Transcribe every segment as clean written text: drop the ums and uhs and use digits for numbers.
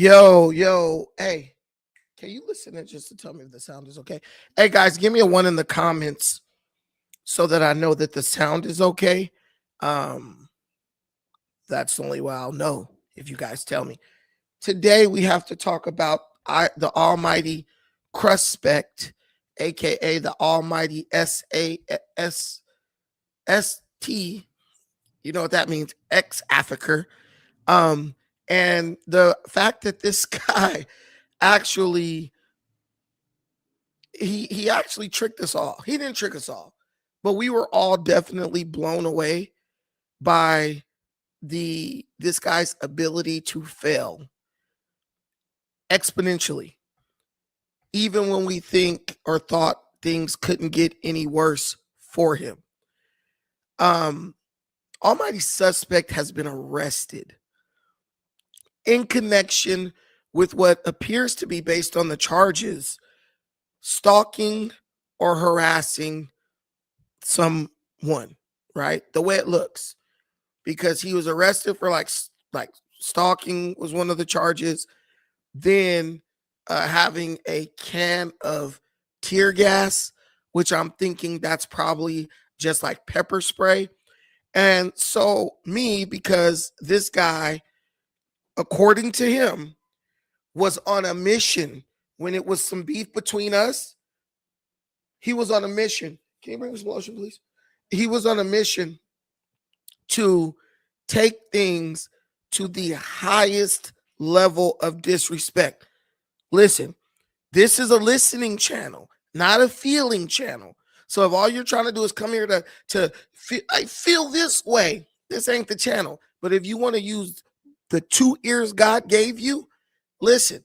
Yo, hey, can you listen in just to tell me if the sound is okay? Hey guys, give me a one in the comments so that I know that the sound is okay. Um, that's the only way I'll know if you guys tell me. Today we have to talk about the almighty Cruspect, aka the almighty SASST. You know what that means? Ex Africa. Um, and the fact that this guy actually he actually tricked us all. He didn't trick us all, but we were all definitely blown away by this guy's ability to fail exponentially, even when we think or thought things couldn't get any worse for him. Um, Almighty Suspect has been arrested in connection with what appears to be, based on the charges, stalking or harassing someone, right? The way it looks, because he was arrested for like stalking was one of the charges. Then having a can of tear gas, which I'm thinking that's probably just like pepper spray. And so because this guy, according to him, was on a mission when it was some beef between us. He was on a mission. Can you bring some lotion, please? He was on a mission to take things to the highest level of disrespect. Listen, this is a listening channel, not a feeling channel. So if all you're trying to do is come here to feel, I feel this way, this ain't the channel. But if you want to use the 2 ears God gave you, listen,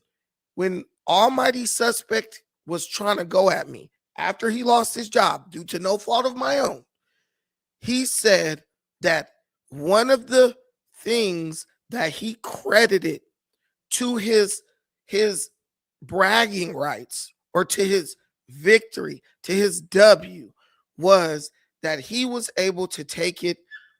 when Almighty Suspect was trying to go at me after he lost his job due to no fault of my own, he said that one of the things that he credited to his bragging rights, or to his victory, to his W, was that he was able to take it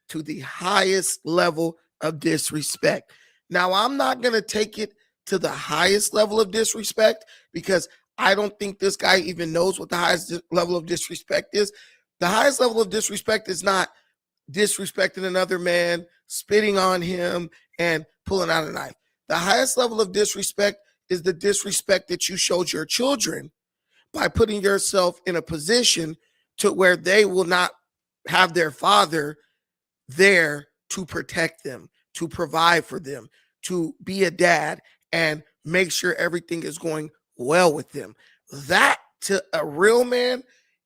to the highest level of disrespect. Now, I'm not going to take it to the highest level of disrespect, because I don't think this guy even knows what the highest level of disrespect is. The highest level of disrespect is not disrespecting another man, spitting on him, and pulling out a knife. The highest level of disrespect is the disrespect that you showed your children by putting yourself in a position to where they will not have their father there to protect them, to provide for them, to be a dad and make sure everything is going well with them. That, to a real man,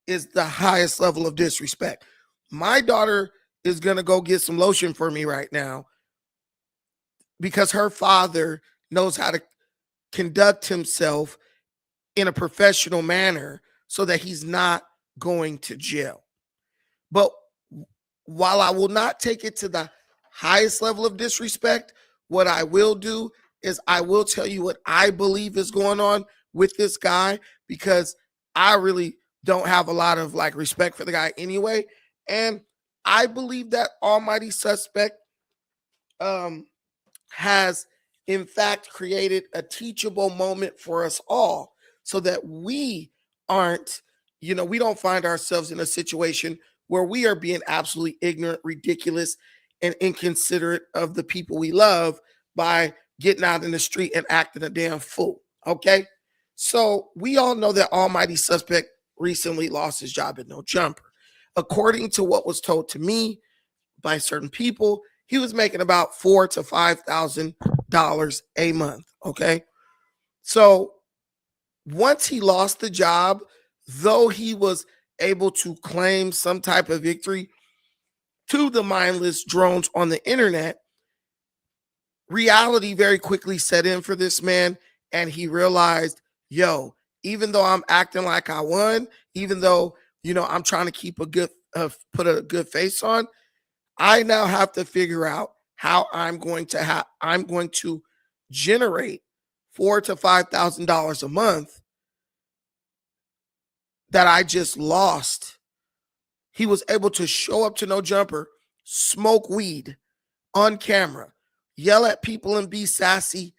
is the highest level of disrespect. My daughter is going to go get some lotion for me right now because her father knows how to conduct himself in a professional manner so that he's not going to jail. But while I will not take it to the highest level of disrespect, what I will do is I will tell you what I believe is going on with this guy, because I really don't have a lot of respect for the guy anyway. And I believe that Almighty Suspect has in fact created a teachable moment for us all, so that we aren't, we don't find ourselves in a situation where we are being absolutely ignorant, ridiculous, and inconsiderate of the people we love by getting out in the street and acting a damn fool. Okay. So we all know that Almighty Suspect recently lost his job at No Jumper. According to what was told to me by certain people, he was making about $4,000 to $5,000 a month. Okay. So once he lost the job, though he was able to claim some type of victory to the mindless drones on the internet, reality very quickly set in for this man. And he realized, even though I'm acting like I won, even though, I'm trying to keep put a good face on, I now have to figure out how I'm going to generate $4,000 to $5,000 a month that I just lost. He was able to show up to No Jumper, smoke weed on camera, yell at people and be sassy,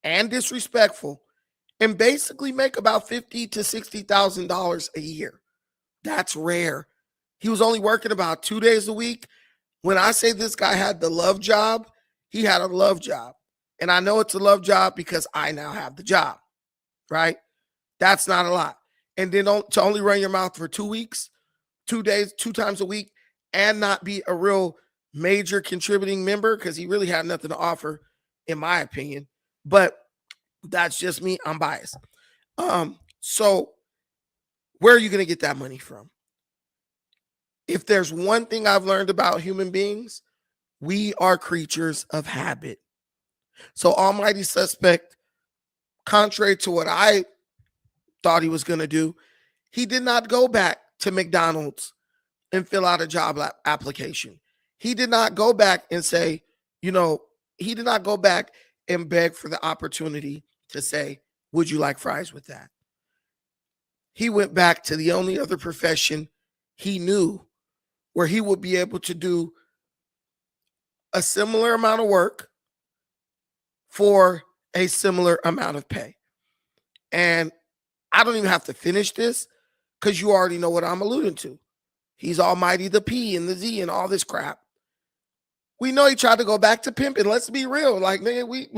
and disrespectful and basically make about $50,000 to $60,000 a year. That's rare. He was only working about 2 days a week. When I say this guy had the love job, he had a love job. And I know it's a love job because I now have the job, right? That's not a lot. And then to only run your mouth for 2 weeks, 2 days, 2 times a week, and not be a real major contributing member, because he really had nothing to offer, in my opinion. But that's just me. I'm biased. So where are you going to get that money from? If there's one thing I've learned about human beings, we are creatures of habit. So Almighty Suspect, contrary to what I thought he was going to do, he did not go back to McDonald's and fill out a job application. He did not go back and say, he did not go back and beg for the opportunity to say, would you like fries with that? He went back to the only other profession he knew where he would be able to do a similar amount of work for a similar amount of pay. And I don't even have to finish this because you already know what I'm alluding to. He's Almighty the P and the Z and all this crap. We know he tried to go back to pimping. Let's be real. Like, man, we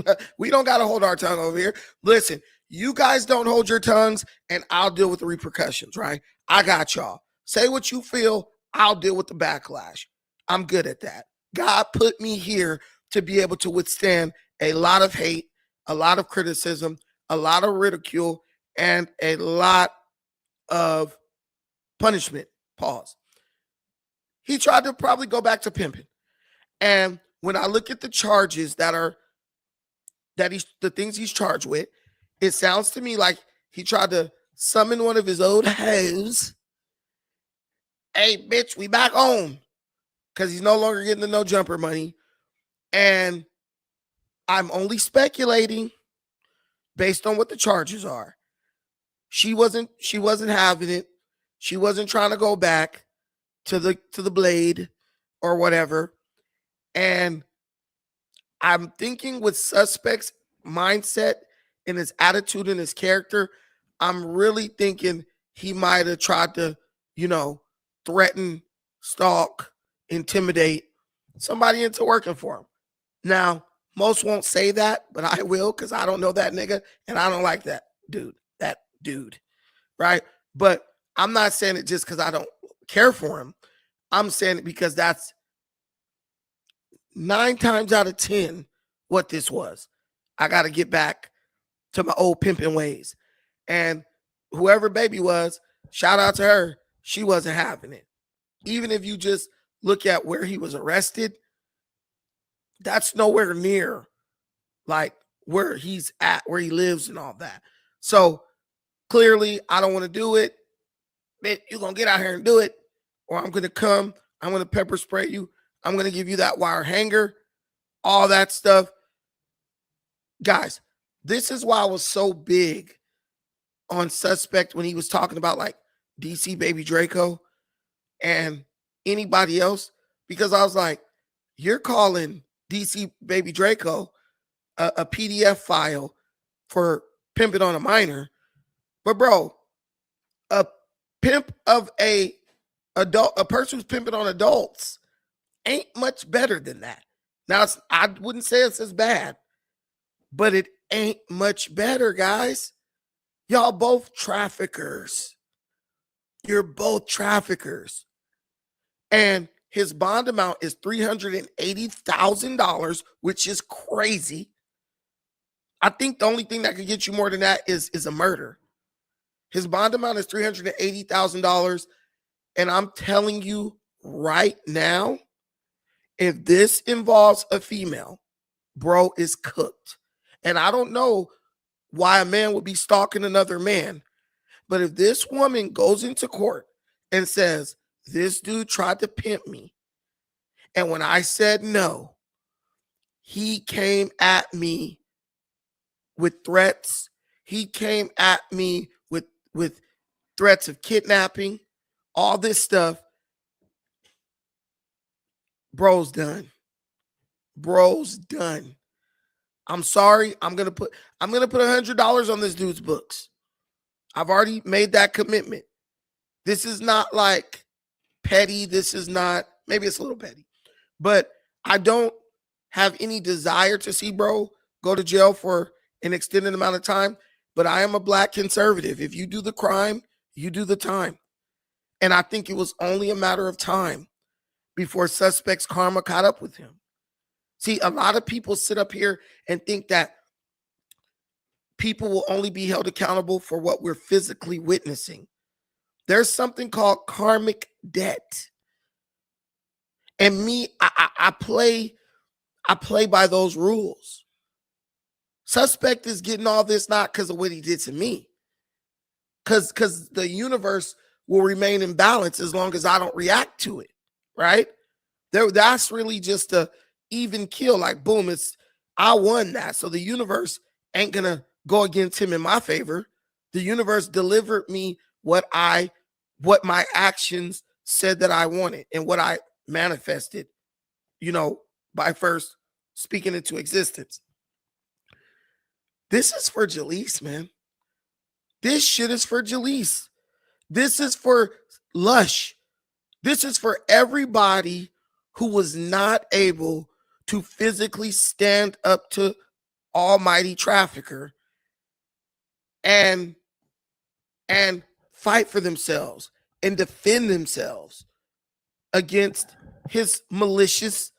don't got to hold our tongue over here. Listen, you guys don't hold your tongues and I'll deal with the repercussions, right? I got y'all. Say what you feel. I'll deal with the backlash. I'm good at that. God put me here to be able to withstand a lot of hate, a lot of criticism, a lot of ridicule, and a lot of punishment. Pause. He tried to probably go back to pimping. And when I look at the charges the things he's charged with, it sounds to me like he tried to summon one of his old hoes. Hey, bitch, we back home. Because he's no longer getting the no jumper money. And I'm only speculating based on what the charges are. She wasn't having it. She wasn't trying to go back to the blade or whatever. And I'm thinking with Suspect's mindset and his attitude and his character, I'm really thinking he might have tried to, threaten, stalk, intimidate somebody into working for him. Now, most won't say that, but I will, because I don't know that nigga and I don't like that dude, right? But I'm not saying it just because I don't care for him. I'm saying it because that's 9 times out of 10 what this was. I got to get back to my old pimping ways. And whoever baby was, shout out to her, she wasn't having it. Even if you just look at where he was arrested, that's nowhere near like where he's at, where he lives and all that. So clearly, I don't want to do it. Man, you're going to get out here and do it, or I'm going to come, I'm going to pepper spray you, I'm going to give you that wire hanger, all that stuff. Guys, this is why I was so big on Suspect when he was talking about like DC Baby Draco and anybody else, because I was like, you're calling DC Baby Draco a PDF file for pimping on a minor. But bro, a pimp of a person who's pimping on adults ain't much better than that. Now, I wouldn't say it's as bad, but it ain't much better, guys. Y'all both traffickers. You're both traffickers. And his bond amount is $380,000, which is crazy. I think the only thing that could get you more than that is a murder. His bond amount is $380,000. And I'm telling you right now, if this involves a female, bro is cooked. And I don't know why a man would be stalking another man. But if this woman goes into court and says, this dude tried to pimp me, and when I said no, he came at me with threats. He came at me with threats of kidnapping, all this stuff. Bro's done. Bro's done. I'm sorry. I'm gonna put $100 on this dude's books. I've already made that commitment. This is not like petty. This is not, maybe it's a little petty, but I don't have any desire to see bro go to jail for an extended amount of time. But I am a black conservative. If you do the crime, you do the time. And I think it was only a matter of time before suspect's karma caught up with him. See, a lot of people sit up here and think that people will only be held accountable for what we're physically witnessing. There's something called karmic debt. And me, I play by those rules. Suspect is getting all this not because of what he did to me. Because the universe will remain in balance as long as I don't react to it, right? That's really just a even kill. Like, boom, I won that. So the universe ain't gonna go against him in my favor. The universe delivered me what my actions said that I wanted and what I manifested, by first speaking into existence. This is for Jaleese, man. This shit is for Jaleese. This is for Lush. This is for everybody who was not able to physically stand up to almighty trafficker and fight for themselves and defend themselves against his malicious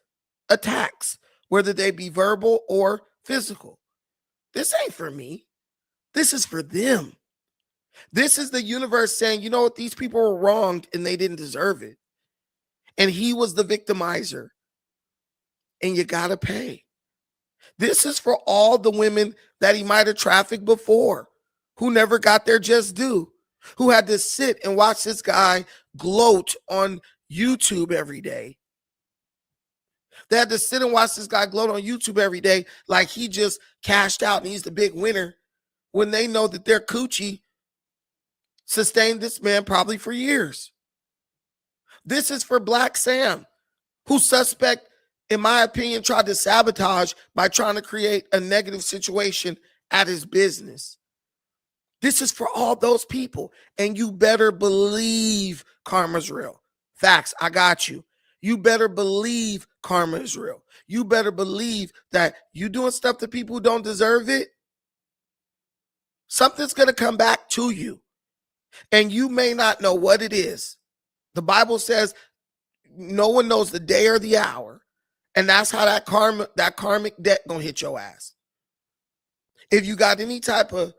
attacks, whether they be verbal or physical. This ain't for me. This is for them. This is the universe saying, you know what, these people were wronged and they didn't deserve it. And he was the victimizer. And you got to pay. This is for all the women that he might have trafficked before, who never got their just due, who had to sit and watch this guy gloat on YouTube every day. They had to sit and watch this guy gloat on YouTube every day like he just cashed out and he's the big winner, when they know that their coochie sustained this man probably for years. This is for Black Sam, who suspect, in my opinion, tried to sabotage by trying to create a negative situation at his business. This is for all those people. And you better believe karma's real. Facts, I got you. You better believe karma is real. You better believe that you doing stuff to people who don't deserve it, something's going to come back to you. And you may not know what it is. The Bible says no one knows the day or the hour. And that's how that karmic debt gonna hit your ass. If you got any type of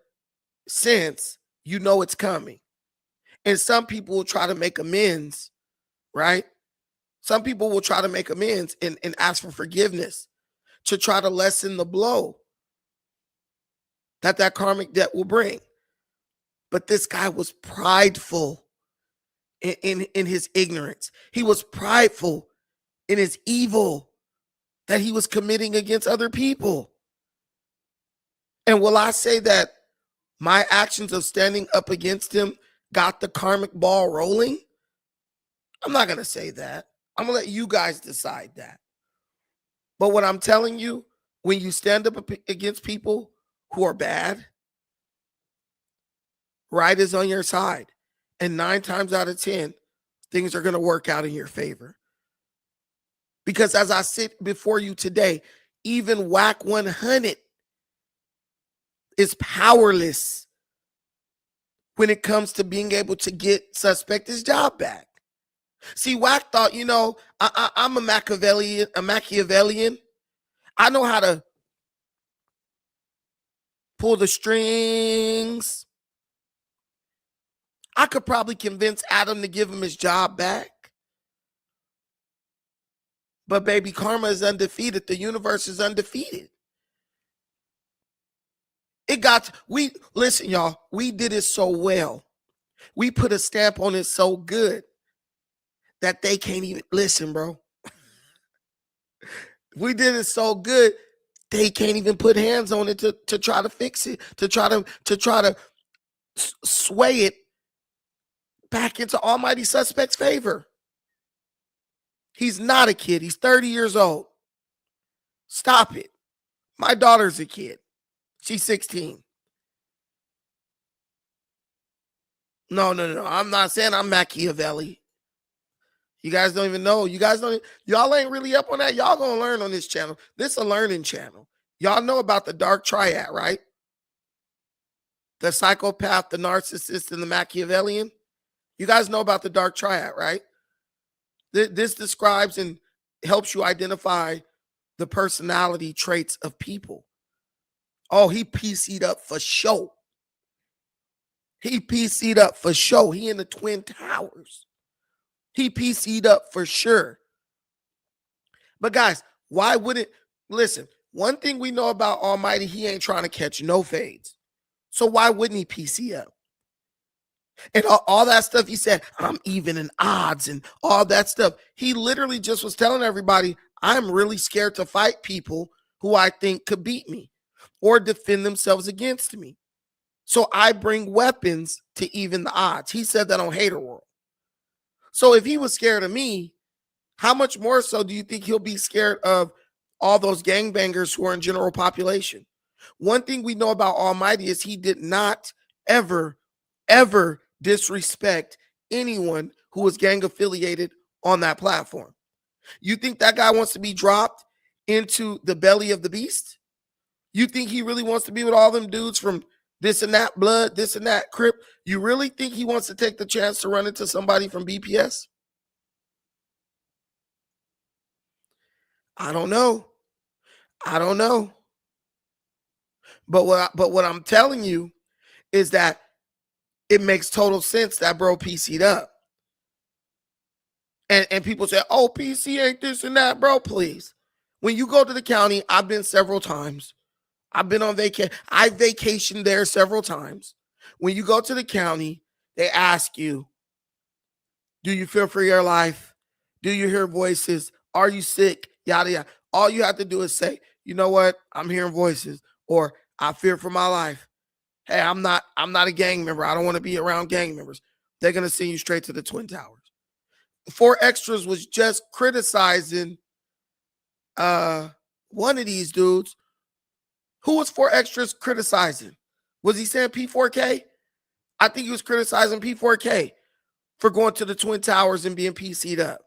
sense, you know it's coming. And some people will try to make amends, right? Some people will try to make amends and ask for forgiveness to try to lessen the blow that karmic debt will bring. But this guy was prideful in his ignorance. He was prideful in his evil that he was committing against other people. And will I say that my actions of standing up against him got the karmic ball rolling? I'm not going to say that. I'm going to let you guys decide that. But what I'm telling you, when you stand up against people who are bad, right is on your side. And 9 times out of 10, things are going to work out in your favor. Because as I sit before you today, even WACK 100 is powerless when it comes to being able to get suspect his job back. See, WACK thought, I'm a Machiavellian. I know how to pull the strings. I could probably convince Adam to give him his job back. But baby, karma is undefeated. The universe is undefeated. Listen, y'all, we did it so well. We put a stamp on it so good that they can't even listen, bro. We did it so good, they can't even put hands on it to try to fix it, to try to sway it back into almighty suspect's favor. He's not a kid. He's 30 years old. Stop it. My daughter's a kid. She's 16. No. I'm not saying I'm Machiavelli. You guys don't even know. Y'all ain't really up on that. Y'all gonna learn on this channel. This is a learning channel. Y'all know about the dark triad, right? The psychopath, the narcissist, and the Machiavellian. You guys know about the dark triad, right? This describes and helps you identify the personality traits of people. Oh, he PC'd up for show. He PC'd up for show. He in the Twin Towers. He PC'd up for sure. But guys, why wouldn't, listen, one thing we know about Almighty, he ain't trying to catch no fades. So why wouldn't he PC up? And all that stuff he said, I'm even in odds and all that stuff. He literally just was telling everybody, I'm really scared to fight people who I think could beat me or defend themselves against me. So I bring weapons to even the odds. He said that on Hater World. So if he was scared of me, how much more so do you think he'll be scared of all those gangbangers who are in general population? One thing we know about Almighty is he did not ever disrespect anyone who was gang affiliated on that platform. You think that guy wants to be dropped into the belly of the beast? You think he really wants to be with all them dudes from this and that blood, this and that Crip? You really think he wants to take the chance to run into somebody from BPS? I don't know. But what I'm telling you is that it makes total sense that bro PC'd up. And people say, oh, PC ain't this and that, bro. Please. When you go to the county, I've been several times. I've been on vacation. I vacationed there several times. When you go to the county, they ask you, do you fear for your life? Do you hear voices? Are you sick? Yada, yada. All you have to do is say, you know what? I'm hearing voices, or I fear for my life. Hey, I'm not a gang member. I don't want to be around gang members. They're going to send you straight to the Twin Towers. 4 Extras was just criticizing one of these dudes. Who was 4 Extras criticizing? Was he saying P4K? I think he was criticizing P4K for going to the Twin Towers and being PC'd up.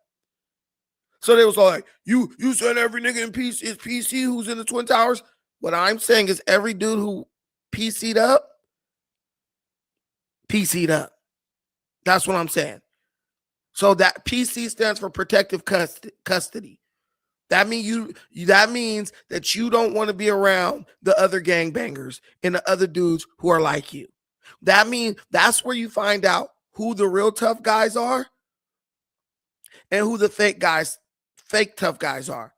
So they was like, you said every nigga in PC is PC who's in the Twin Towers. What I'm saying is every dude who PC'd up. That's what I'm saying. So that PC stands for protective custody. That means that you don't want to be around the other gangbangers and the other dudes who are like you. That means that's where you find out who the real tough guys are and who the fake tough guys are.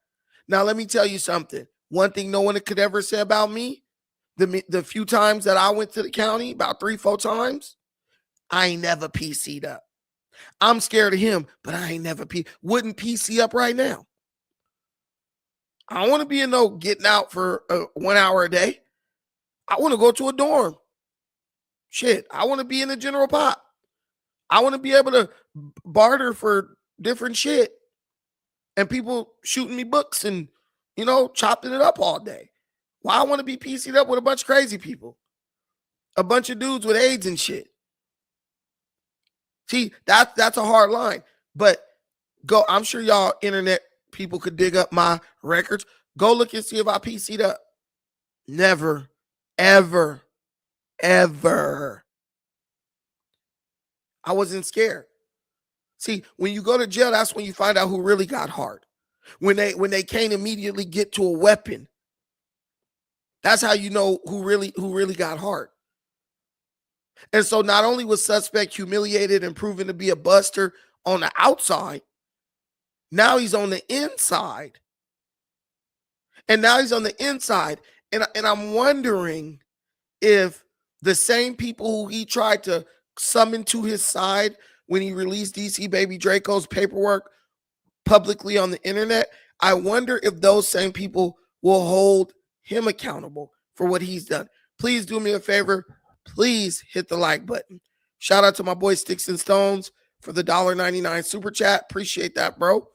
Now, let me tell you something. One thing no one could ever say about me, the few times that I went to the county, about 3-4 times, I ain't never PC'd up. I'm scared of him, but I ain't never wouldn't PC up right now. I don't want to be in no getting out for 1 hour a day. I want to go to a dorm. Shit, I want to be in the general pop. I want to be able to barter for different shit. And people shooting me books and, chopping it up all day. Why I want to be PC'd up with a bunch of crazy people. A bunch of dudes with AIDS and shit. See, that's a hard line. But I'm sure y'all internet people could dig up my records. Go look and see if I PC'd up. Never, ever. I wasn't scared. See, when you go to jail, that's when you find out who really got hard. When they can't immediately get to a weapon. That's how you know who really got hard. And so not only was suspect humiliated and proven to be a buster on the outside, now he's on the inside. And I'm wondering if the same people who he tried to summon to his side when he released DC Baby Draco's paperwork publicly on the internet, I wonder if those same people will hold him accountable for what he's done. Please do me a favor. Please hit the like button. Shout out to my boy Sticks and Stones for the $1.99 super chat. Appreciate that, bro.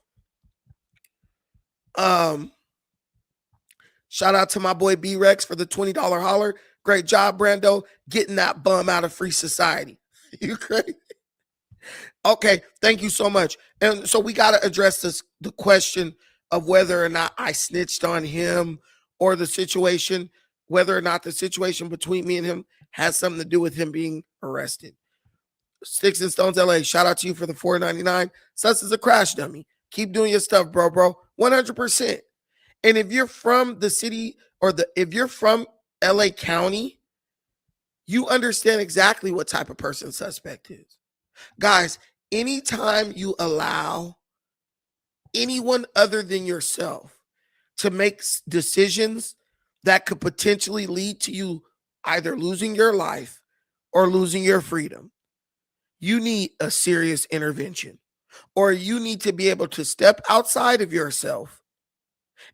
Shout out to my boy B-Rex for the $20 holler. Great job, Brando, getting that bum out of free society. You crazy? Okay, thank you so much. And so we got to address the question of whether or not I snitched on him or the situation, whether or not the situation between me and him has something to do with him being arrested. Sticks and Stones LA, shout out to you for the $4.99. Sus is a crash dummy. Keep doing your stuff, bro. 100%. And if you're from the city if you're from LA County, you understand exactly what type of person suspect is. Guys, anytime you allow anyone other than yourself to make decisions that could potentially lead to you either losing your life or losing your freedom, you need a serious intervention, or you need to be able to step outside of yourself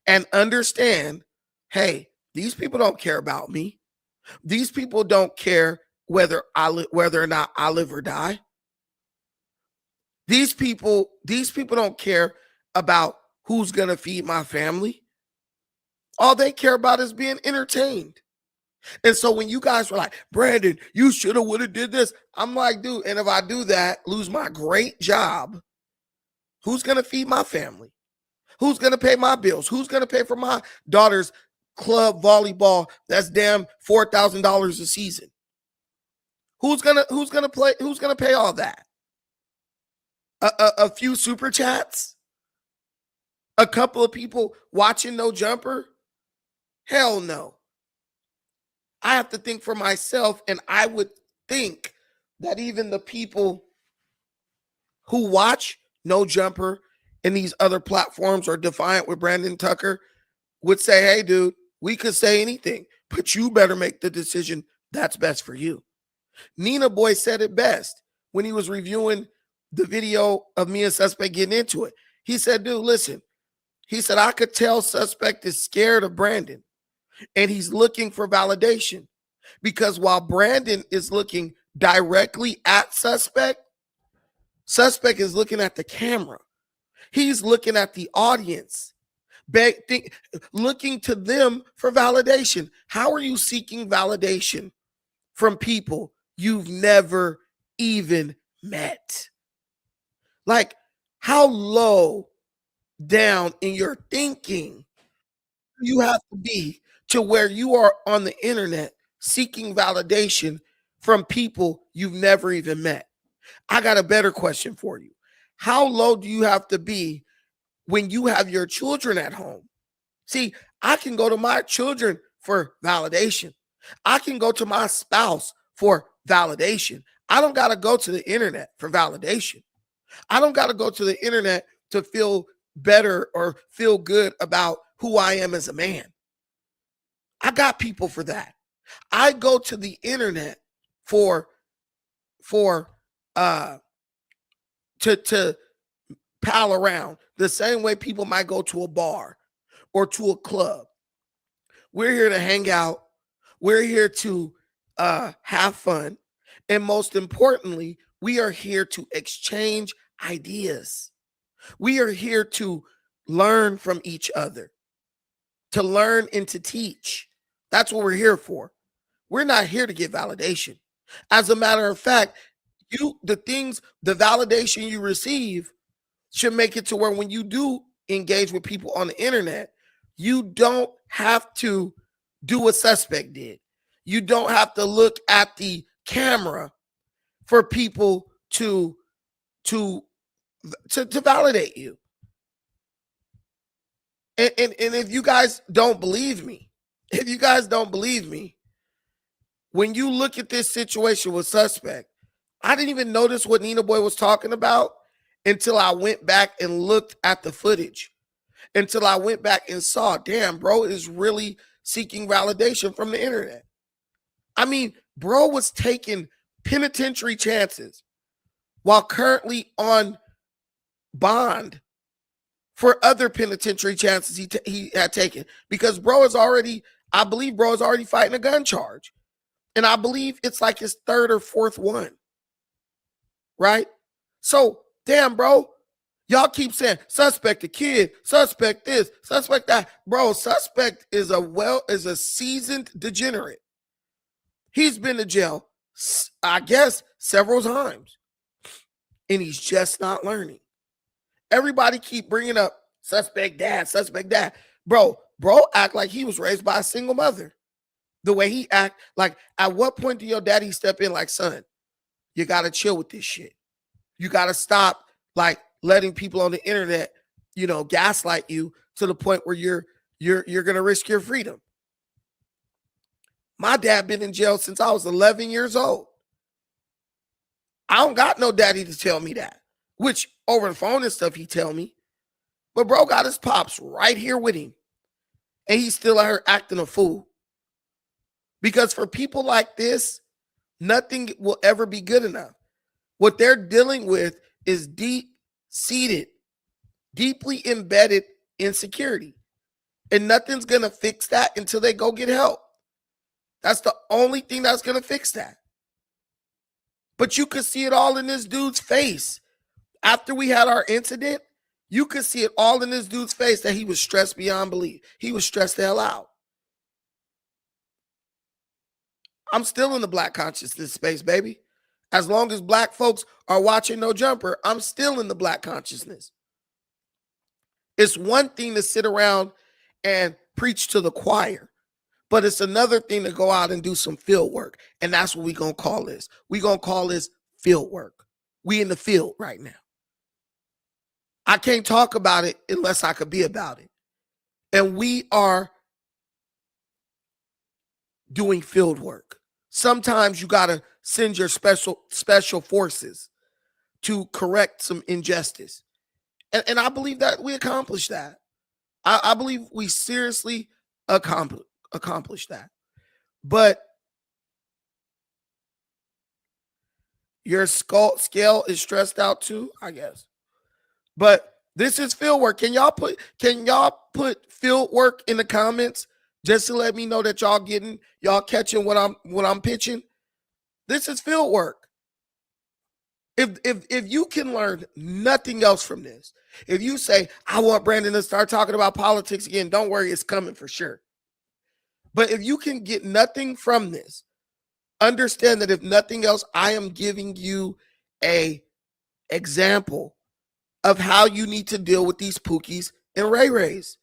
and understand, hey, these people don't care about me. These people don't care whether or not I live or die. These people don't care about who's going to feed my family. All they care about is being entertained. And so when you guys were like, Brandon, you should have, would have did this. I'm like, dude, and if I do that, lose my great job, who's going to feed my family? Who's going to pay my bills? Who's going to pay for my daughter's club volleyball? That's damn $4,000 a season. Who's going to pay all that? A few super chats? A couple of people watching No Jumper? Hell no. I have to think for myself, and I would think that even the people who watch No Jumper and these other platforms or Defiant with Brandon Tucker would say, hey, dude, we could say anything, but you better make the decision that's best for you. Nina Boy said it best when he was reviewing the video of me and Suspect getting into it. He said, dude, listen. He said, I could tell Suspect is scared of Brandon and he's looking for validation, because while Brandon is looking directly at Suspect, Suspect is looking at the camera. He's looking at the audience, looking to them for validation. How are you seeking validation from people you've never even met? Like, how low down in your thinking you have to be to where you are on the internet seeking validation from people you've never even met? I got a better question for you. How low do you have to be when you have your children at home? See, I can go to my children for validation. I can go to my spouse for validation. I don't got to go to the internet for validation. I don't got to go to the internet to feel better or feel good about who I am as a man. I got people for that. I go to the internet to pal around the same way people might go to a bar or to a club. We're here to hang out. We're here to have fun. And most importantly, we are here to exchange ideas. We are here to learn from each other, to learn and to teach. That's what we're here for. We're not here to get validation. As a matter of fact, the validation you receive should make it to where when you do engage with people on the internet, you don't have to do what Suspect did. You don't have to look at the camera for people to validate you. And if you guys don't believe me, when you look at this situation with Suspect, I didn't even notice what Nina Boy was talking about until I went back and looked at the footage, until I went back and saw, damn, bro is really seeking validation from the internet. I mean, bro was taking penitentiary chances while currently on bond for other penitentiary chances he had taken, because I believe bro is already fighting a gun charge. And I believe it's like his third or fourth one. Right? So, damn, bro, Y'all keep saying suspect a kid, suspect this, suspect that. Bro, suspect is a seasoned degenerate. He's been to jail, I guess, several times. And he's just not learning. Everybody keep bringing up suspect dad, suspect dad. Bro act like he was raised by a single mother. The way he act, like, at what point do your daddy step in like, son, you got to chill with this shit. You got to stop, like, letting people on the internet, gaslight you to the point where you're going to risk your freedom. My dad been in jail since I was 11 years old. I don't got no daddy to tell me that, which over the phone and stuff he tell me. But bro got his pops right here with him. And he's still out here acting a fool. Because for people like this, nothing will ever be good enough. What they're dealing with is deep-seated, deeply embedded insecurity. And nothing's going to fix that until they go get help. That's the only thing that's going to fix that. But you could see it all in this dude's face. After we had our incident, you could see it all in this dude's face that he was stressed beyond belief. He was stressed the hell out. I'm still in the black consciousness space, baby. As long as black folks are watching No Jumper, I'm still in the black consciousness. It's one thing to sit around and preach to the choir, but it's another thing to go out and do some field work. And that's what we're going to call this. We're going to call this field work. We in the field right now. I can't talk about it unless I could be about it. And we are doing field work. Sometimes you got to send your special forces to correct some injustice. And I believe that we accomplished that. I believe we seriously accomplished that. But your scale is stressed out too, I guess. But this is field work. Can y'all put field work in the comments just to let me know that y'all catching what I'm pitching? This is field work. If you can learn nothing else from this, if you say, I want Brandon to start talking about politics again, don't worry, it's coming for sure. But if you can get nothing from this, understand that if nothing else, I am giving you a example of how you need to deal with these Pookies and Ray Rays,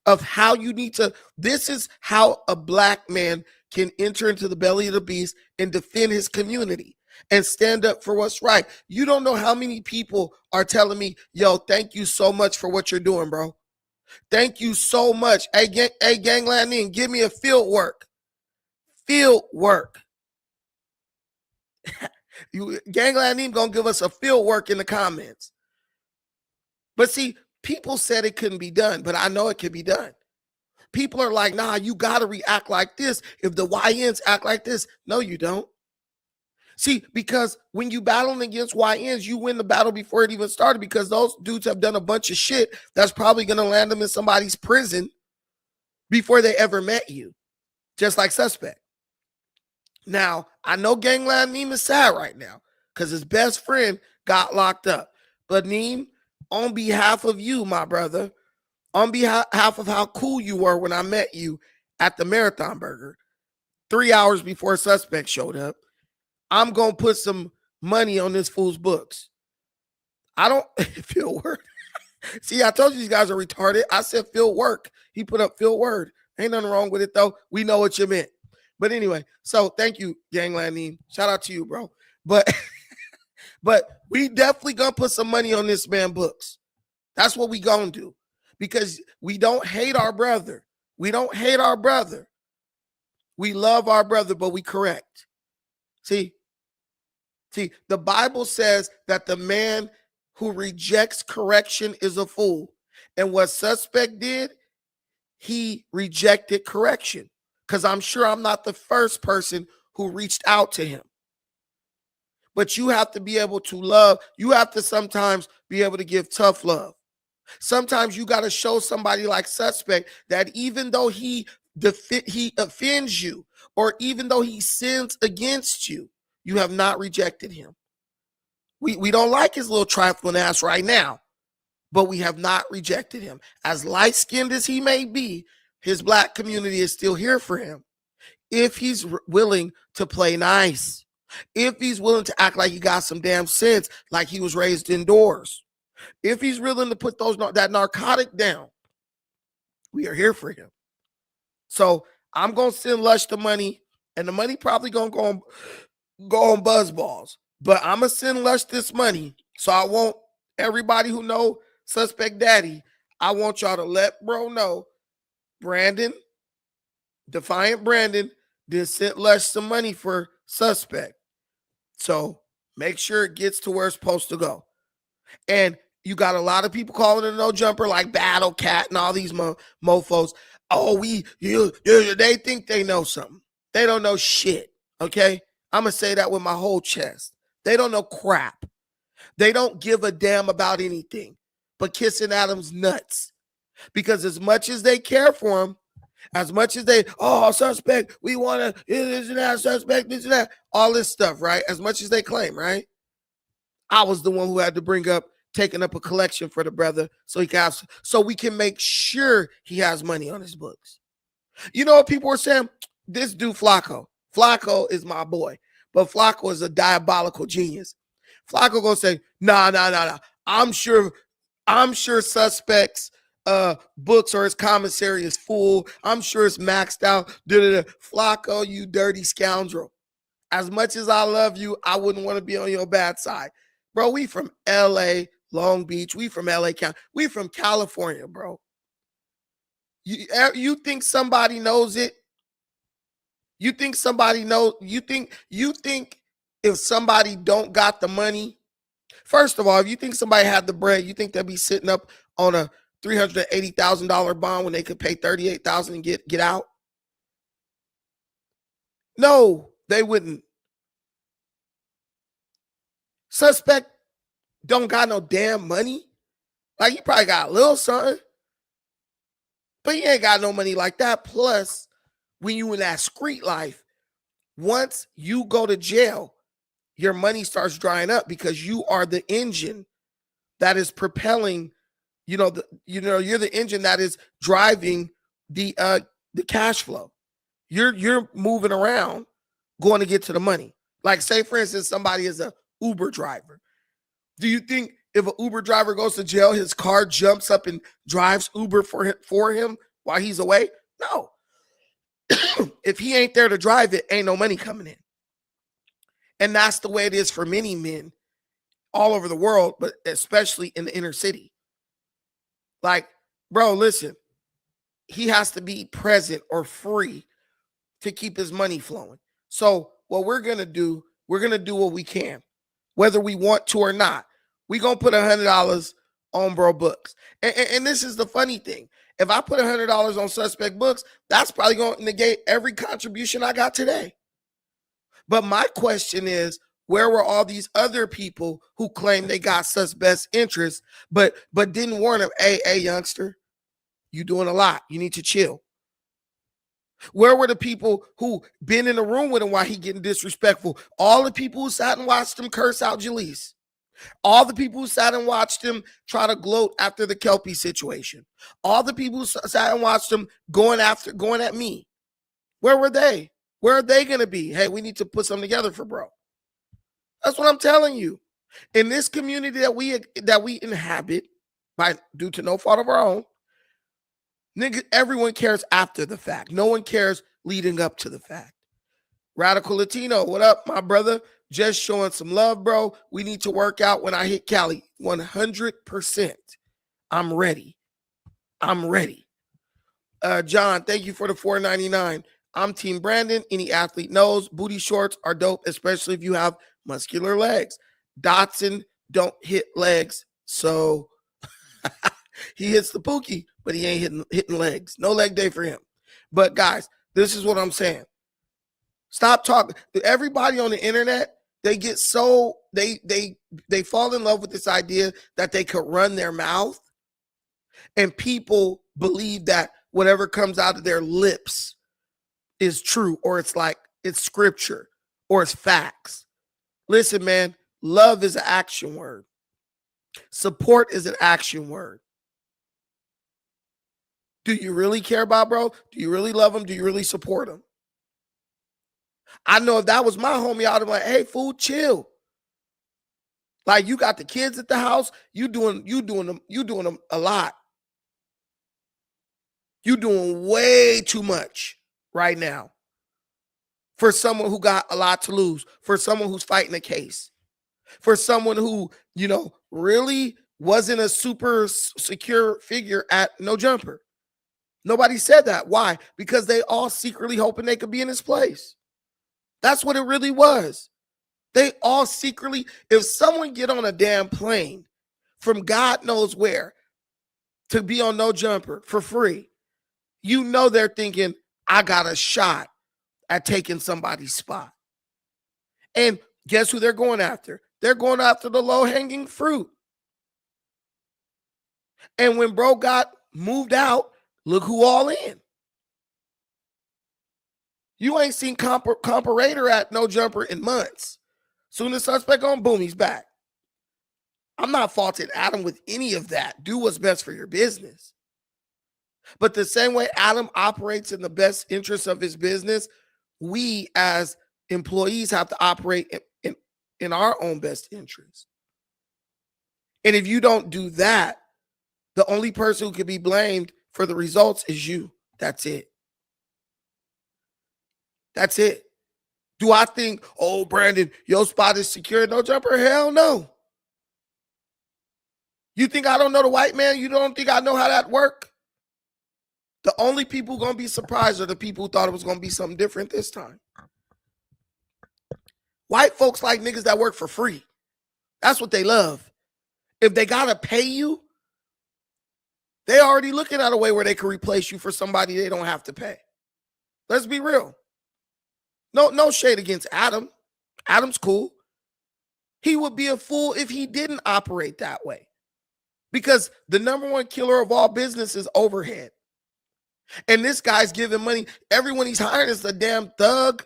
of how you need to, this is how a black man can enter into the belly of the beast and defend his community and stand up for what's right. You don't know how many people are telling me, yo, thank you so much for what you're doing, bro. Thank you so much. Hey, Gangland in, give me a field work. Field work. Gangland in gonna give us a field work in the comments. But see, people said it couldn't be done, but I know it can be done. People are like, nah, you got to react like this. If the YNs act like this, no, you don't. See, because when you battling against YNs, you win the battle before it even started because those dudes have done a bunch of shit that's probably going to land them in somebody's prison before they ever met you, just like Suspect. Now, I know Gangland Neem is sad right now because his best friend got locked up. But Neem, on behalf of you, my brother, on behalf of how cool you were when I met you at the Marathon Burger, 3 hours before Suspect showed up, I'm going to put some money on this fool's books. I don't feel word. See, I told you these guys are retarded. I said field work. He put up field word. Ain't nothing wrong with it, though. We know what you meant. But anyway, so thank you, Gangland Neem. Shout out to you, bro. But we definitely going to put some money on this man's books. That's what we going to do. Because we don't hate our brother. We don't hate our brother. We love our brother, but we correct. See, the Bible says that the man who rejects correction is a fool. And what Suspect did, he rejected correction. Because I'm sure I'm not the first person who reached out to him. But you have to be able to love. You have to sometimes be able to give tough love. Sometimes you got to show somebody like Suspect that even though he offends you, or even though he sins against you, you have not rejected him. We don't like his little trifling ass right now, but we have not rejected him. As light-skinned as he may be, his black community is still here for him. If he's willing to play nice, if he's willing to act like he got some damn sense, like he was raised indoors, if he's willing to put that narcotic down, we are here for him. So I'm going to send Lush the money, and the money probably going to go on Buzzballs. But I'm going to send Lush this money. So I want everybody who know Suspect Daddy, I want y'all to let bro know Brandon, Defiant Brandon, did send Lush some money for Suspect. So make sure it gets to where it's supposed to go. And you got a lot of people calling it a no jumper like Battle Cat and all these mofos. Oh, they think they know something. They don't know shit, okay? I'm going to say that with my whole chest. They don't know crap. They don't give a damn about anything but kissing Adam's nuts. Because as much as they care for him, as much as they, suspect, we want to, this and that, suspect, this and that, all this stuff, right? As much as they claim, right? I was the one who had to bring up taking up a collection for the brother so we can make sure he has money on his books. You know what people were saying? This dude Flacco is my boy, but Flacco is a diabolical genius. Flacco gonna say, nah. I'm sure Suspect's books or his commissary is full. I'm sure it's maxed out. Flacco, you dirty scoundrel. As much as I love you, I wouldn't want to be on your bad side. Bro, we from LA, Long Beach. We from LA County. We from California, bro. You think somebody knows it? You think somebody knows? You think if somebody don't got the money? First of all, if you think somebody had the bread, you think they'll be sitting up on a $380,000 bond when they could pay $38,000 and get out? No, they wouldn't. Suspect don't got no damn money. Like, you probably got a little something, but you ain't got no money like that. Plus, when you in that street life, once you go to jail, your money starts drying up because you are the engine that is propelling, you're the engine that is driving the cash flow. You're moving around going to get to the money. Like, say for instance, somebody is a Uber driver. Do you think if an Uber driver goes to jail, his car jumps up and drives Uber for him while he's away? No. If he ain't there to drive it, ain't no money coming in. And that's the way it is for many men all over the world, but especially in the inner city. Like, bro, listen, he has to be present or free to keep his money flowing. So what we're going to do what we can, whether we want to or not. We're going to put $100 on bro books. And this is the funny thing. If I put $100 on Suspect books, that's probably going to negate every contribution I got today. But my question is, where were all these other people who claim they got Sus' best interest, but didn't warn him, hey, youngster, you doing a lot. You need to chill. Where were the people who been in the room with him while he getting disrespectful? All the people who sat and watched him curse out Jaleese. All the people who sat and watched him try to gloat after the Kelpie situation. All the people who sat and watched him going at me. Where were they? Where are they going to be? Hey, we need to put something together for bro. That's what I'm telling you. In this community that we inhabit, due to no fault of our own, nigga, everyone cares after the fact. No one cares leading up to the fact. Radical Latino, what up, my brother? Just showing some love, bro. We need to work out when I hit Cali. 100%. I'm ready. John, thank you for the $4.99. I'm Team Brandon. Any athlete knows booty shorts are dope, especially if you have muscular legs. Dotson don't hit legs, so he hits the pookie, but he ain't hitting legs. No leg day for him. But guys, this is what I'm saying. Stop talking. Everybody on the internet, they get so they fall in love with this idea that they could run their mouth, and people believe that whatever comes out of their lips is true, or it's scripture, or it's facts. Listen, man, love is an action word. Support is an action word. Do you really care about bro? Do you really love him? Do you really support him? I know if that was my homie, I'd be like, hey, fool, chill. Like, you got the kids at the house, you doing them a lot. You doing way too much right now for someone who got a lot to lose, for someone who's fighting a case, for someone who, really wasn't a super secure figure at No Jumper. Nobody said that. Why? Because they all secretly hoping they could be in his place. That's what it really was. They all secretly, if someone get on a damn plane from God knows where to be on No Jumper for free, they're thinking, I got a shot at taking somebody's spot. And guess who they're going after? They're going after the low-hanging fruit. And when bro got moved out, look who all in. You ain't seen comparator at No Jumper in months. Soon as suspect on, boom, he's back. I'm not faulting Adam with any of that. Do what's best for your business. But the same way Adam operates in the best interest of his business, we as employees have to operate in our own best interest. And if you don't do that, the only person who can be blamed for the results is you. That's it. That's it. Do I think, oh, Brandon, your spot is secure, No Jumper? Hell no. You think I don't know the white man? You don't think I know how that work? The only people going to be surprised are the people who thought it was going to be something different this time. White folks like niggas that work for free. That's what they love. If they got to pay you, they already looking at a way where they can replace you for somebody they don't have to pay. Let's be real. No shade against Adam. Adam's cool. He would be a fool if he didn't operate that way. Because the number one killer of all business is overhead. And this guy's giving money. Everyone he's hiring is a damn thug.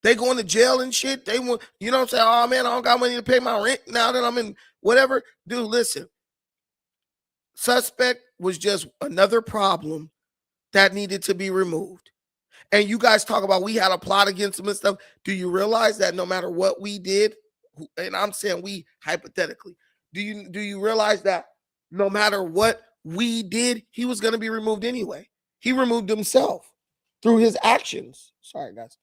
They going to jail and shit. They want, you know what I'm saying? Oh, man, I don't got money to pay my rent now that I'm in whatever. Dude, listen. Suspect was just another problem that needed to be removed. And you guys talk about we had a plot against him and stuff. Do you realize that no matter what we did, and I'm saying we hypothetically, do you realize that no matter what we did, he was going to be removed anyway? He removed himself through his actions. Sorry, guys.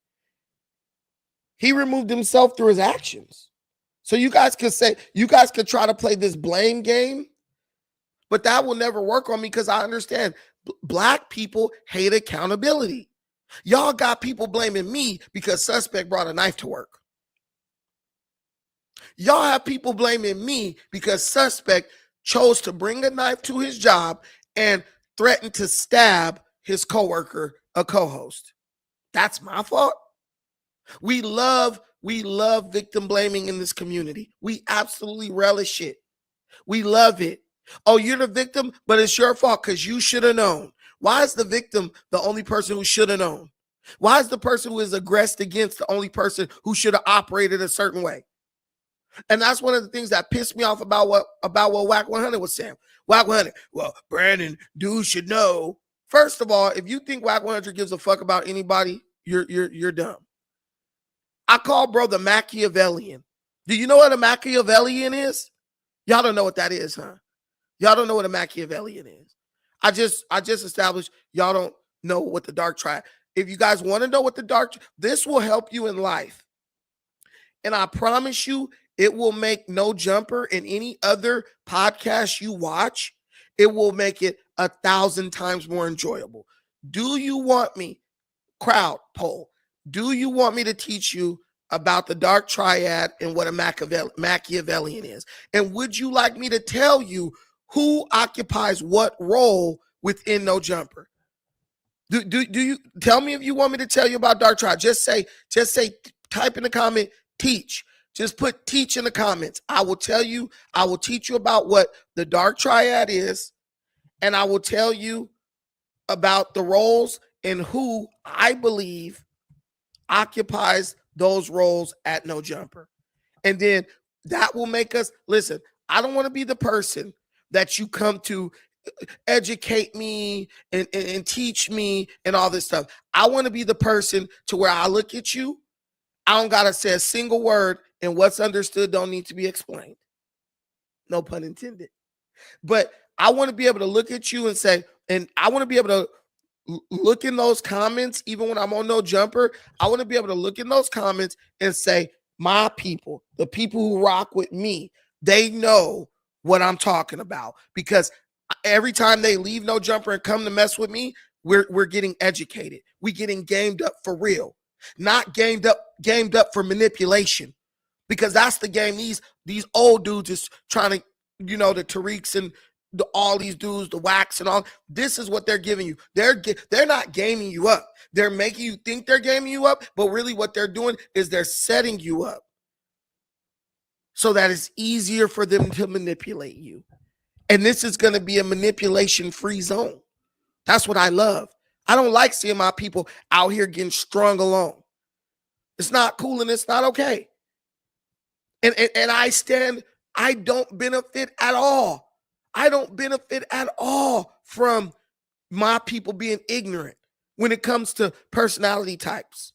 He removed himself through his actions. So you guys could try to play this blame game, but that will never work on me because I understand black people hate accountability. Y'all got people blaming me because suspect brought a knife to work. Y'all have people blaming me because suspect chose to bring a knife to his job and threatened to stab his coworker, a co-host. That's my fault. We love victim blaming in this community. We absolutely relish it. We love it. Oh, you're the victim, but it's your fault because you should have known. Why is the victim the only person who should have known? Why is the person who is aggressed against the only person who should have operated a certain way? And that's one of the things that pissed me off about what WACK 100 was saying. WACK 100, well, Brandon, dude should know. First of all, if you think WACK 100 gives a fuck about anybody, you're dumb. I call bro the Machiavellian. Do you know what a Machiavellian is? Y'all don't know what that is, huh? Y'all don't know what a Machiavellian is. I just established y'all don't know what the dark triad. If you guys want to know what this will help you in life. And I promise you, it will make No Jumper and any other podcast you watch, it will make it 1,000 times more enjoyable. Do you want me, crowd poll, do you want me to teach you about the dark triad and what a Machiavellian is? And would you like me to tell you who occupies what role within No Jumper? Do you tell me if you want me to tell you about dark triad? Just say, type in the comment, teach. Just put teach in the comments. I will teach you about what the dark triad is, and I will tell you about the roles and who I believe occupies those roles at No Jumper. And then that will make us, listen, I don't want to be the person that you come to educate me and teach me and all this stuff. I want to be the person to where I look at you, I don't got to say a single word, and what's understood don't need to be explained. No pun intended. But I want to be able to look at you and say, and I want to be able to look in those comments, even when I'm on No Jumper, I want to be able to look in those comments and say, my people, the people who rock with me, they know what I'm talking about. Because every time they leave No Jumper and come to mess with me, we're getting educated. We getting gamed up for real, not gamed up for manipulation. Because that's the game these old dudes is trying to, the Tariqs and all these dudes, the WACKs and all. This is what they're giving you. They're not gaming you up. They're making you think they're gaming you up, but really what they're doing is they're setting you up so that it's easier for them to manipulate you. And this is going to be a manipulation-free zone. That's what I love. I don't like seeing my people out here getting strung along. It's not cool and it's not okay. And I don't benefit at all. I don't benefit at all from my people being ignorant when it comes to personality types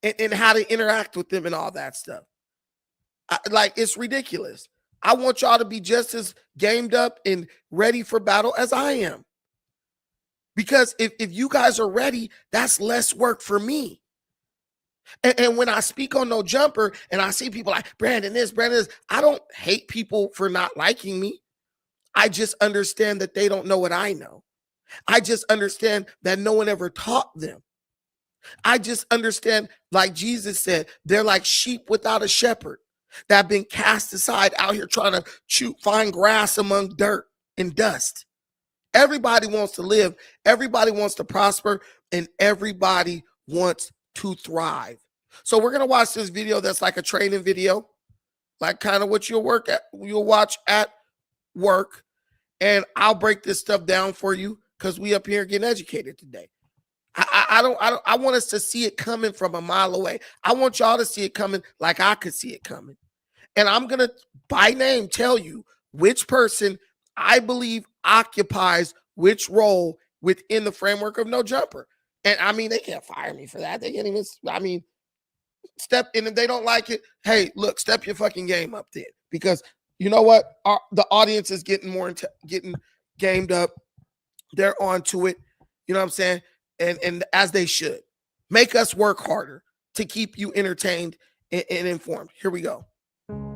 and how to interact with them and all that stuff. It's ridiculous. I want y'all to be just as gamed up and ready for battle as I am. Because if you guys are ready, that's less work for me. And when I speak on No Jumper and I see people like Brandon this, I don't hate people for not liking me. I just understand that they don't know what I know. I just understand that no one ever taught them. I just understand, like Jesus said, they're like sheep without a shepherd that have been cast aside out here trying to find grass among dirt and dust. Everybody wants to live. Everybody wants to prosper, and everybody wants to thrive. So we're going to watch this video that's like a training video, like kind of what you'll watch at work. And I'll break this stuff down for you because we up here getting educated today. I want us to see it coming from a mile away. I want y'all to see it coming like I could see it coming. And I'm going to, by name, tell you which person I believe occupies which role within the framework of No Jumper. And I mean, they can't fire me for that. They can't even, step in. If they don't like it, hey, look, step your fucking game up then. Because you know what? The audience is getting getting gamed up. They're onto it. You know what I'm saying? And as they should. Make us work harder to keep you entertained and informed. Here we go.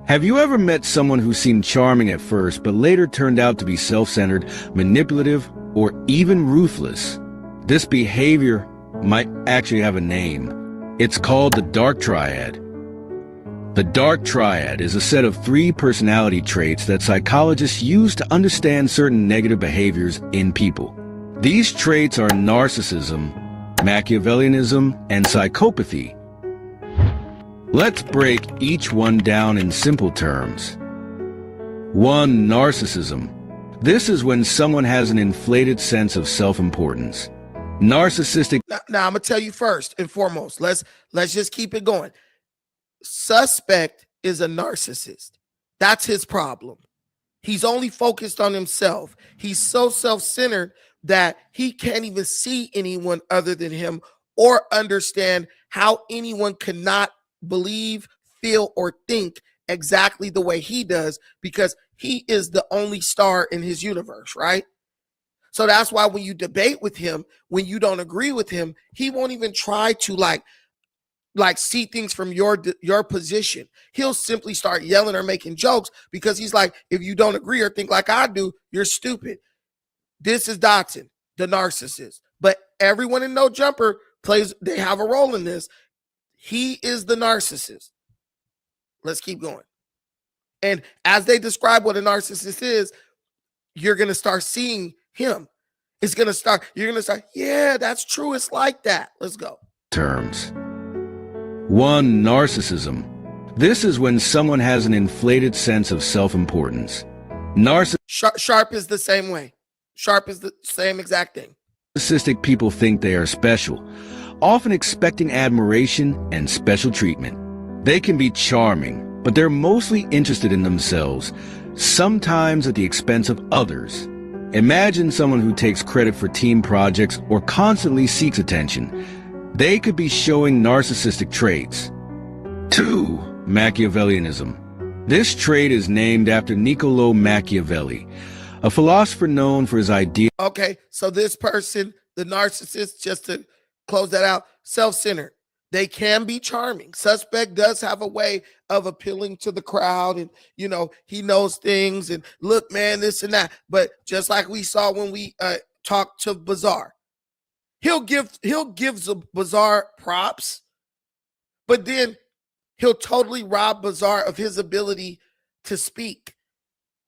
Have you ever met someone who seemed charming at first, but later turned out to be self-centered, manipulative, or even ruthless? This behavior might actually have a name. It's called the dark triad. The dark triad is a set of 3 personality traits that psychologists use to understand certain negative behaviors in people. These traits are narcissism, Machiavellianism, and psychopathy. Let's break each one down in simple terms. 1. Narcissism. This is when someone has an inflated sense of self-importance. Narcissistic. Now I'm gonna tell you first and foremost. Let's just keep it going. Suspect is a narcissist. That's his problem. He's only focused on himself. He's so self-centered that he can't even see anyone other than him or understand how anyone cannot believe, feel, or think exactly the way he does because he is the only star in his universe, right? So that's why when you debate with him, when you don't agree with him, he won't even try to like see things from your position. He'll simply start yelling or making jokes because he's like, if you don't agree or think like I do, you're stupid. This is Dotson, the narcissist. But everyone in No Jumper they have a role in this. He is the narcissist. Let's keep going. And as they describe what a narcissist is, you're going to start seeing him. You're going to start, yeah, that's true. It's like that. Let's go. Terms. 1. Narcissism. This is when someone has an inflated sense of self-importance. Sharp is the same way. Sharp is the same exact thing. Narcissistic people think they are special, often expecting admiration and special treatment. They can be charming, but they're mostly interested in themselves, sometimes at the expense of others. Imagine someone who takes credit for team projects or constantly seeks attention. They could be showing narcissistic traits. 2. Machiavellianism. This trait is named after Niccolo Machiavelli, a philosopher known for his idea. Okay, so this person, the narcissist, just to close that out, self-centered. They can be charming. Suspect does have a way of appealing to the crowd, and he knows things, and look, man, this and that. But just like we saw when we talked to Bazaar, he'll give Bazaar props, but then he'll totally rob Bazaar of his ability to speak.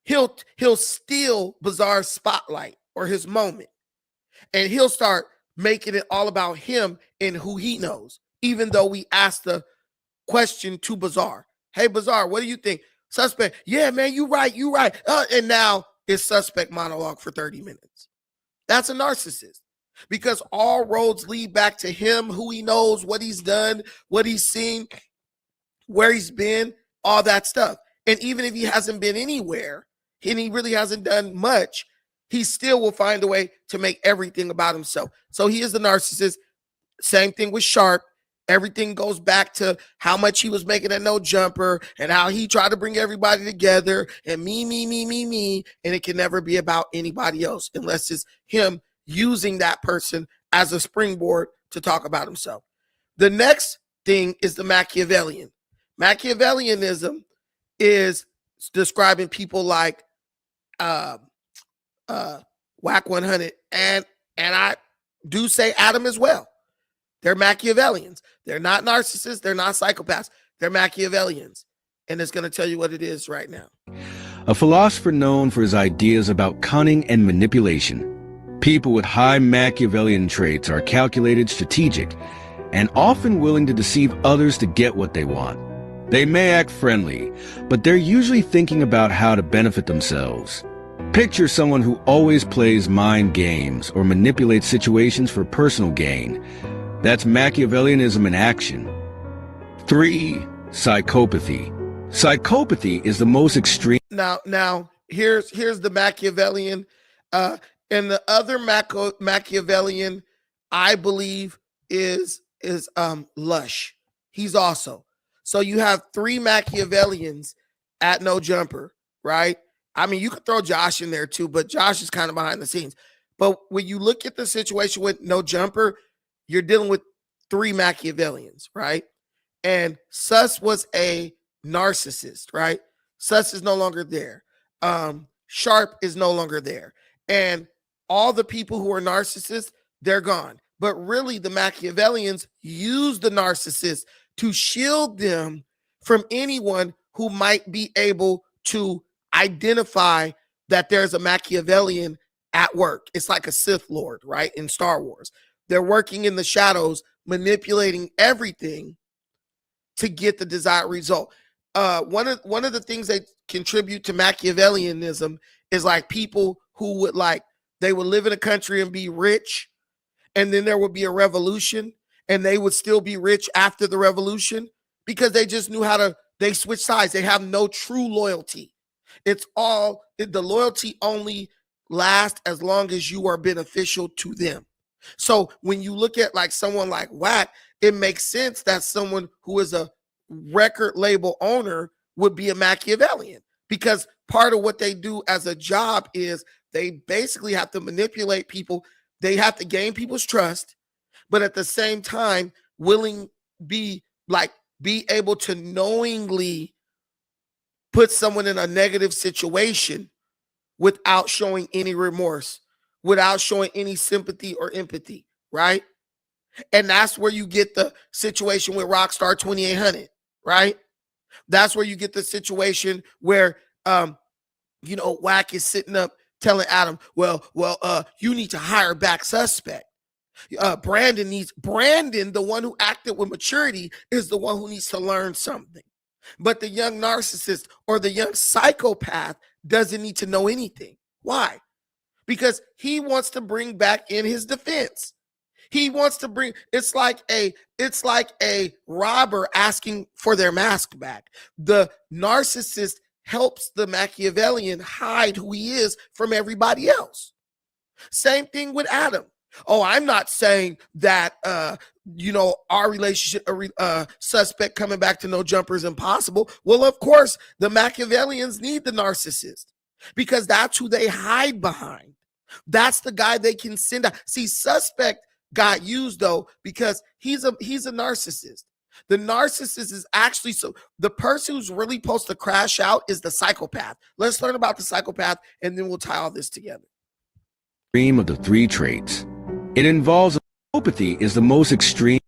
He'll steal Bazaar's spotlight or his moment, and he'll start making it all about him and who he knows. Even though we asked the question to Bazaar, hey, Bazaar, what do you think? Suspect, yeah, man, you right. And now it's suspect monologue for 30 minutes. That's a narcissist, because all roads lead back to him, who he knows, what he's done, what he's seen, where he's been, all that stuff. And even if he hasn't been anywhere and he really hasn't done much, he still will find a way to make everything about himself. So he is the narcissist. Same thing with Sharp. Everything goes back to how much he was making at No Jumper and how he tried to bring everybody together and me. And it can never be about anybody else unless it's him using that person as a springboard to talk about himself. The next thing is the Machiavellian. Machiavellianism is describing people like WACK 100 and I do say Adam as well. They're Machiavellians. They're not narcissists. They're not psychopaths. They're Machiavellians. And it's going to tell you what it is right now. A philosopher known for his ideas about cunning and manipulation. People with high Machiavellian traits are calculated, strategic, and often willing to deceive others to get what they want. They may act friendly, but they're usually thinking about how to benefit themselves. Picture someone who always plays mind games or manipulates situations for personal gain. That's Machiavellianism in action. 3. Psychopathy. Psychopathy is the most extreme. Now here's the Machiavellian. And the other Machiavellian, I believe, is Lush. He's also. So you have 3 Machiavellians at No Jumper, right? I mean, you could throw Josh in there too, but Josh is kind of behind the scenes. But when you look at the situation with No Jumper, you're dealing with 3 Machiavellians, right? And Sus was a narcissist, right? Sus is no longer there. Sharp is no longer there. And all the people who are narcissists, they're gone. But really, the Machiavellians use the narcissists to shield them from anyone who might be able to identify that there's a Machiavellian at work. It's like a Sith Lord, right? In Star Wars. They're working in the shadows, manipulating everything to get the desired result. One of the things that contribute to Machiavellianism is like people who would they would live in a country and be rich, and then there would be a revolution, and they would still be rich after the revolution because they just knew they switch sides. They have no true loyalty. The loyalty only lasts as long as you are beneficial to them. So when you look at someone like WACK, it makes sense that someone who is a record label owner would be a Machiavellian, because part of what they do as a job is they basically have to manipulate people. They have to gain people's trust, but at the same time, be able to knowingly put someone in a negative situation without showing any remorse, without showing any sympathy or empathy, right? And that's where you get the situation with Rockstar 2800, right? That's where you get the situation where, WACK is sitting up telling Adam, well, you need to hire back suspect. Brandon, the one who acted with maturity, is the one who needs to learn something. But the young narcissist or the young psychopath doesn't need to know anything. Why? Because he wants to bring back in his defense. He wants to bring, it's like a robber asking for their mask back. The narcissist helps the Machiavellian hide who he is from everybody else. Same thing with Adam. Oh, I'm not saying that our relationship suspect coming back to no jumper is impossible. Well, of course, the Machiavellians need the narcissist because that's who they hide behind. That's the guy they can send out. See, suspect got used though because he's a narcissist. The narcissist is actually, so the person who's really supposed to crash out is the psychopath. Let's learn about the psychopath and then we'll tie all this together. Of the three traits. It involves psychopathy is the most extreme.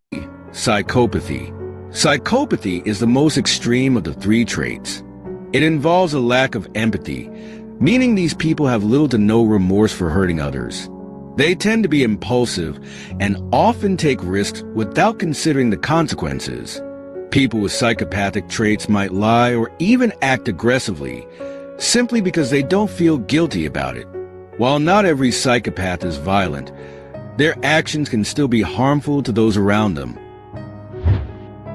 Psychopathy. Psychopathy is the most extreme of the three traits. It involves a lack of empathy, meaning these people have little to no remorse for hurting others. They tend to be impulsive and often take risks without considering the consequences. People with psychopathic traits might lie or even act aggressively, simply because they don't feel guilty about it. While not every psychopath is violent, their actions can still be harmful to those around them.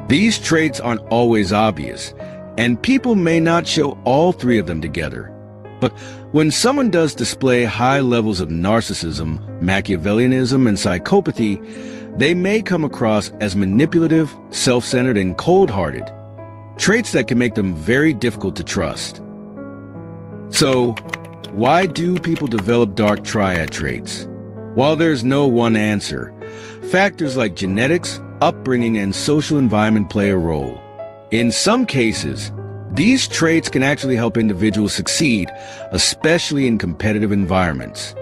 These traits aren't always obvious, and people may not show all three of them together. But when someone does display high levels of narcissism, Machiavellianism, and psychopathy, they may come across as manipulative, self-centered, and cold-hearted, traits that can make them very difficult to trust. So, why do people develop dark triad traits? While there's no one answer, factors like genetics, upbringing, and social environment play a role. In some cases, these traits can actually help individuals succeed, especially in competitive environments.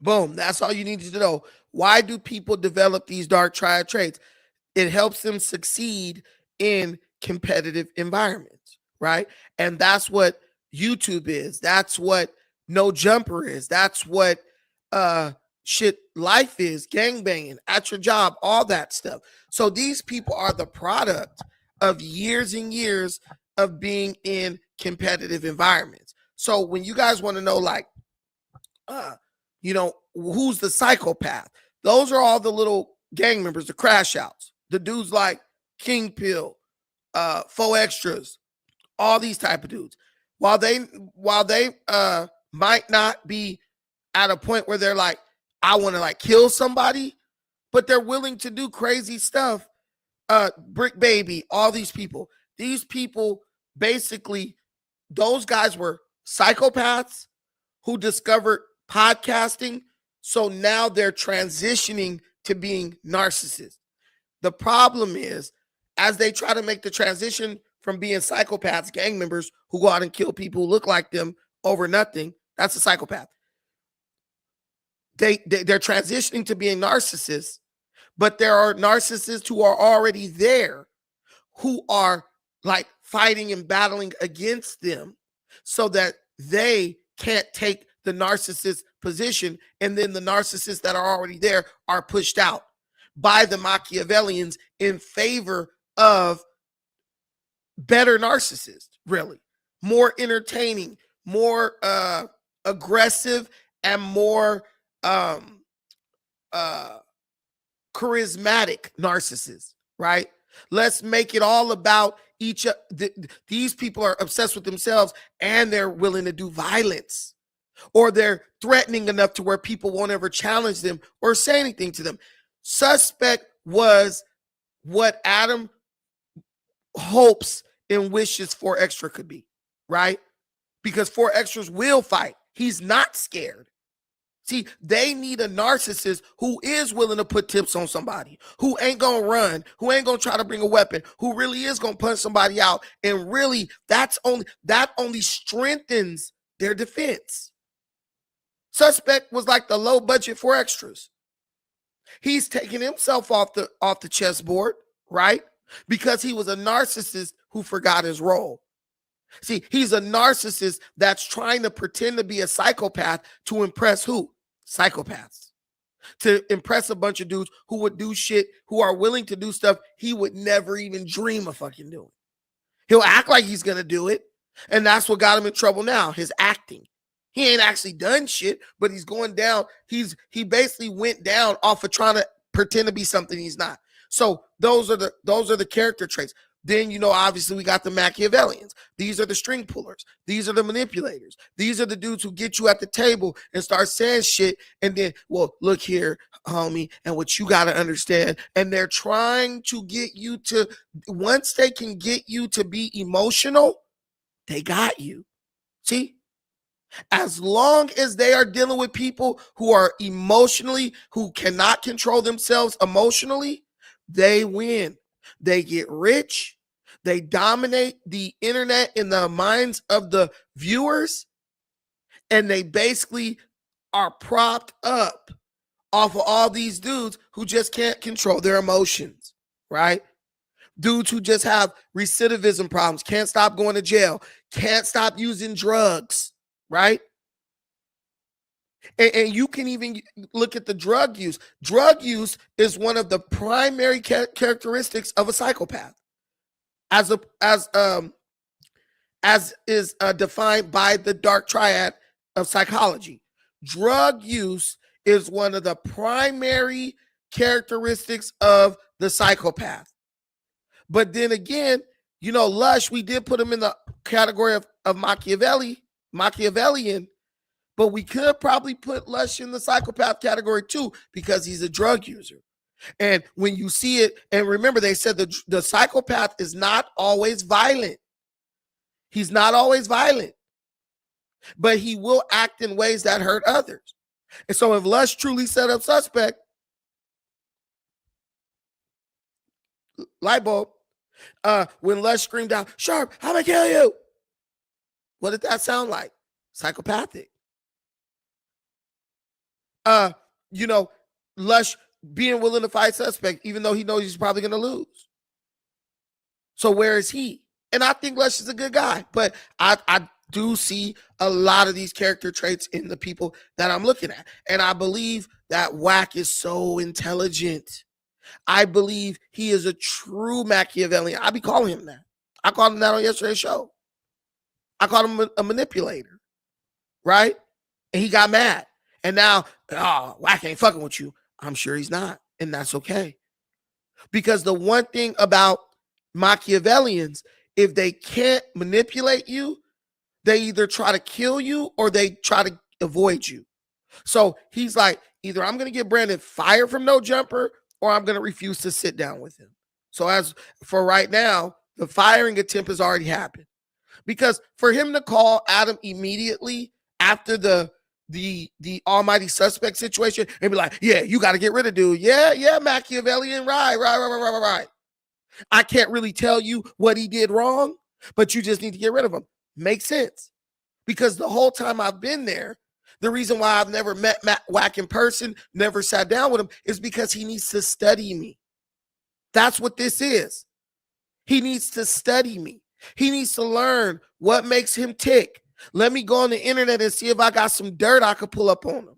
Boom, that's all you need to know. Why do people develop these dark triad traits? It helps them succeed in competitive environments, right? And that's what YouTube is. That's what No Jumper is. That's what life is, gangbanging, at your job, all that stuff. So these people are the product of years and years of being in competitive environments. So when you guys want to know, like, who's the psychopath? Those are all the little gang members, the crash outs, the dudes like King Pill, Faux Extras, all these type of dudes. While they might not be at a point where they're like, I want to like kill somebody, but they're willing to do crazy stuff. Brick Baby, all these people basically, those guys were psychopaths who discovered podcasting. So now they're transitioning to being narcissists. The problem is, as they try to make the transition from being psychopaths, gang members who go out and kill people who look like them over nothing, that's a psychopath. They're transitioning to being narcissists, but there are narcissists who are already there who are like fighting and battling against them so that they can't take the narcissist position, and then the narcissists that are already there are pushed out by the Machiavellians in favor of better narcissists, really more entertaining, more aggressive, and more charismatic narcissists, right? Let's make it all about each of these people are obsessed with themselves and they're willing to do violence, or they're threatening enough to where people won't ever challenge them or say anything to them. Suspect was what Adam hopes and wishes 4 Extra could be, right? Because 4 Extras will fight. He's not scared. See, they need a narcissist who is willing to put tips on somebody, who ain't gonna run, who ain't gonna try to bring a weapon, who really is gonna punch somebody out. And really, that only strengthens their defense. Suspect was like the low budget 4 Extras. He's taking himself off the chessboard, right? Because he was a narcissist who forgot his role. See, he's a narcissist that's trying to pretend to be a psychopath to impress who? Psychopaths. To impress a bunch of dudes who would do shit, who are willing to do stuff he would never even dream of fucking doing. He'll act like he's going to do it, and that's what got him in trouble now, his acting. He ain't actually done shit, but he's going down. He basically went down off of trying to pretend to be something he's not. So those are the character traits. Then, obviously we got the Machiavellians. These are the string pullers. These are the manipulators. These are the dudes who get you at the table and start saying shit. And then, well, look here, homie, and what you got to understand. And they're trying to get you to, once they can get you to be emotional, they got you. See? As long as they are dealing with people who are emotionally, who cannot control themselves emotionally, they win. They get rich. They dominate the internet in the minds of the viewers. And they basically are propped up off of all these dudes who just can't control their emotions, right? Dudes who just have recidivism problems, can't stop going to jail, can't stop using drugs, right? And you can even look at the drug use. Drug use is one of the primary characteristics of a psychopath, as is defined by the dark triad of psychology. Drug use is one of the primary characteristics of the psychopath. But then again, Lush, we did put him in the category of Machiavellian. But we could probably put Lush in the psychopath category too, because he's a drug user. And when you see it, and remember, they said the psychopath is not always violent. He's not always violent, but he will act in ways that hurt others. And so if Lush truly set up suspect, light bulb, when Lush screamed out, "Sharp, I'm gonna kill you," what did that sound like? Psychopathic. Lush being willing to fight suspect, even though he knows he's probably going to lose. So where is he? And I think Lush is a good guy, but I do see a lot of these character traits in the people that I'm looking at. And I believe that WACK is so intelligent. I believe he is a true Machiavellian. I be calling him that. I called him that on yesterday's show. I called him a manipulator, right? And he got mad. And now, WACK ain't fucking with you. I'm sure he's not. And that's okay. Because the one thing about Machiavellians, if they can't manipulate you, they either try to kill you or they try to avoid you. So he's like, either I'm going to get Brandon fired from No Jumper or I'm going to refuse to sit down with him. So as for right now, the firing attempt has already happened. Because for him to call Adam immediately after the almighty suspect situation and be like, yeah, you got to get rid of dude. Yeah, Machiavellian. Right. I can't really tell you what he did wrong, but you just need to get rid of him. Makes sense. Because the whole time I've been there, the reason why I've never met WACK in person, never sat down with him, is because he needs to study me. That's what this is. He needs to study me. He needs to learn what makes him tick. Let me go on the internet and see if I got some dirt I could pull up on him,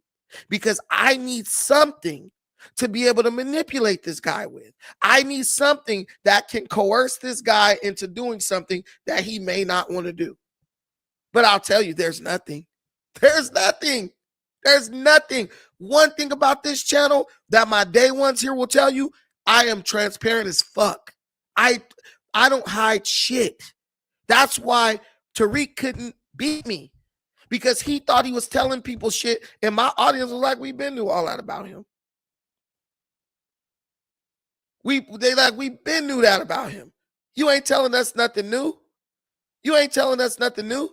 because I need something to be able to manipulate this guy with. I need something that can coerce this guy into doing something that he may not want to do. But I'll tell you, there's nothing. There's nothing. There's nothing. One thing about this channel that my day ones here will tell you, I am transparent as fuck. I don't hide shit. That's why Tariq couldn't beat me, because he thought he was telling people shit, and my audience was like, we've been knew all that about him. We've been knew that about him. You ain't telling us nothing new. You ain't telling us nothing new.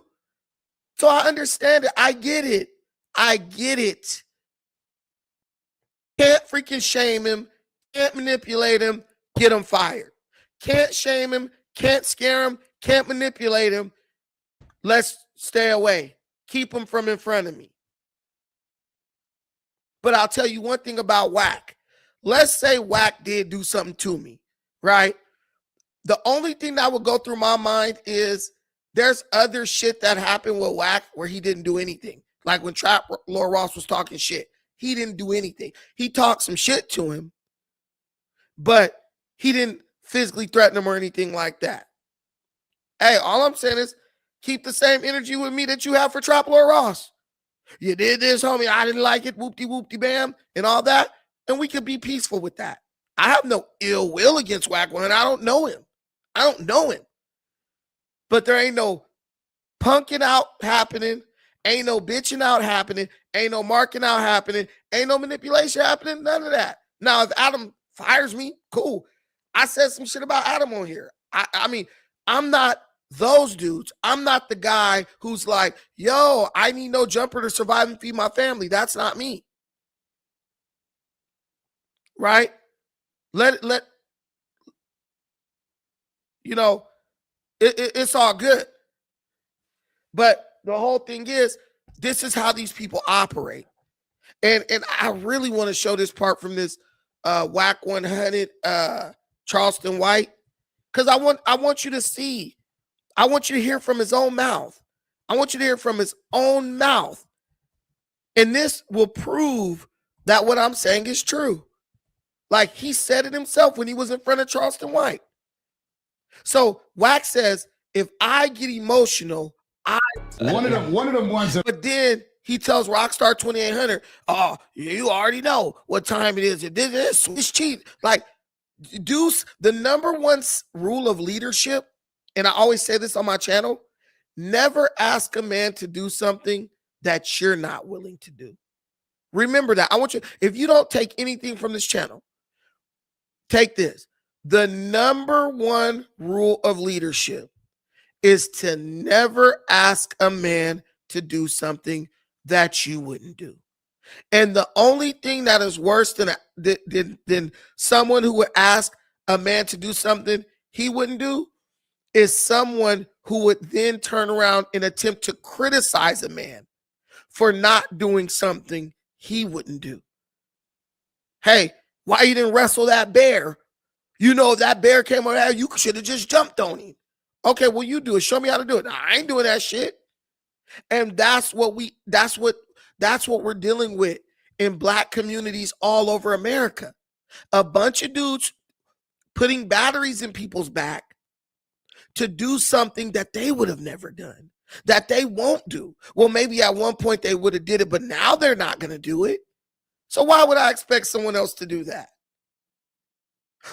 So I understand it. I get it. Can't freaking shame him. Can't manipulate him. Get him fired. Can't shame him. Can't scare him. Can't manipulate him. Let's stay away. Keep him from in front of me. But I'll tell you one thing about WACK. Let's say WACK did do something to me, right? The only thing that would go through my mind is there's other shit that happened with WACK where he didn't do anything. Like when Trap Lord Ross was talking shit. He didn't do anything. He talked some shit to him, but he didn't physically threaten him or anything like that. Hey, all I'm saying is keep the same energy with me that you have for Trap Lord Ross. You did this, homie. I didn't like it. Whoopty whoopty bam and all that. and we could be peaceful with that. I have no ill will against WACK 100. I don't know him. But there ain't no punking out happening. Ain't no bitching out happening. Ain't no marking out happening. Ain't no manipulation happening. None of that. Now, if Adam fires me, cool. I said some shit about Adam on here. I mean, I'm not those dudes. I'm not the guy who's like, yo, I need no jumper to survive and feed my family. That's not me. Right? Let you know, it's all good. But the whole thing is, this is how these people operate. And I really want to show this part from this WACK 100 Charleston White, because I want you to see. I want you to hear from his own mouth. I want you to hear from his own mouth. And this will prove that what I'm saying is true. Like, he said it himself when he was in front of Charleston White. So WACK says, if I get emotional, one of them ones that, but then he tells Rockstar 2800, oh, you already know what time it is. It's cheat. Like, Deuce, the number one rule of leadership, and I always say this on my channel, never ask a man to do something that you're not willing to do. Remember that. I want you, if you don't take anything from this channel, take this. The number one rule of leadership is to never ask a man to do something that you wouldn't do. And the only thing that is worse than someone who would ask a man to do something he wouldn't do is someone who would then turn around and attempt to criticize a man for not doing something he wouldn't do. Hey, why you didn't wrestle that bear? You know, if that bear came over there, you should have just jumped on him. Okay, well, you do it. Show me how to do it. Nah, I ain't doing that shit. And that's what we're dealing with in Black communities all over America. A bunch of dudes putting batteries in people's back to do something that they would have never done, that they won't do. Well, maybe at one point they would have did it, but now they're not going to do it. So why would I expect someone else to do that?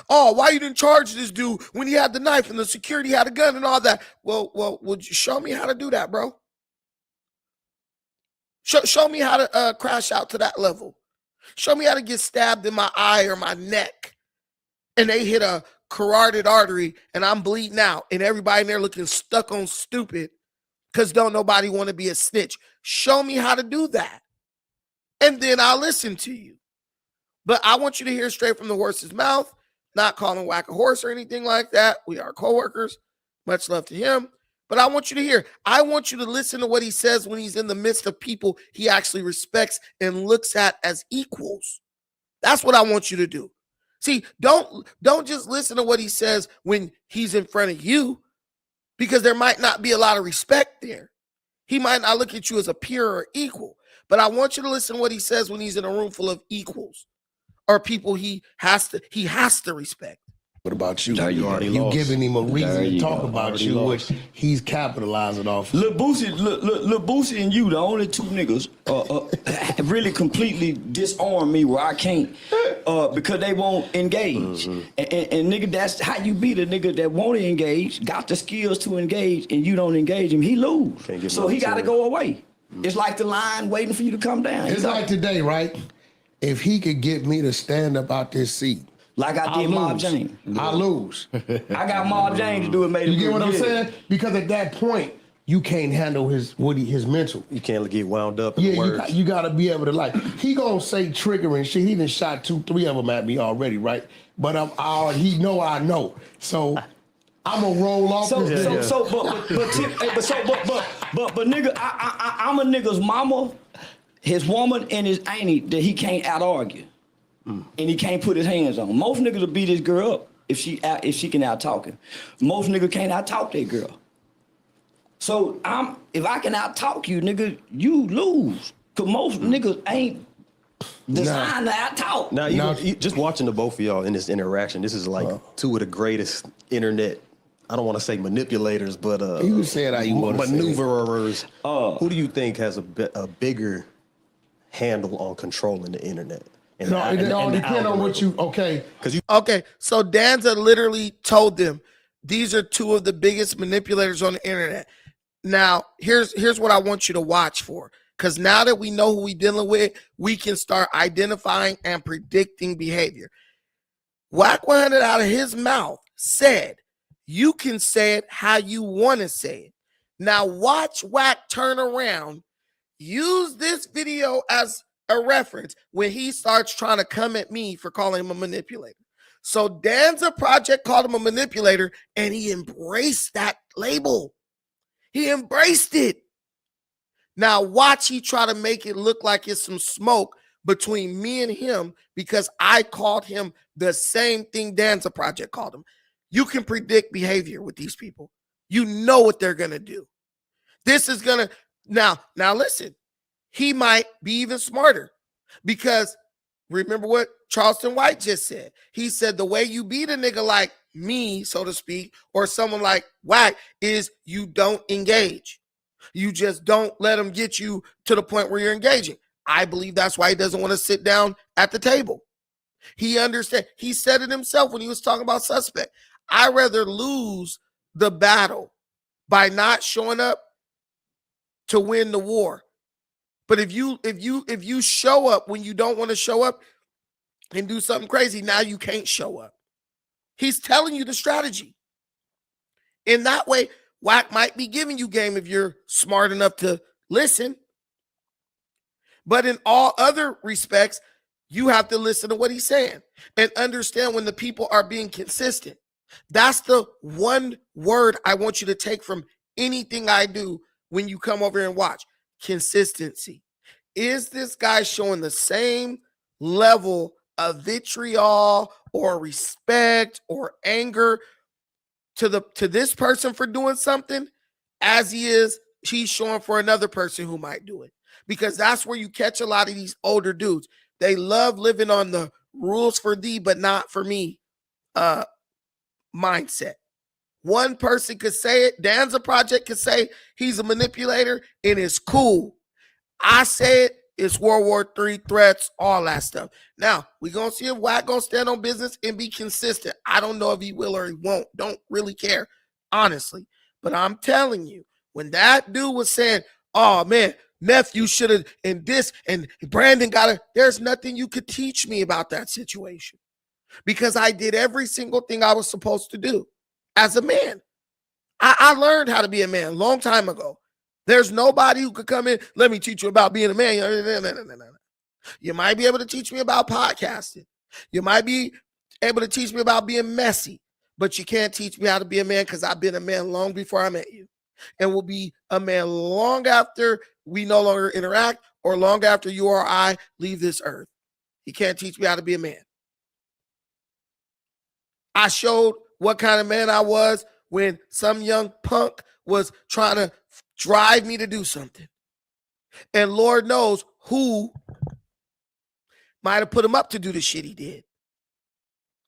Oh, why you didn't charge this dude when he had the knife and the security had a gun and all that? Well, would you show me how to do that, bro? Show me how to crash out to that level. Show me how to get stabbed in my eye or my neck and they hit a carotid artery and I'm bleeding out and everybody in there looking stuck on stupid because don't nobody want to be a snitch. Show me how to do that. And then I'll listen to you. But I want you to hear straight from the horse's mouth, not calling WACK a horse or anything like that. We are coworkers. Much love to him. But I want you to hear. I want you to listen to what he says when he's in the midst of people he actually respects and looks at as equals. That's what I want you to do. See, don't just listen to what he says when he's in front of you, because there might not be a lot of respect there. He might not look at you as a peer or equal. But I want you to listen to what he says when he's in a room full of equals or people he has to respect. what about you? You giving him a reason to talk about you, which he's capitalizing off. Lil Boosie and you, the only two niggas, really completely disarm me where I can't, because they won't engage. And nigga, that's how you beat a nigga that won't engage, got the skills to engage, and you don't engage him, he lose. So he got to go away. It's like the line waiting for you to come down. It's like today, right? If he could get me to stand up out this seat, like I did Mob James. I lose. I got Mob James to do it, made You get what I'm saying? Because at that point, you can't handle his mental. You can't get wound up in words. You got to be able to, like, he gonna say triggering shit. He done shot 2-3 of them at me already, right? But he know I know. So I'm gonna roll off but nigga, I'm a nigga's mama, his woman, and his auntie that he can't out-argue. And he can't put his hands on. Most niggas will beat his girl up if she can out-talk him. Most niggas can't out-talk that girl. So if I can out-talk you, nigga, you lose. Cause most niggas ain't designed to out-talk. Now, you just watching the both of y'all in this interaction, this is like two of the greatest internet, I don't want to say manipulators, but you said how you want to maneuverers. Who do you think has a bigger handle on controlling the internet? And It all the depends on what you. Okay. Okay, so Danza literally told them these are two of the biggest manipulators on the internet. Now, here's what I want you to watch for. Because now that we know who we're dealing with, we can start identifying and predicting behavior. WACK 100 out of his mouth said, you can say it how you want to say it. Now watch WACK turn around, use this video as a reference when he starts trying to come at me for calling him a manipulator. So Danza Project called him a manipulator, and he embraced that label. He embraced it. Now watch he try to make it look like it's some smoke between me and him because I called him the same thing Danza Project called him. You can predict behavior with these people. You know what they're going to do. This is going to, now listen, he might be even smarter because remember what Charleston White just said. He said the way you beat a nigga like me, so to speak, or someone like WACK is you don't engage. You just don't let them get you to the point where you're engaging. I believe that's why he doesn't want to sit down at the table. He understands. He said it himself when he was talking about suspect. I'd rather lose the battle by not showing up to win the war. But if you show up when you don't want to show up and do something crazy, now you can't show up. He's telling you the strategy. In that way, WACK might be giving you game if you're smart enough to listen. But in all other respects, you have to listen to what he's saying and understand when the people are being consistent. That's the one word I want you to take from anything I do when you come over and watch. Consistency. Is this guy showing the same level of vitriol or respect or anger to this person for doing something as he's showing for another person who might do it? Because that's where you catch a lot of these older dudes. They love living on the rules for thee, but not for me mindset. One person could say it. Danza Project could say he's a manipulator and it's cool. I say it, it's World War III threats, all that stuff. Now, we're going to see if WACK going to stand on business and be consistent. I don't know if he will or he won't. Don't really care, honestly. But I'm telling you, when that dude was saying, oh, man, nephew should have, and this, and Brandon got it, there's nothing you could teach me about that situation because I did every single thing I was supposed to do as a man. I learned how to be a man a long time ago. There's nobody who could come in, let me teach you about being a man. You might be able to teach me about podcasting. You might be able to teach me about being messy, but you can't teach me how to be a man because I've been a man long before I met you and will be a man long after we no longer interact or long after you or I leave this earth. You can't teach me how to be a man. I showed what kind of man I was when some young punk was trying to drive me to do something. And Lord knows who might have put him up to do the shit he did.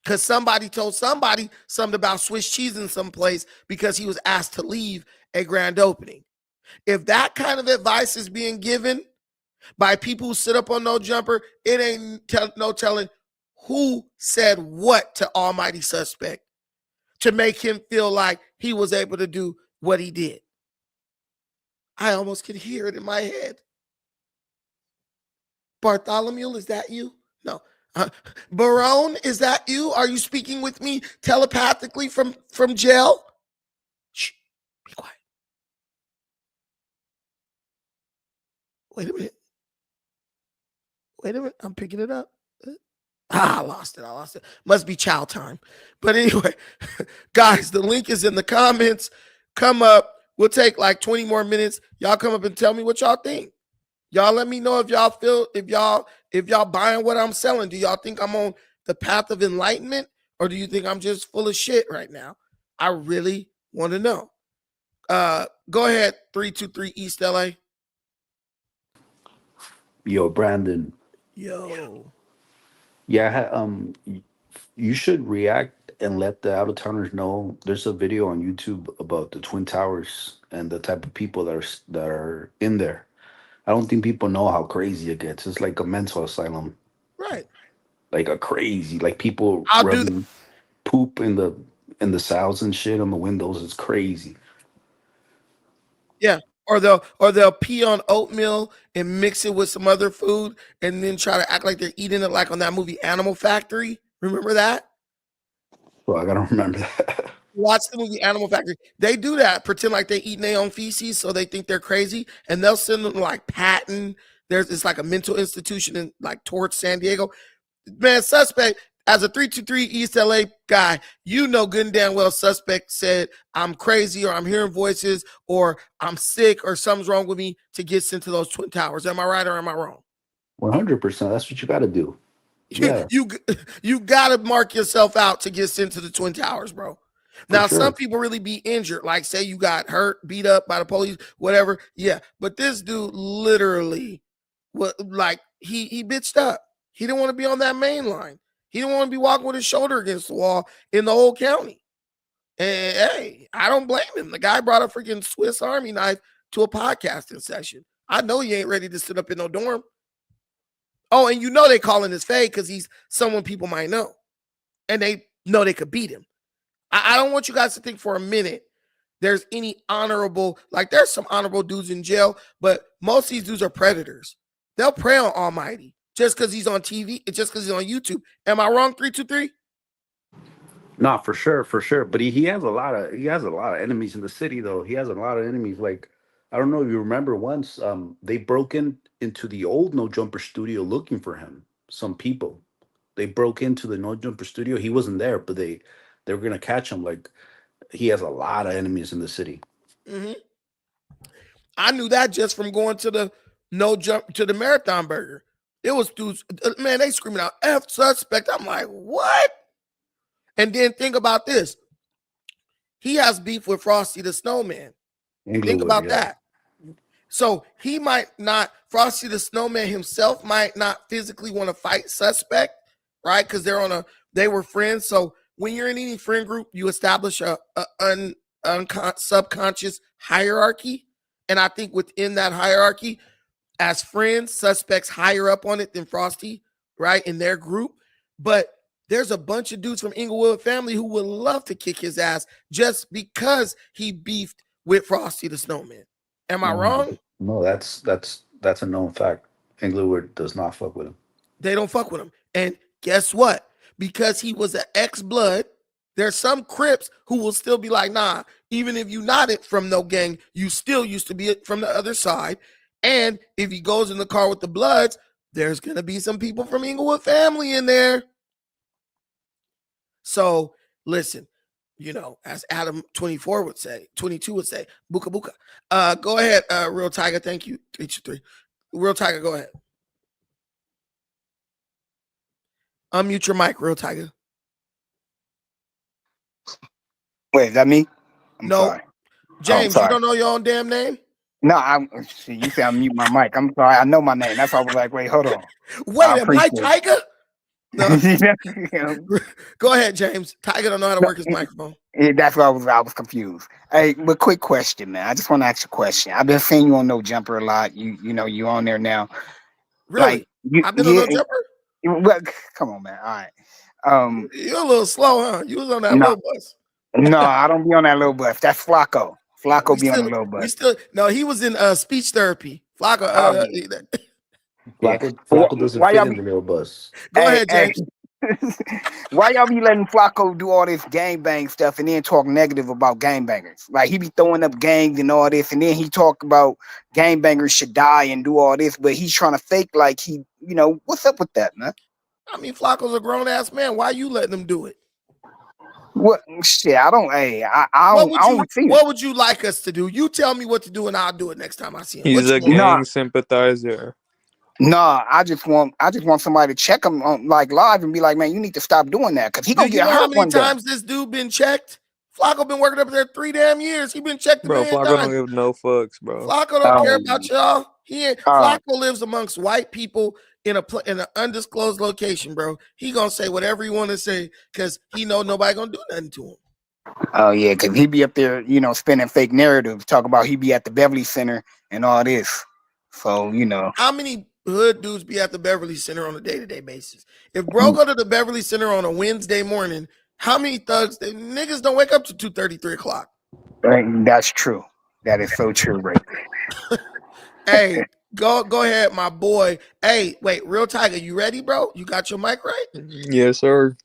Because somebody told somebody something about Swiss cheese in some place because he was asked to leave a grand opening. If that kind of advice is being given by people who sit up on no jumper, it ain't no telling who said what to Almighty Suspect to make him feel like he was able to do what he did. I almost could hear it in my head. Bartholomew, is that you? No. Barone, is that you? Are you speaking with me telepathically from jail? Shh, be quiet. Wait a minute. I'm picking it up. I lost it. Must be chow time. But anyway, guys, the link is in the comments. Come up. We'll take like 20 more minutes. Y'all come up and tell me what y'all think. Y'all let me know if y'all feel, if y'all buying what I'm selling. Do y'all think I'm on the path of enlightenment or do you think I'm just full of shit right now? I really want to know. Go ahead, 323 East LA. Yo, Brandon. Yo. Yeah, you should react and let the out-of-towners know. There's a video on YouTube about the Twin Towers and the type of people that are in there. I don't think people know how crazy it gets. It's like a mental asylum. Right. like a crazy, like people I'll do that. rubbing poop in the cells and shit on the windows. It's crazy. Yeah. Or they'll pee on oatmeal and mix it with some other food and then try to act like they're eating it like on that movie Animal Factory. Remember that? Well, I gotta remember that. Watch the movie Animal Factory. They do that, pretend like they eating their own feces so they think they're crazy, and they'll send them like Patton. It's like a mental institution in like towards San Diego. Man, suspect as a 323 East LA guy, you know good and damn well suspect said I'm crazy or I'm hearing voices or I'm sick or something's wrong with me to get sent to those Twin Towers. Am I right or am I wrong? 100%. That's what you got to do. Yeah, You gotta mark yourself out to get sent to the Twin Towers, bro. Now, sure. some people really be injured, like say you got hurt, beat up by the police, whatever. Yeah, but this dude literally, like he bitched up. He didn't want to be on that main line. He didn't want to be walking with his shoulder against the wall in the whole county. And hey, I don't blame him. The guy brought a freaking Swiss Army knife to a podcasting session. I know you ain't ready to sit up in no dorm. Oh, and you know they calling his fade because he's someone people might know. And they know they could beat him. I don't want you guys to think for a minute there's any honorable, like there's some honorable dudes in jail, but most of these dudes are predators. They'll prey on Almighty just because he's on TV, just because he's on YouTube. Am I wrong, 323? No, for sure, for sure. But he has a lot of enemies in the city though. He has a lot of enemies. Like, I don't know if you remember once, they broke into the old No Jumper studio looking for him. Some people. They broke into the No Jumper studio. He wasn't there, but they were gonna catch him. Like, he has a lot of enemies in the city. Mm-hmm. I knew that just from going to the the Marathon Burger. It was dudes, man, they screaming out F suspect. I'm like, what? And then think about this. He has beef with Frosty the Snowman. Think about that. So he might not, Frosty the Snowman himself might not physically want to fight suspect, right? Because they were friends. So when you're in any friend group, you establish a subconscious hierarchy. And I think within that hierarchy, as friends, suspects higher up on it than Frosty, right? In their group. But there's a bunch of dudes from Inglewood family who would love to kick his ass just because he beefed with Frosty the Snowman. Am I wrong? No, that's a known fact. Inglewood does not fuck with him. They don't fuck with him. And guess what? Because he was an ex-blood, there's some Crips who will still be like, nah, even if you not it from no gang, you still used to be it from the other side. And if he goes in the car with the Bloods, there's going to be some people from Inglewood family in there. So listen, as Adam 22 would say, buka buka. Go ahead, Real Tiger. Thank you. 323. Real Tiger, go ahead. Unmute your mic, Real Tiger. Wait, is that me? No. Sorry. James, you don't know your own damn name? No, you say I mute my mic. I'm sorry. I know my name. That's why I was like, wait, hold on. Wait, am I Tiger? No. Go ahead, James. Tiger don't know how to work his microphone. That's why I was confused. Hey, but quick question, man. I just want to ask you a question. I've been seeing you on No Jumper a lot. You know you on there now. Really? Like, I've been on No Jumper? Well, come on, man. All right. You're a little slow, huh? You was on that little bus. No, I don't be on that little bus. That's Flacco. Flacco be on the little bus. No, he was in speech therapy. Flacco. Flacco doesn't fit in the little bus. Go ahead, James. Why y'all be letting Flacco do all this gangbang stuff and then talk negative about gangbangers? Like, he be throwing up gangs and all this, and then he talk about gangbangers should die and do all this, but he's trying to fake like he, what's up with that, man? I mean, Flacco's a grown ass man. Why you letting him do it? What shit? I don't. Hey, I don't see it. What would you like us to do? You tell me what to do, and I'll do it next time I see him. He's a gang sympathizer. No, I just want somebody to check him on like live and be like, man, you need to stop doing that because he gonna get hurt. How many times this dude been checked? Flacco been working up there 3 damn years. He been checked. Bro, Flacco don't give no fucks, bro. Flacco don't care about y'all. Flacco lives amongst white people in an undisclosed location, bro. He gonna say whatever he want to say because he know nobody gonna do nothing to him. Oh yeah, because he be up there, spinning fake narratives, talk about he be at the Beverly Center and all this. So how many hood dudes be at the Beverly Center on a day-to-day basis. If bro go to the Beverly Center on a Wednesday morning, how many thugs? Niggas don't wake up to 2:30, 3 o'clock. That's true. That is so true, right there. Hey, go ahead, my boy. Hey, wait, Real Tiger, you ready, bro? You got your mic right? Yes, sir.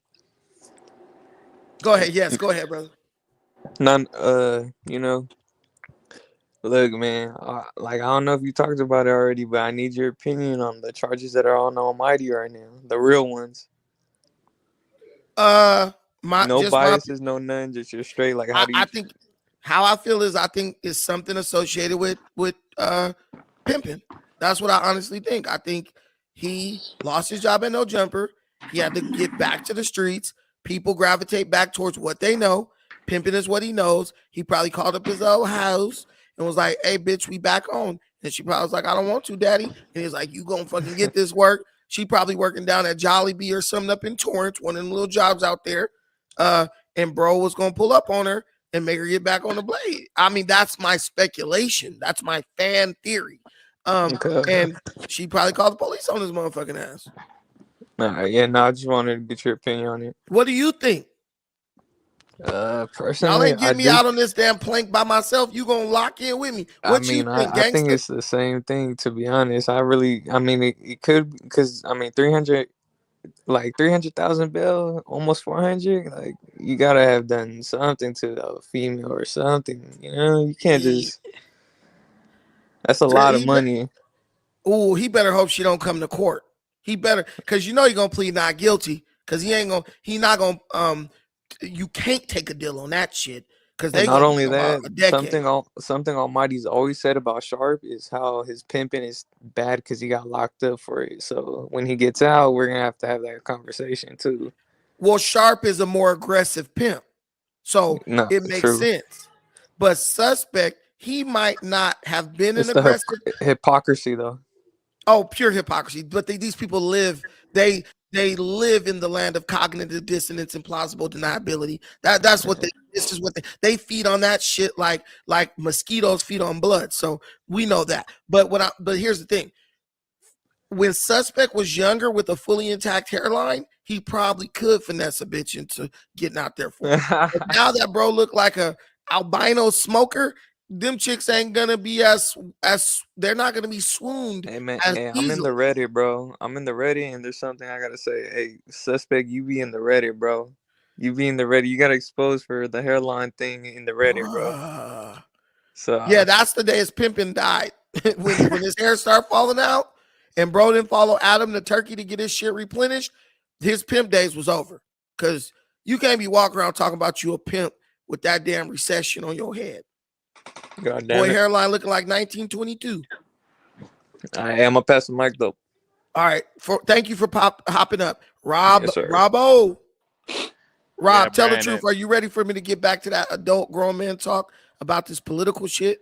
Go ahead. Yes, go ahead, brother. None. You know, look, man. Like I don't know if you talked about it already, but I need your opinion on the charges that are on Almighty right now, the real ones. No Just my biases, no none, just you're straight. Like, how do I you? think how I feel is I think it's something associated with pimping. That's what I honestly think. I think he lost his job at No Jumper. He had to get back to the streets. People gravitate back towards what they know. Pimping is what he knows. He probably called up his old house and was like, "Hey, bitch, we back on." And she probably was like, "I don't want to, daddy." And he's like, "You gonna fucking get this work?" She probably working down at Jollibee or something up in Torrance, one of them little jobs out there. And bro was gonna pull up on her and make her get back on the blade. I mean, that's my speculation. That's my fan theory. Okay. And she probably called the police on his motherfucking ass. Yeah, no, I just wanted to get your opinion on it. What do you think? Y'all Personally, ain't get me out on this damn plank by myself. You gonna lock in with me? What you think, I think gangster? it's the same thing. To be honest, it could, because 300, like 300,000 bail, almost 400. Like, you gotta have done something to a female or something. You know, you can't just. That's a lot of money. He better hope she don't come to court. He better, because you know he gonna plead not guilty, because he not gonna you can't take a deal on that shit, because they And not gonna only be about that, a decade. something Almighty's always said about Sharp is how his pimping is bad because he got locked up for it. So when he gets out, we're gonna have to have that conversation too. Well, Sharp is a more aggressive pimp, so No, it makes true. sense. But Suspect, he might not have been an It's the aggressive. hypocrisy though. Oh, pure hypocrisy. But these people live. They live in the land of cognitive dissonance and plausible deniability. That's what they. This is what they feed on that shit like mosquitoes feed on blood. So we know that. But here's the thing. When Suspect was younger with a fully intact hairline, he probably could finesse a bitch into getting out there for him. But now that bro look like a albino smoker, them chicks ain't gonna be as they're not gonna be swooned. Hey man, as hey, I'm in the easily. Reddit, bro. I'm in the Reddit, and there's something I gotta say. Hey, Suspect, you be in the Reddit, bro. You be in the Reddit. You got exposed for the hairline thing in the Reddit, bro. So Yeah, that's the day his pimping died. when his hair started falling out, and bro didn't follow Adam the turkey to get his shit replenished, his pimp days was over. Cause you can't be walking around talking about you a pimp with that damn recession on your head. God damn Boy, it. hairline looking like 1922. I am gonna pass the mic though. All right. Thank you for hopping up. Rob, Yes, sir. Rob, Yeah, tell the Brandon. truth. Are you ready for me to get back to that adult grown man talk about this political shit?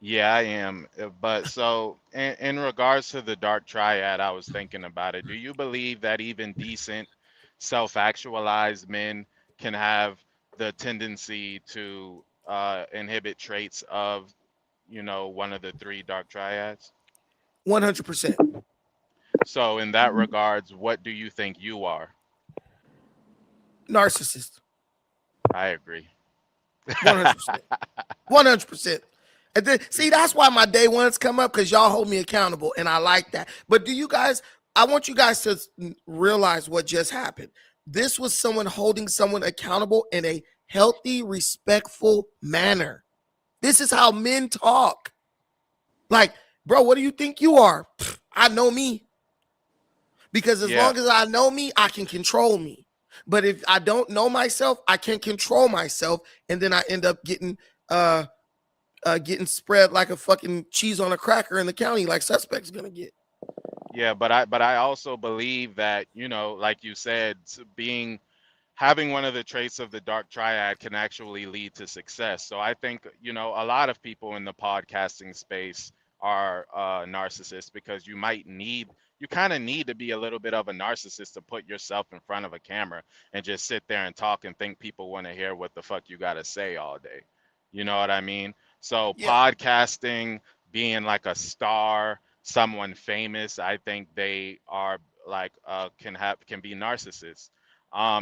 Yeah, I am. But so, in regards to the dark triad, I was thinking about it. Do you believe that even decent, self-actualized men can have the tendency to inhibit traits of, one of the three dark triads? 100%. So, in that regards, what do you think you are? Narcissist. I agree. 100%. 100%. And then, see, that's why my day ones come up, because y'all hold me accountable, and I like that. But I want you guys to realize what just happened. This was someone holding someone accountable in a healthy, respectful manner. This is how men talk. Like, bro, what do you think you are? I know me. Because as Yeah. long as I know me, I can control me. But if I don't know myself, I can't control myself, and then I end up getting spread like a fucking cheese on a cracker in the county, like Suspect's gonna get. Yeah, but I also believe that, like you said, having one of the traits of the dark triad can actually lead to success. So I think, a lot of people in the podcasting space are narcissists, because you kind of need to be a little bit of a narcissist to put yourself in front of a camera and just sit there and talk and think people want to hear what the fuck you got to say all day. You know what I mean? So Yeah. podcasting, being like a star, someone famous, I think they are like can be narcissists.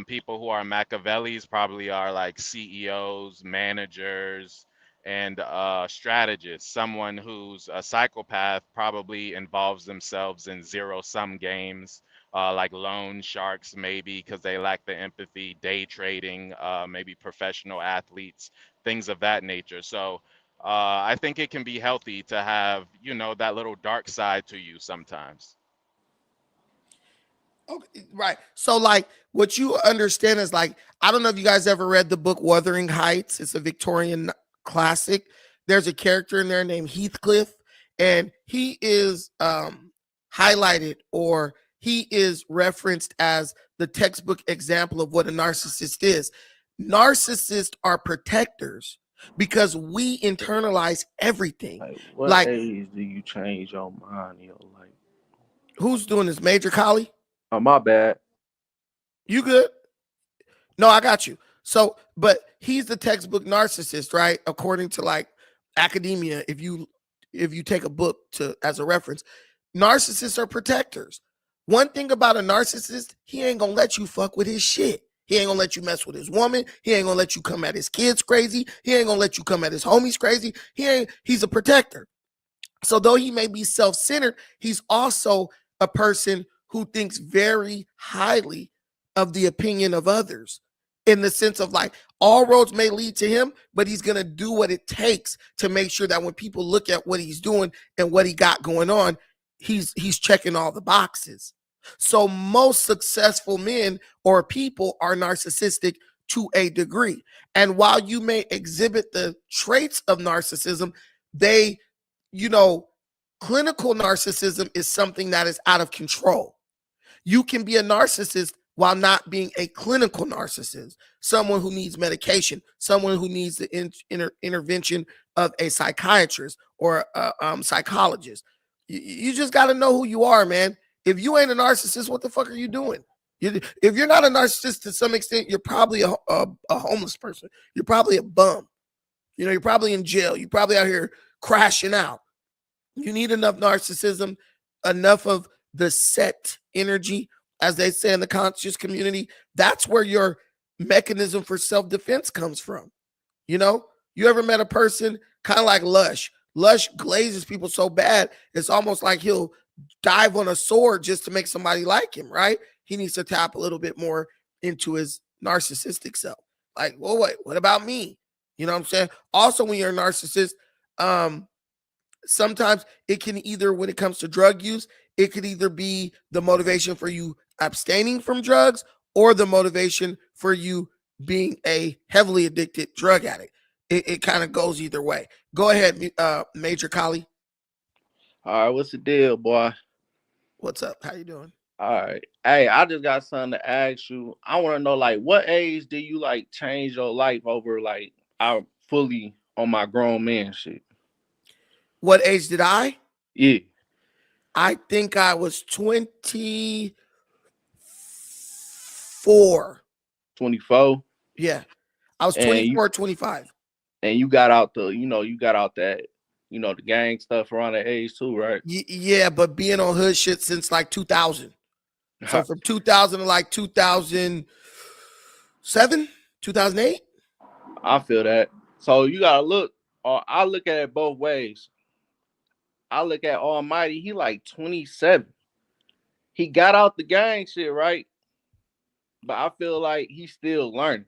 People who are Machiavellis probably are like CEOs, managers, and strategists. Someone who's a psychopath probably involves themselves in zero-sum games, like loan sharks, maybe because they lack the empathy, day trading, maybe professional athletes, things of that nature. So I think it can be healthy to have, you know, that little dark side to you sometimes. Okay, right. So, like, what you understand is like, I don't know if you guys ever read the book Wuthering Heights. It's a Victorian classic. There's a character in there named Heathcliff, and he is highlighted, or he is referenced as the textbook example of what a narcissist is. Narcissists are protectors because we internalize everything. Like, what Like, age do you change your mind in your life? who's doing this? Major Collie? Oh, my bad. You good? No, I got you. So, but he's the textbook narcissist, right? According to like academia, if you take a book to as a reference, narcissists are protectors. One thing about a narcissist, he ain't gonna let you fuck with his shit. He ain't gonna let you mess with his woman. He ain't gonna let you come at his kids crazy. He ain't gonna let you come at his homies crazy. He's a protector. So though he may be self-centered, he's also a person who thinks very highly of the opinion of others, in the sense of like all roads may lead to him, but he's going to do what it takes to make sure that when people look at what he's doing and what he got going on, he's checking all the boxes. So most successful men or people are narcissistic to a degree. And while you may exhibit the traits of narcissism, they, you know, clinical narcissism is something that is out of control. You can be a narcissist while not being a clinical narcissist, someone who needs medication, someone who needs the intervention of a psychiatrist or a psychologist. You just got to know who you are, man. If you ain't a narcissist, what the fuck are you doing? If you're not a narcissist to some extent, you're probably a homeless person. You're probably a bum. You know, you're probably in jail. You're probably out here crashing out. You need enough narcissism, enough of the set energy, as they say in the conscious community. That's where your mechanism for self-defense comes from. You know, you ever met a person kind of like Lush? Lush glazes people so bad, it's almost like he'll dive on a sword just to make somebody like him, right? He needs to tap a little bit more into his narcissistic self. Like, well, wait, what about me? You know what I'm saying? Also, when you're a narcissist, sometimes it can either, when it comes to drug use, it could either be the motivation for you abstaining from drugs or the motivation for you being a heavily addicted drug addict. It kind of goes either way. Go ahead, Major Collie. All right, what's the deal, boy? What's up? How you doing? All right. Hey, I just got something to ask you. I want to know, like, what age do you, like, change your life over, like, I'm fully on my grown man shit? What age did I? Yeah. I think I was 24. 24? Yeah. I was 24, 25. And you got out the, you got out that, the gang stuff around that age too, right? Yeah, but being on hood shit since like 2000. So from 2000 to like 2007, 2008. I feel that. So you gotta look, or I look at it both ways. I look at Almighty, he like 27. He got out the gang shit, right? But I feel like he's still learning.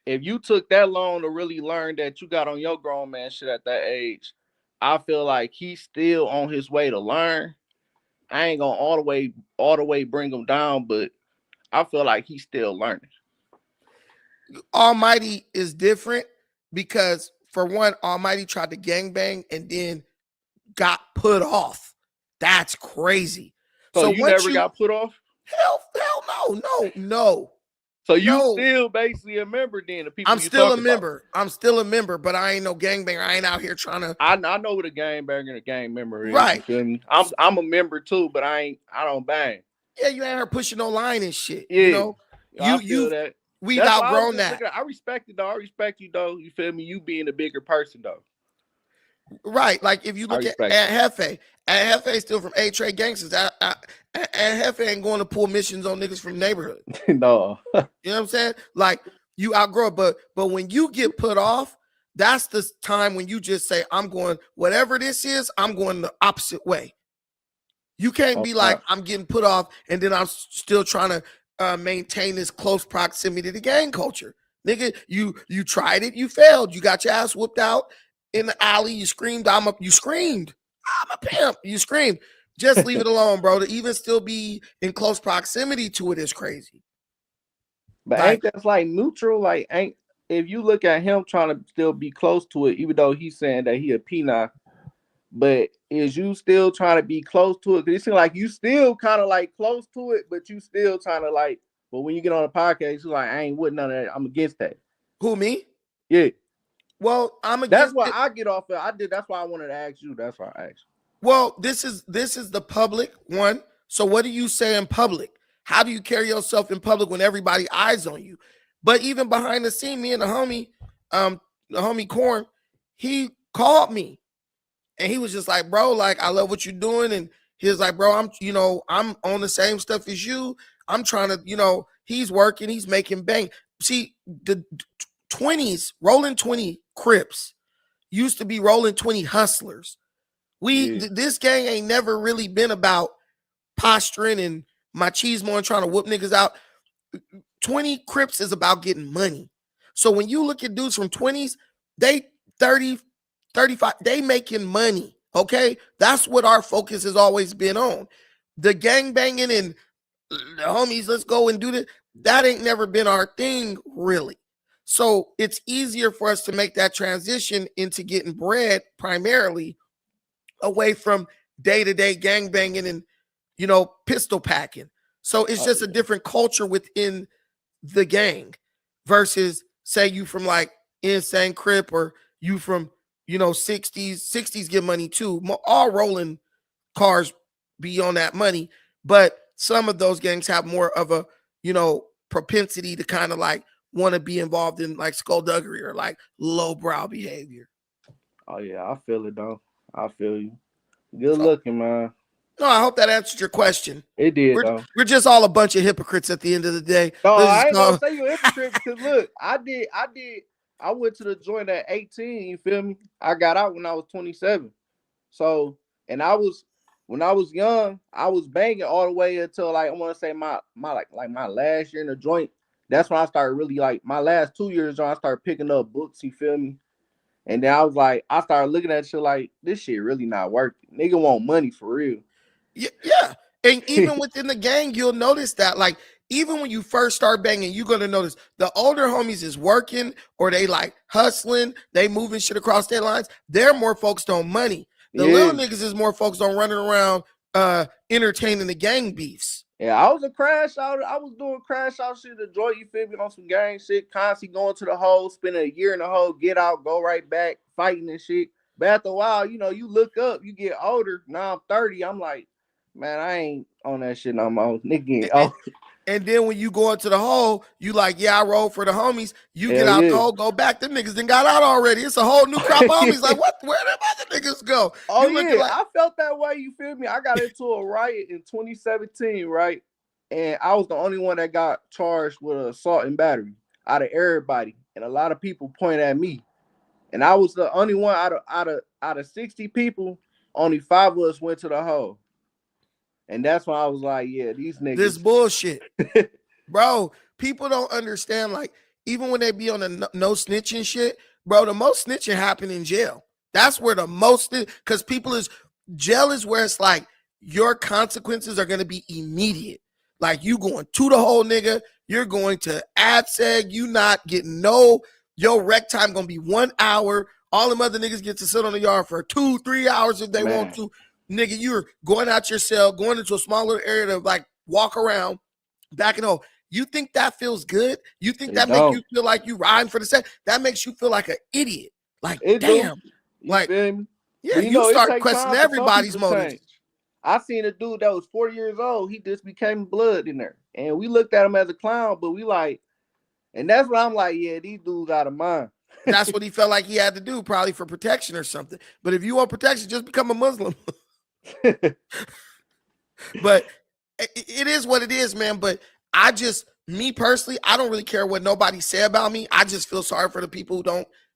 If you took that long to really learn that you got on your grown man shit at that age, I feel like he's still on his way to learn. I ain't gonna all the way bring him down, but I feel like he's still learning. Almighty is different because, for one, Almighty tried to gangbang and then got put off. That's crazy. So you never got put off? Hell no. So you still basically a member then? The people I'm still a member. I'm still a member, but I ain't no gangbanger. I ain't out here trying to. I know what a gangbanger and a gang member is. Right. You feel me? I'm a member too, but I don't bang. Yeah, you ain't here pushing no line and shit. Yeah. You know, I feel that. We've outgrown that. I respect it though. I respect you though. You feel me? You being a bigger person though. Right. Like if you I look at respect Hefe, Hefe is still from A-Trade Gangsters. Hefe ain't going to pull missions on niggas from neighborhood. it. No. You know what I'm saying? Like you outgrow it, but when you get put off, that's the time when you just say, I'm going, whatever this is, I'm going the opposite way. You can't be like, I'm getting put off, and then I'm still trying to maintain this close proximity to gang culture. Nigga, you tried it, you failed. You got your ass whooped out in the alley. You screamed, I'm a pimp. You screamed. Just leave it alone, bro. To even still be in close proximity to it is crazy. But Like, ain't that's like neutral? Like, ain't if you look at him trying to still be close to it, even though he's saying that he a P9, but is you still trying to be close to it? Because it seems like you still kind of like close to it, but you still trying to like. But when you get on a podcast, you're like, I ain't with none of that. I'm against that. who, me? Yeah. Well, I'm That's against why it. I get off of. I did. That's why I wanted to ask you. That's why I asked you. Well, this is the public one. So what do you say in public? How do you carry yourself in public when everybody eyes on you? But even behind the scene, me and the homie Corn, he called me and he was just like, bro, like, I love what you're doing. And he was like, bro, I'm on the same stuff as you. I'm trying to, he's working, he's making bang. See, the 20s, rolling 20 Crips used to be rolling 20 hustlers. This gang ain't never really been about posturing and machismo and trying to whoop niggas out. 20 Crips is about getting money. So when you look at dudes from 20s, they 30, 35, they making money. Okay. That's what our focus has always been on. The gang banging and the homies, let's go and do this. That ain't never been our thing, really. So it's easier for us to make that transition into getting bread primarily away from day-to-day gang banging and pistol packing. So it's just a different culture within the gang versus say you from like Insane Crip or you from 60s get money too. All rolling cars be on that money, but some of those gangs have more of a propensity to kind of like want to be involved in like skullduggery or like lowbrow behavior. Oh yeah, I feel it though. I feel you. Good looking, man. No, I hope that answered your question. It did though. We're just all a bunch of hypocrites at the end of the day. No, I ain't gonna say you a hypocrite because look, I went to the joint at 18, you feel me? I got out when I was 27. So, and when I was young, I was banging all the way until like I want to say my last year in the joint. That's when I started really like my last 2 years on, I started picking up books, you feel me? And then I started looking at shit like this shit really not working. Nigga want money for real. Yeah. And even within the gang, you'll notice that like even when you first start banging, you're gonna notice the older homies is working or they like hustling, they moving shit across their lines. They're more focused on money. The little niggas is more focused on running around entertaining the gang beefs. Yeah, I was a crash out. I was doing crash out shit to joy, you feel me, on some gang shit, constantly going to the hole, spending a year in the hole, get out, go right back, fighting and shit. But after a while, you look up, you get older. Now I'm 30. I'm like, man, I ain't on that shit no more. Nigga, and then when you go into the hole, you like, yeah, I roll for the homies. You get out the hole, go back. Them niggas then got out already. It's a whole new crop of homies. Like, what? Where them other niggas go? Oh, yeah. Like, I felt that way. You feel me? I got into a riot in 2017, right? And I was the only one that got charged with assault and battery out of everybody. And a lot of people point at me. And I was the only one out of 60 people, only 5 of us went to the hole. And that's why I was like, yeah, these niggas. This bullshit. Bro, people don't understand. Like, even when they be on the no snitching shit, bro, the most snitching happen in jail. That's where the most, because jail is where it's like your consequences are going to be immediate. Like, you going to the hole, nigga. You're going to ADSEG. You not getting your rec time going to be 1 hour. All them other niggas get to sit on the yard for 2-3 hours if they want to. Nigga, you're going out your cell, going into a smaller area to like walk around, back and home. You think that feels good? You think that makes you feel like you riding for the set? That makes you feel like an idiot. Like, damn. Like, yeah, you start questioning everybody's motives. I seen a dude that was 40 years old. He just became blood in there. And we looked at him as a clown, but we like, and that's what I'm like, yeah, these dudes out of mind. That's what he felt like he had to do, probably for protection or something. But if you want protection, just become a Muslim. But it is what it is, man. But me personally, I don't really care what nobody say about me. I just feel sorry for the people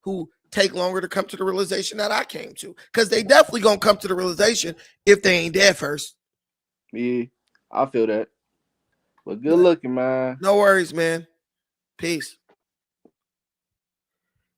who take longer to come to the realization that I came to, because they definitely gonna come to the realization if they ain't dead first. Yeah, I feel that. But good looking, man. No worries, man. Peace.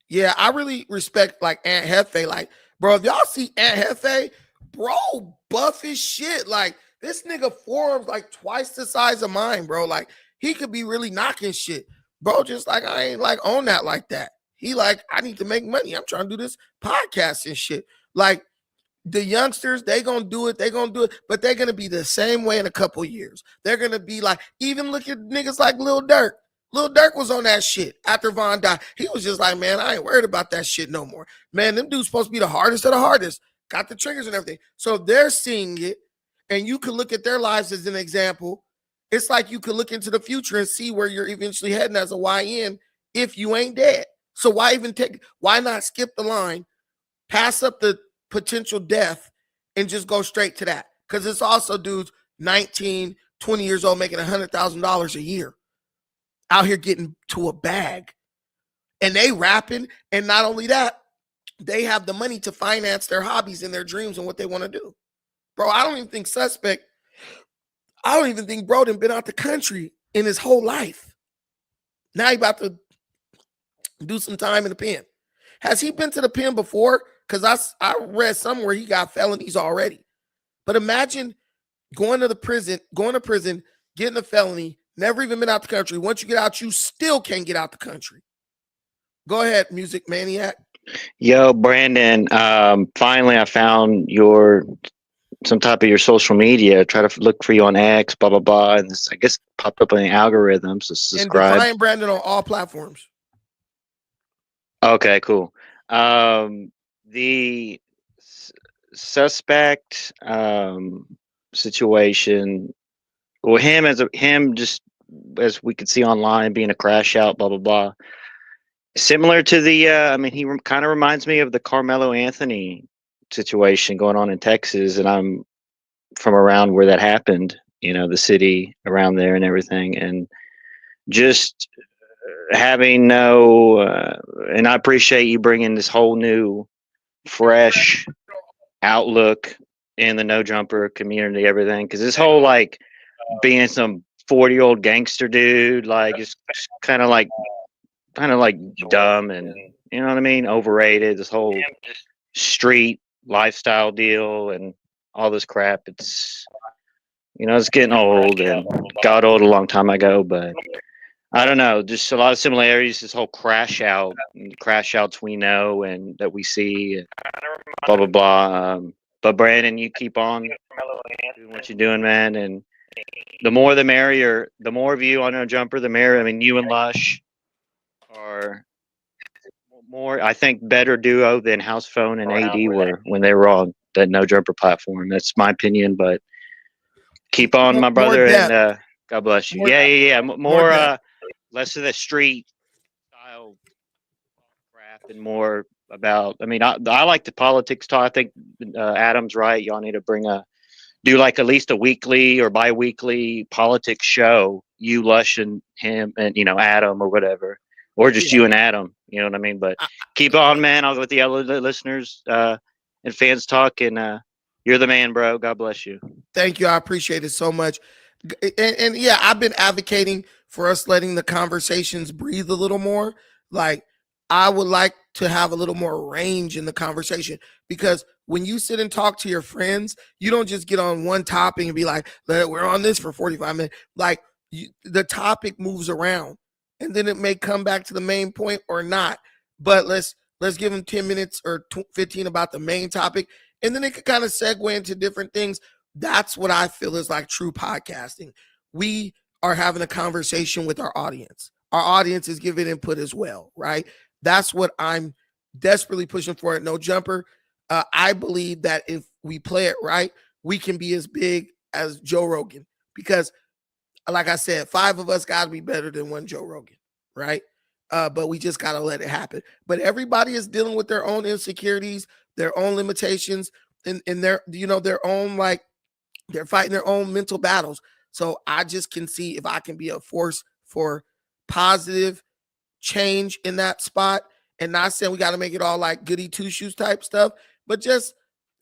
Yeah, I really respect like Aunt Hefe. Like, bro, if y'all see Aunt Hefe, bro, buff as shit. Like, this nigga forearms like twice the size of mine, bro. Like, he could be really knocking shit. Bro, just like I ain't like on that like that. He like, I need to make money. I'm trying to do this podcast and shit. Like, the youngsters, they gonna do it, but they're gonna be the same way in a couple years. They're gonna be like, even look at niggas like Lil Durk. Lil Durk was on that shit after Von died. He was just like, man, I ain't worried about that shit no more. Man, them dudes supposed to be the hardest of the hardest. Got the triggers and everything. So they're seeing it, and you can look at their lives as an example. It's like you could look into the future and see where you're eventually heading as a YN if you ain't dead. So why not skip the line, pass up the potential death, and just go straight to that? Because it's also dudes 19, 20 years old making $100,000 a year out here getting to a bag, and they rapping. And not only that, they have the money to finance their hobbies and their dreams and what they want to do. Bro, I don't even think bro done been out the country in his whole life. Now he about to do some time in the pen. Has he been to the pen before? Because I read somewhere he got felonies already. But imagine going to prison, getting a felony, never even been out the country. Once you get out, you still can't get out the country. Go ahead, Music Maniac. Yo, Brandon. Finally, I found some type of your social media. Try to look for you on X, blah blah blah, and this, I guess, popped up in the algorithms. So subscribe. And Define Brandon on all platforms. Okay, cool. The suspect situation, well, him just as we could see online being a crash out, blah blah blah. Similar to the, he kind of reminds me of the Carmelo Anthony situation going on in Texas, and I'm from around where that happened, the city around there and everything, and just having and I appreciate you bringing this whole new, fresh outlook in the no jumper community, everything, because this whole like being some 40-year-old gangster dude, like just kind of like dumb, and you know what I mean, overrated. This whole street lifestyle deal and all this crap. It's it's getting old, and got old a long time ago, but I don't know, just a lot of similarities. This whole crash outs we know and that we see, blah blah blah. But Brandon, you keep on doing what you're doing, man, and the more the merrier. The more of you on No Jumper, the merrier. I mean, you and Lush are more, I think, better duo than House Phone and AD were when they were on that No Jumper platform. That's my opinion, but keep on, my brother, and God bless you. Yeah. More less of the street style crap and more about. I mean, I like the politics talk. I think Adam's right. Y'all need to do like at least a weekly or bi-weekly politics show. You, Lush, and him, and Adam or whatever. Or just you and Adam, you know what I mean? But keep on, man. I was with the other listeners and fans talk, and you're the man, bro. God bless you. Thank you. I appreciate it so much. And yeah, I've been advocating for us letting the conversations breathe a little more. Like, I would like to have a little more range in the conversation, because when you sit and talk to your friends, you don't just get on one topic and be like, we're on this for 45 minutes. Like, the topic moves around, and then it may come back to the main point or not. But let's give them 10 minutes or 15 about the main topic, and then it could kind of segue into different things. That's what I feel is like true podcasting. We are having a conversation with our audience. Our audience is giving input as well, right? That's what I'm desperately pushing for at No Jumper. I believe that if we play it right, we can be as big as Joe Rogan, because like I said, 5 of us got to be better than one Joe Rogan, right? but we just got to let it happen. But everybody is dealing with their own insecurities, their own limitations, and their, their own, like, they're fighting their own mental battles. So I just can see if I can be a force for positive change in that spot, and not saying we got to make it all like goody two shoes type stuff, but just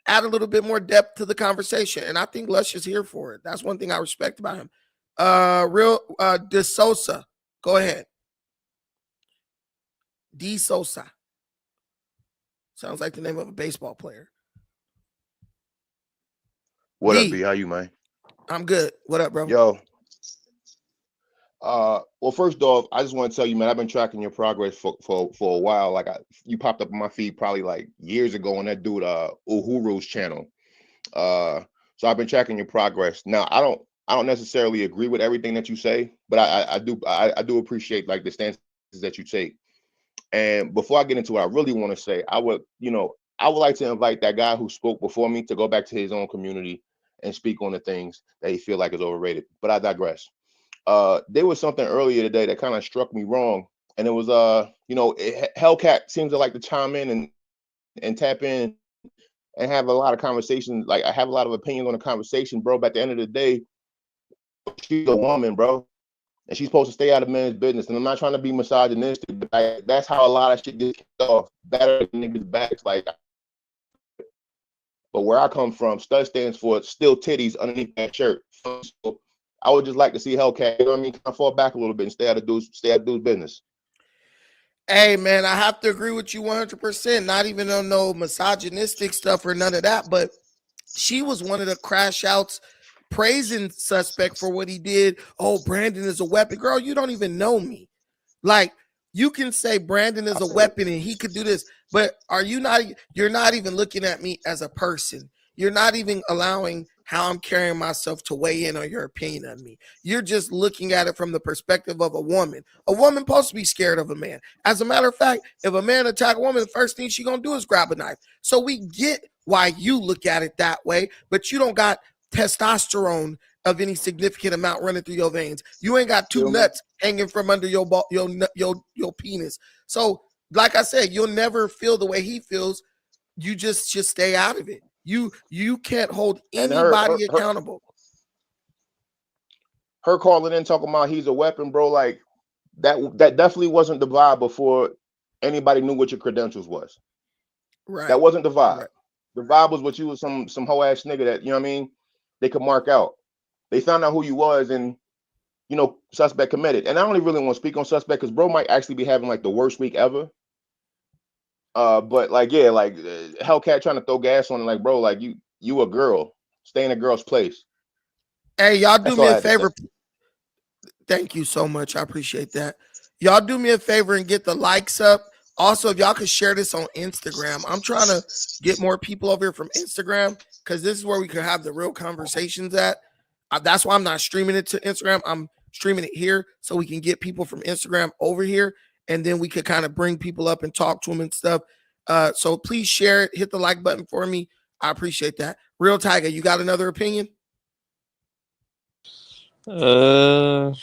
add a little bit more depth to the conversation. And I think Lush is here for it. That's one thing I respect about him. De Sosa, go ahead. De Sosa. Sounds like the name of a baseball player. What D, up, B? How you, man? I'm good. What up, bro? Yo. Well, first off, I just want to tell you, man, I've been tracking your progress for a while. Like, you popped up on my feed probably like years ago on that dude Uhuru's channel. So I've been tracking your progress. Now, I don't necessarily agree with everything that you say, but I do appreciate like the stances that you take. And before I get into what I really want to say, I would like to invite that guy who spoke before me to go back to his own community and speak on the things that he feel like is overrated. But I digress. There was something earlier today that kind of struck me wrong, and it was Hellcat seems to like to chime in and tap in and have a lot of conversations. Like, I have a lot of opinions on the conversation, bro. But at the end of the day, she's a woman, bro, and she's supposed to stay out of men's business. And I'm not trying to be misogynistic, but that's how a lot of shit gets kicked off. Better niggas' backs, like. But where I come from, stud stands for still titties underneath that shirt. So I would just like to see Hellcat, you know what I mean, kind of fall back a little bit and stay out of dude's business. Hey, man, I have to agree with you 100%. Not even on no misogynistic stuff or none of that, but she was one of the crash outs praising Suspect for what he did. Oh, Brandon is a weapon. Girl, you don't even know me. Like, you can say Brandon is a weapon and he could do this, but you're not even looking at me as a person. You're not even allowing how I'm carrying myself to weigh in on your opinion on me. You're just looking at it from the perspective of a woman. A woman supposed to be scared of a man. As a matter of fact, if a man attack a woman, the first thing she gonna do is grab a knife. So we get why you look at it that way, but you don't got testosterone of any significant amount running through your veins. You ain't got two nuts hanging from under your penis. So, like I said, you'll never feel the way he feels. You just stay out of it. You can't hold anybody accountable. Her calling in talking about he's a weapon, bro. Like, that definitely wasn't the vibe before anybody knew what your credentials was. Right. That wasn't the vibe. Right. The vibe was what you was some hoe ass nigga that, you know what I mean, they could mark out. They found out who you was, and Suspect committed. And I don't really want to speak on Suspect because bro might actually be having like the worst week ever. But like, yeah, like Hellcat trying to throw gas on it, like, bro, like you a girl, stay in a girl's place. Hey, y'all do me a favor. Thank you so much. I appreciate that. Y'all do me a favor and get the likes up. Also, if y'all could share this on Instagram. I'm trying to get more people over here from Instagram because this is where we could have the real conversations at. That's why I'm not streaming it to Instagram. I'm streaming it here so we can get people from Instagram over here, and then we could kind of bring people up and talk to them and stuff. So please share it. Hit the like button for me. I appreciate that. Real Tiger, you got another opinion? I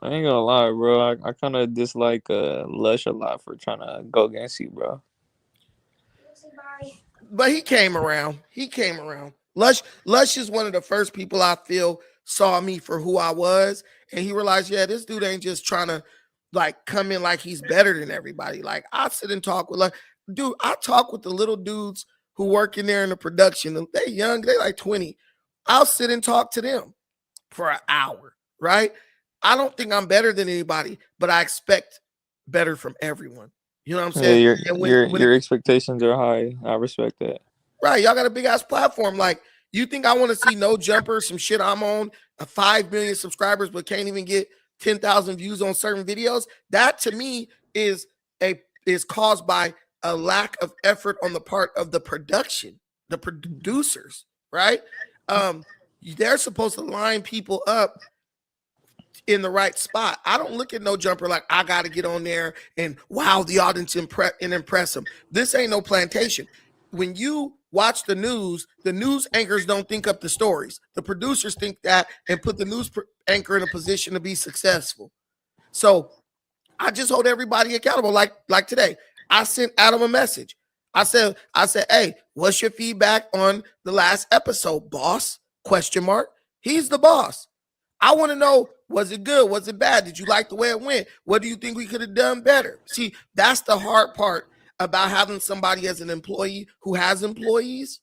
ain't gonna lie, bro. I kind of dislike Lush a lot for trying to go against you, bro. But he came around. Lush is one of the first people I feel saw me for who I was, and he realized, yeah, this dude ain't just trying to like come in like he's better than everybody. Like, I sit and talk with, like, dude, I talk with the little dudes who work in there in the production. They young, they like 20. I'll sit and talk to them for an hour, right? I don't think I'm better than anybody, but I expect better from everyone. You know what I'm saying? Yeah, your expectations are high. I respect that. Right. Y'all got a big ass platform. Like, you think I want to see No Jumper, some shit I'm on, 5 million subscribers, but can't even get 10,000 views on certain videos? That to me is caused by a lack of effort on the part of the production, the producers, right? They're supposed to line people up in the right spot. I don't look at No Jumper like I got to get on there and wow the audience and impress them. This ain't no plantation. When you watch the news anchors don't think up the stories. The producers think that and put the news anchor in a position to be successful. So I just hold everybody accountable. Like today, I sent Adam a message. I said, hey, what's your feedback on the last episode, boss? Question mark. He's the boss. I want to know, was it good? Was it bad? Did you like the way it went? What do you think we could have done better? See, that's the hard part about having somebody as an employee who has employees.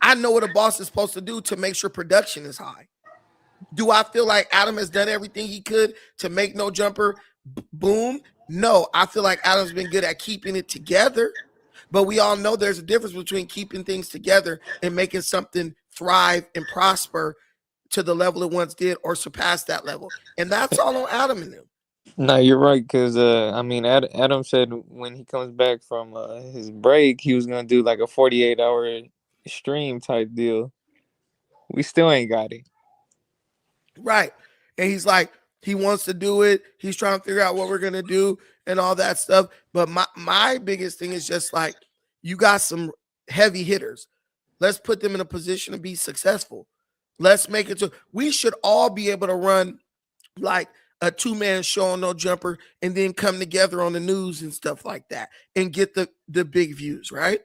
I know what a boss is supposed to do to make sure production is high. Do I feel like Adam has done everything he could to make No Jumper boom? No, I feel like Adam's been good at keeping it together. But we all know there's a difference between keeping things together and making something thrive and prosper to the level it once did or surpass that level. And that's all on Adam and them. No, you're right, because I mean, Adam said when he comes back from his break, he was gonna do like a 48-hour stream type deal. We still ain't got it. Right. And he's like, he wants to do it. He's trying to figure out what we're gonna do and all that stuff. But my biggest thing is just like, you got some heavy hitters. Let's put them in a position to be successful. Let's make it so we should all be able to run like a 2-man show on No Jumper and then come together on the news and stuff like that and get the big views, right?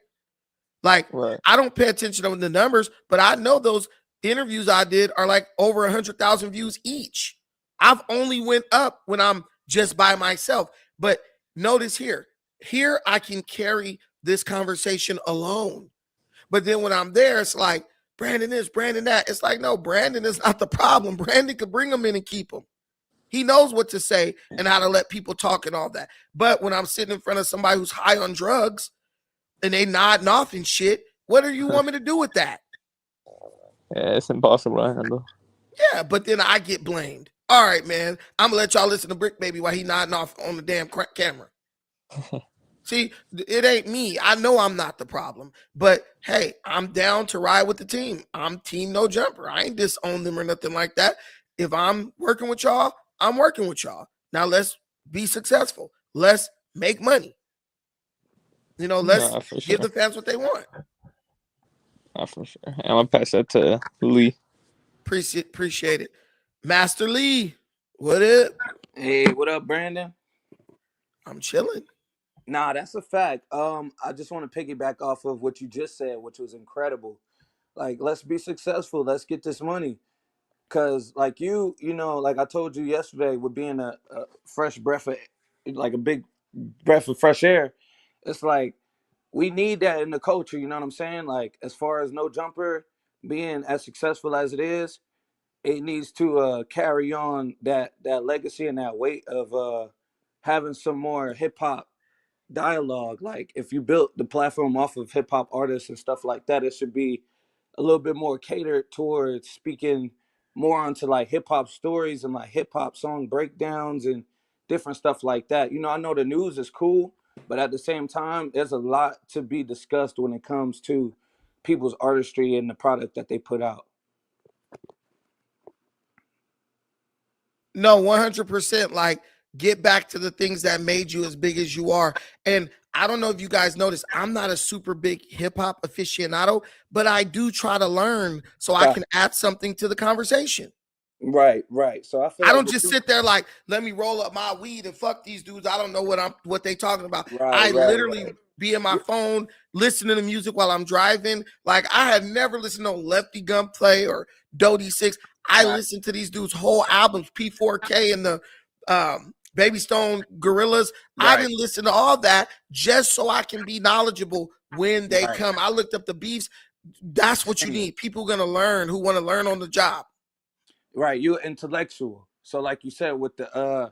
Like, Right. I don't pay attention to the numbers, but I know those interviews I did are like over 100,000 views each. I've only went up when I'm just by myself. But notice here I can carry this conversation alone. But then when I'm there, it's like, Brandon this, Brandon that. It's like, no, Brandon is not the problem. Brandon could bring them in and keep them. He knows what to say and how to let people talk and all that. But when I'm sitting in front of somebody who's high on drugs and they nodding off and shit, what do you want me to do with that? Yeah, it's impossible to handle. Yeah, but then I get blamed. All right, man, I'm gonna let y'all listen to Brick Baby while he nodding off on the damn camera. See, it ain't me. I know I'm not the problem, but hey, I'm down to ride with the team. I'm Team No Jumper. I ain't disown them or nothing like that. If I'm working with y'all, I'm working with y'all. Now let's be successful. Let's make money. You know, let's give the fans what they want. For sure. I'm gonna pass that to Lee. Appreciate it. Master Lee, what up? Hey, what up, Brandon? I'm chilling. Nah, that's a fact. I just want to piggyback off of what you just said, which was incredible. Like, let's be successful. Let's get this money. Cause like you know, like I told you yesterday, with being a fresh breath of, like a big breath of fresh air, it's like we need that in the culture. You know what I'm saying? Like, as far as No Jumper being as successful as it is, it needs to carry on that legacy and that weight of having some more hip hop dialogue. Like, if you built the platform off of hip hop artists and stuff like that, it should be a little bit more catered towards speaking more onto like hip hop stories and like hip hop song breakdowns and different stuff like that. You know, I know the news is cool, but at the same time, there's a lot to be discussed when it comes to people's artistry and the product that they put out. No, 100%. Like, get back to the things that made you as big as you are. And I don't know if you guys noticed, I'm not a super big hip hop aficionado, but I do try to learn so I can add something to the conversation. Right. So I don't just sit there like, let me roll up my weed and fuck these dudes. I don't know what they talking about. I literally be in my phone listening to music while I'm driving. Like, I have never listened to Lefty Gunplay or Dodie Six. I listened to these dudes' whole albums, P4K and the Baby Stone Gorillas. I didn't listen to all that just so I can be knowledgeable when they come. I looked up the beefs. That's what you need. People gonna learn who want to learn on the job. Right, you're intellectual. So like you said with the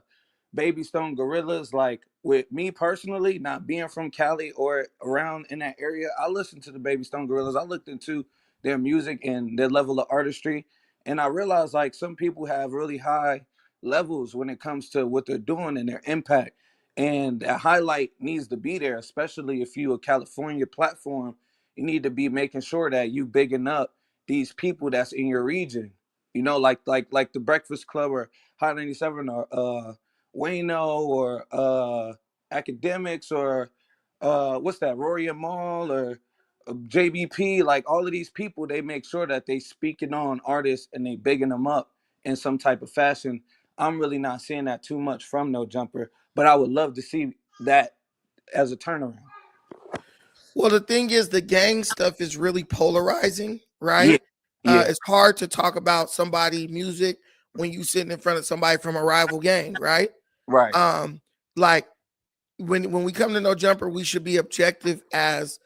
Baby Stone Gorillas, like with me personally, not being from Cali or around in that area, I listened to the Baby Stone Gorillas. I looked into their music and their level of artistry, and I realized like some people have really high levels when it comes to what they're doing and their impact. And that highlight needs to be there, especially if you a California platform. You need to be making sure that you bigging up these people that's in your region. You know, like the Breakfast Club or Hot 97 or Wayno or Academics or what's that, Rory and Mal or JBP. Like all of these people, they make sure that they speaking on artists and they bigging them up in some type of fashion. I'm really not seeing that too much from No Jumper. but I would love to see that as a turnaround. Well, the thing is, the gang stuff is really polarizing, Yeah, right? yeah, It's hard to talk about somebody music when you sitting in front of somebody from a rival gang, right? right, Like when we come to No Jumper, we should be objective as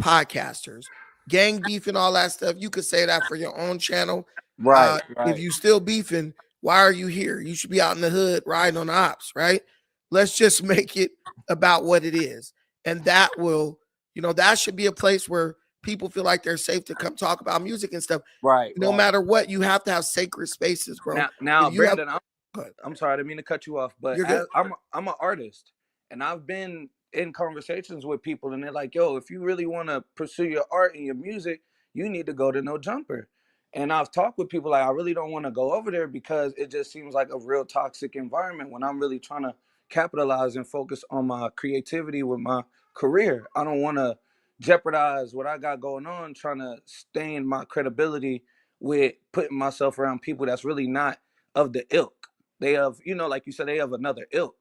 podcasters. Gang beef and all that stuff, you could say that for your own channel. right, If right, you still beefing, why are you here? You should be out in the hood riding on the ops, right? Let's just make it about what it is. And that will, that should be a place where people feel like they're safe to come talk about music and stuff. right, No right. matter what, you have to have sacred spaces, bro. Now, If you have, Brandon, go ahead. I'm sorry, I didn't mean to cut you off, but You're good. I'm an artist, and I've been in conversations with people, and they're like, "Yo, if you really want to pursue your art and your music, you need to go to No Jumper." And I've talked with people like, I really don't want to go over there because it just seems like a real toxic environment when I'm really trying to capitalize and focus on my creativity with my career. I don't want to jeopardize what I got going on, trying to stain my credibility with putting myself around people that's really not of the ilk. They have, like you said, they have another ilk.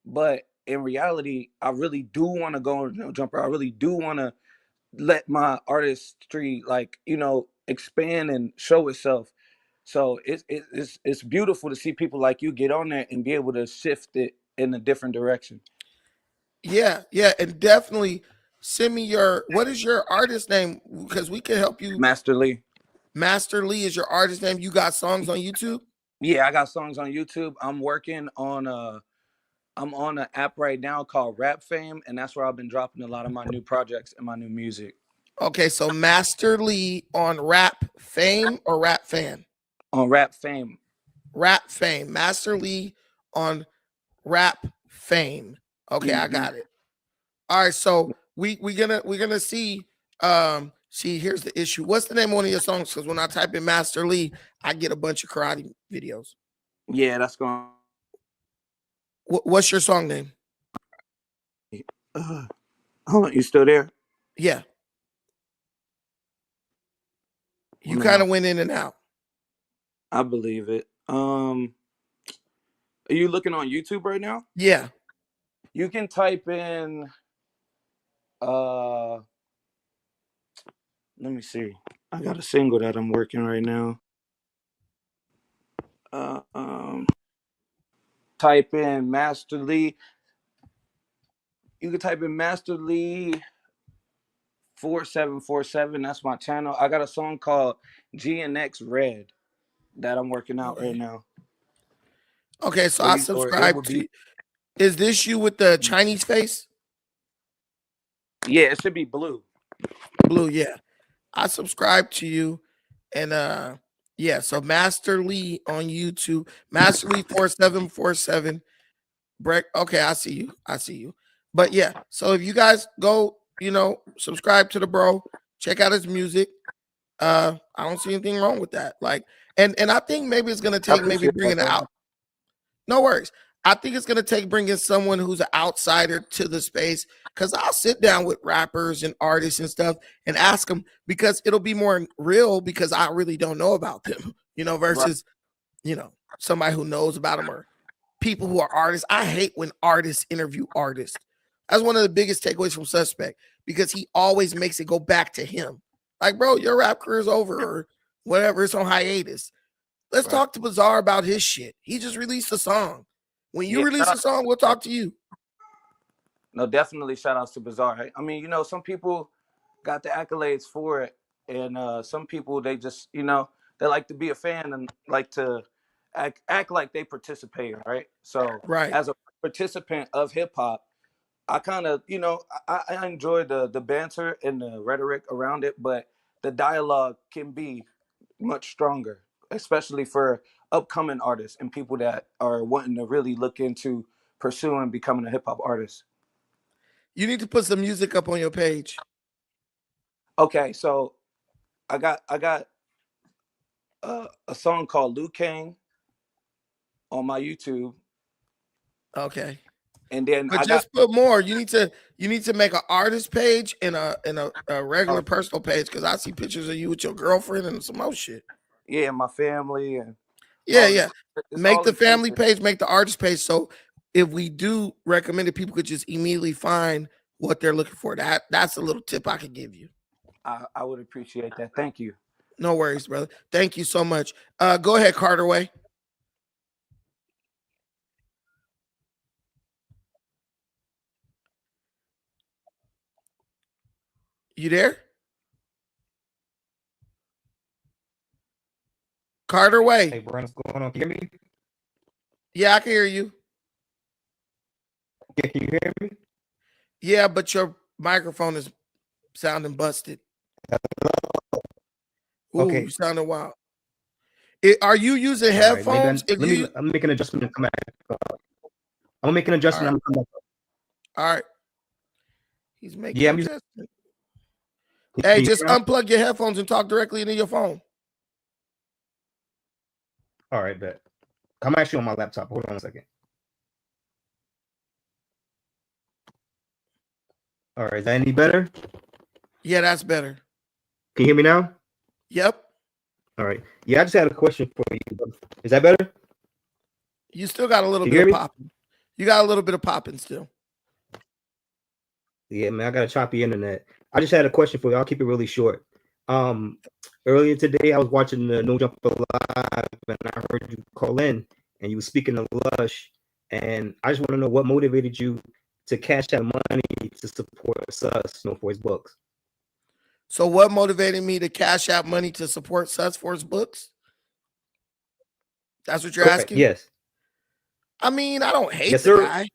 But in reality, I really do want to go on No Jumper. I really do want to let my artistry, like, expand and show itself. So it's beautiful to see people like you get on there and be able to shift it in a different direction. Yeah, and definitely send me what is your artist name? Because we can help you. Master Lee. Master Lee is your artist name. You got songs on YouTube? Yeah, I got songs on YouTube. I'm working on I'm on an app right now called Rap Fame, and that's where I've been dropping a lot of my new projects and my new music. Okay, so Master Lee on Rap Fame or Rap Fan? On Rap Fame. Rap Fame. Master Lee on Rap Fame. Okay, I got it. All right, so we're gonna see. See, here's the issue. What's the name of one of your songs? Because when I type in Master Lee, I get a bunch of karate videos. Yeah, that's going. What's your song name? Hold on, you still there? Yeah. You No. kind of went in and out. I believe it. Are you looking on YouTube right now? Yeah. You can type in let me see. I got a single that I'm working right now. Type in Master Lee. You can type in Master Lee 4747. That's my channel. I got a song called GNX Red that I'm working out right now. Okay, so I subscribe to you. Is this you with the Chinese face? Yeah, it should be blue. Blue, yeah. I subscribe to you. And yeah, so Master Lee on YouTube. Master Lee 4747. Okay, I see you. I see you. But yeah, so if you guys go, subscribe to the bro, check out his music. I don't see anything wrong with that. Like, and I think maybe it's gonna take maybe bringing it out. No worries. I think it's gonna take bringing someone who's an outsider to the space, because I'll sit down with rappers and artists and stuff and ask them, because it'll be more real, because I really don't know about them, versus somebody who knows about them or people who are artists. I hate when artists interview artists. That's one of the biggest takeaways from Suspect, because he always makes it go back to him. Like, bro, your rap career is over or whatever. It's on hiatus. Let's talk to Bizarre about his shit. He just released a song. When you release a song, we'll talk to you. No, definitely shout outs to Bizarre. I mean, some people got the accolades for it, and some people, they just, they like to be a fan and like to act like they participate, right? So as a participant of hip hop, I kind of, I enjoy the banter and the rhetoric around it, but the dialogue can be much stronger, especially for upcoming artists and people that are wanting to really look into pursuing becoming a hip hop artist. You need to put some music up on your page. Okay, so I got a song called Liu Kang on my YouTube. Okay. And then but put more. You need to make an artist page and a regular personal page, because I see pictures of you with your girlfriend and some more shit. Yeah, my family and yeah. Make the family page, make the artist page. So if we do recommend it, people could just immediately find what they're looking for. That's a little tip I could give you. I would appreciate that. Thank you. No worries, brother. Thank you so much. Go ahead, Carterway. You there? Carterway. Hey, Brandon, what's going on? Can you hear me? Yeah, I can hear you. Yeah, can you hear me? Yeah, but your microphone is sounding busted. Ooh, Okay. you sounding wild. Are you using All right, headphones? I'm making an adjustment and come back. I'm making an adjustment. I'm come back. All right. He's making Yeah, an adjustment. Hey, just unplug your headphones and talk directly into your phone. All right, bet. I'm actually on my laptop. Hold on a second. All right, is that any better? Yeah, that's better. Can you hear me now? Yep. All right. Yeah, I just had a question for you. Is that better? You still got a little Can bit you of hear me? popping. You got a little bit of popping still. Yeah, man, I got a choppy internet. I just had a question for you. I'll keep it really short. Earlier today, I was watching the No Jumper Live, and I heard you call in, and you were speaking of Lush, and I just want to know what motivated you to cash that money to support us, for his books. So what motivated me to cash out money to support Sus for his books? That's what you're Correct. asking? Yes. I mean, I don't hate Yes, the sir. guy.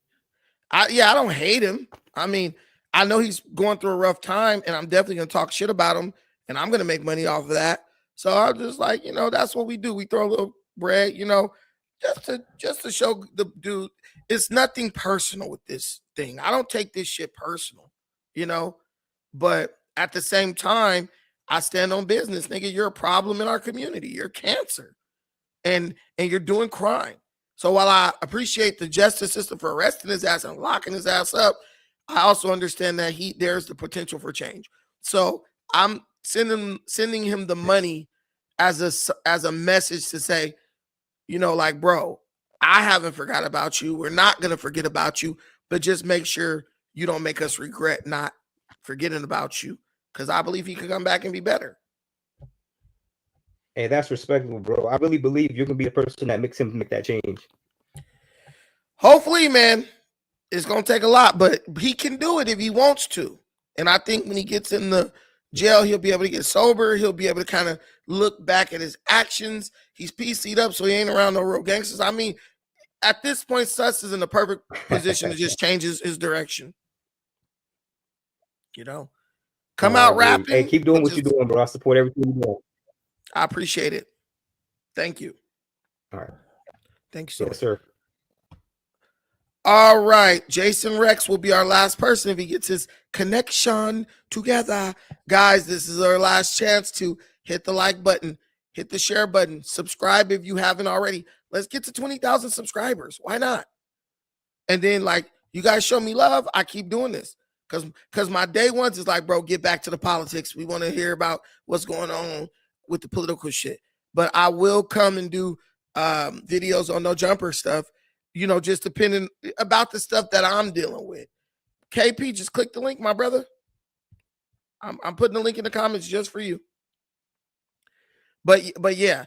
I don't hate him. I mean, I know he's going through a rough time, and I'm definitely gonna talk shit about him, and I'm gonna make money off of that. So I'm just like, that's what we do. We throw a little bread, just to show the dude it's nothing personal with this thing. I don't take this shit personal, but at the same time, I stand on business, nigga. You're a problem in our community. You're cancer, and you're doing crime. So while I appreciate the justice system for arresting his ass and locking his ass up, I also understand that there's the potential for change. So I'm sending him the money as a message to say, like, bro, I haven't forgot about you. We're not gonna forget about you, but just make sure you don't make us regret not forgetting about you, because I believe he could come back and be better. Hey, that's respectable, bro. I really believe you're gonna be the person that makes him make that change. Hopefully, man. It's gonna take a lot, but he can do it if he wants to. And I think when he gets in the jail, he'll be able to get sober. He'll be able to kind of look back at his actions. He's PC'd up, so he ain't around no real gangsters. I mean, at this point, Sus is in the perfect position to just change his direction. Come out rapping. Hey, keep doing what you're doing, bro. I support everything you're doing. I appreciate it. Thank you. All right. Thank you so much. Yes, sir. All right. Jason Rex will be our last person if he gets his connection together. Guys, this is our last chance to hit the like button, hit the share button, subscribe if you haven't already. Let's get to 20,000 subscribers. Why not? And then, you guys show me love, I keep doing this. Because my day ones is like, bro, get back to the politics. We want to hear about what's going on with the political shit. But I will come and do videos on No Jumper stuff, just depending about the stuff that I'm dealing with. KP, just click the link, my brother. I'm putting the link in the comments just for you. But yeah,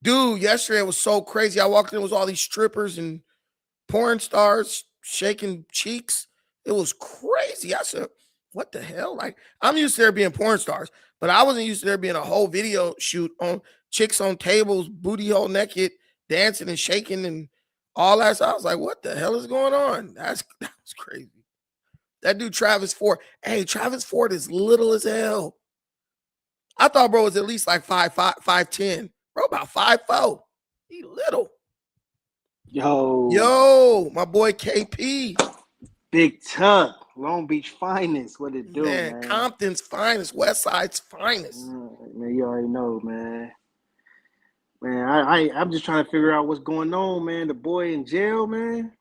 dude, yesterday it was so crazy. I walked in, it was all these strippers and porn stars shaking cheeks. It was crazy. I said, what the hell? I'm used to there being porn stars, but I wasn't used to there being a whole video shoot on chicks on tables, booty hole naked, dancing and shaking and all that. So I was like, what the hell is going on? That was crazy. That dude, Travis Ford. Hey, Travis Ford is little as hell. I thought bro was at least like 5'10". Bro, about 5'4". He little. Yo, my boy KP. Big Tuck, Long Beach finest. What it do, man? Compton's finest, West Side's finest. Man, you already know, man. Man, I'm just trying to figure out what's going on, man. The boy in jail, man.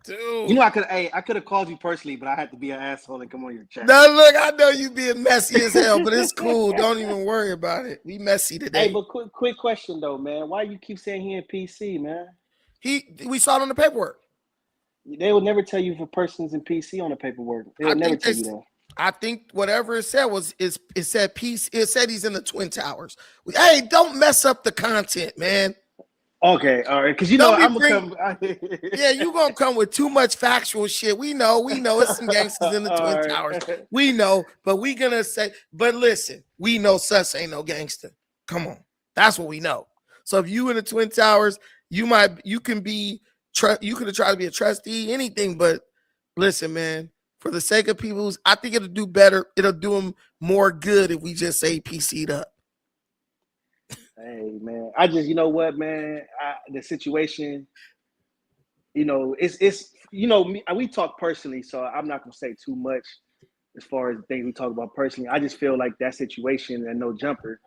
Dude. I could have called you personally, but I had to be an asshole and come on your chat. No, look, I know you being messy as hell, but it's cool. Don't even worry about it. We messy today. Hey, but quick question though, man. Why you keep saying he in PC, man? We saw it on the paperwork. They will never tell you if a person's in PC on the paperwork. They I will never think tell they, you that. I think whatever it said was it said peace. It said he's in the Twin Towers. Hey, don't mess up the content, man. Okay, all right, because you know Don't be I'm gonna bring. come. Yeah, you gonna come with too much factual shit. We know it's some gangsters in the All Twin right. Towers. We know, but we gonna say, but listen, we know Sus ain't no gangster. Come on, that's what we know. So if you in the Twin Towers, you can be, you could have tried to be a trustee, anything, but listen, man, for the sake of people, I think it'll do better. It'll do them more good if we just say PC'd up. Hey man, I just, you know what, man, the situation, you know, it's you know, we talk personally, so I'm not gonna say too much as far as things we talk about personally. I just feel like that situation and No Jumper,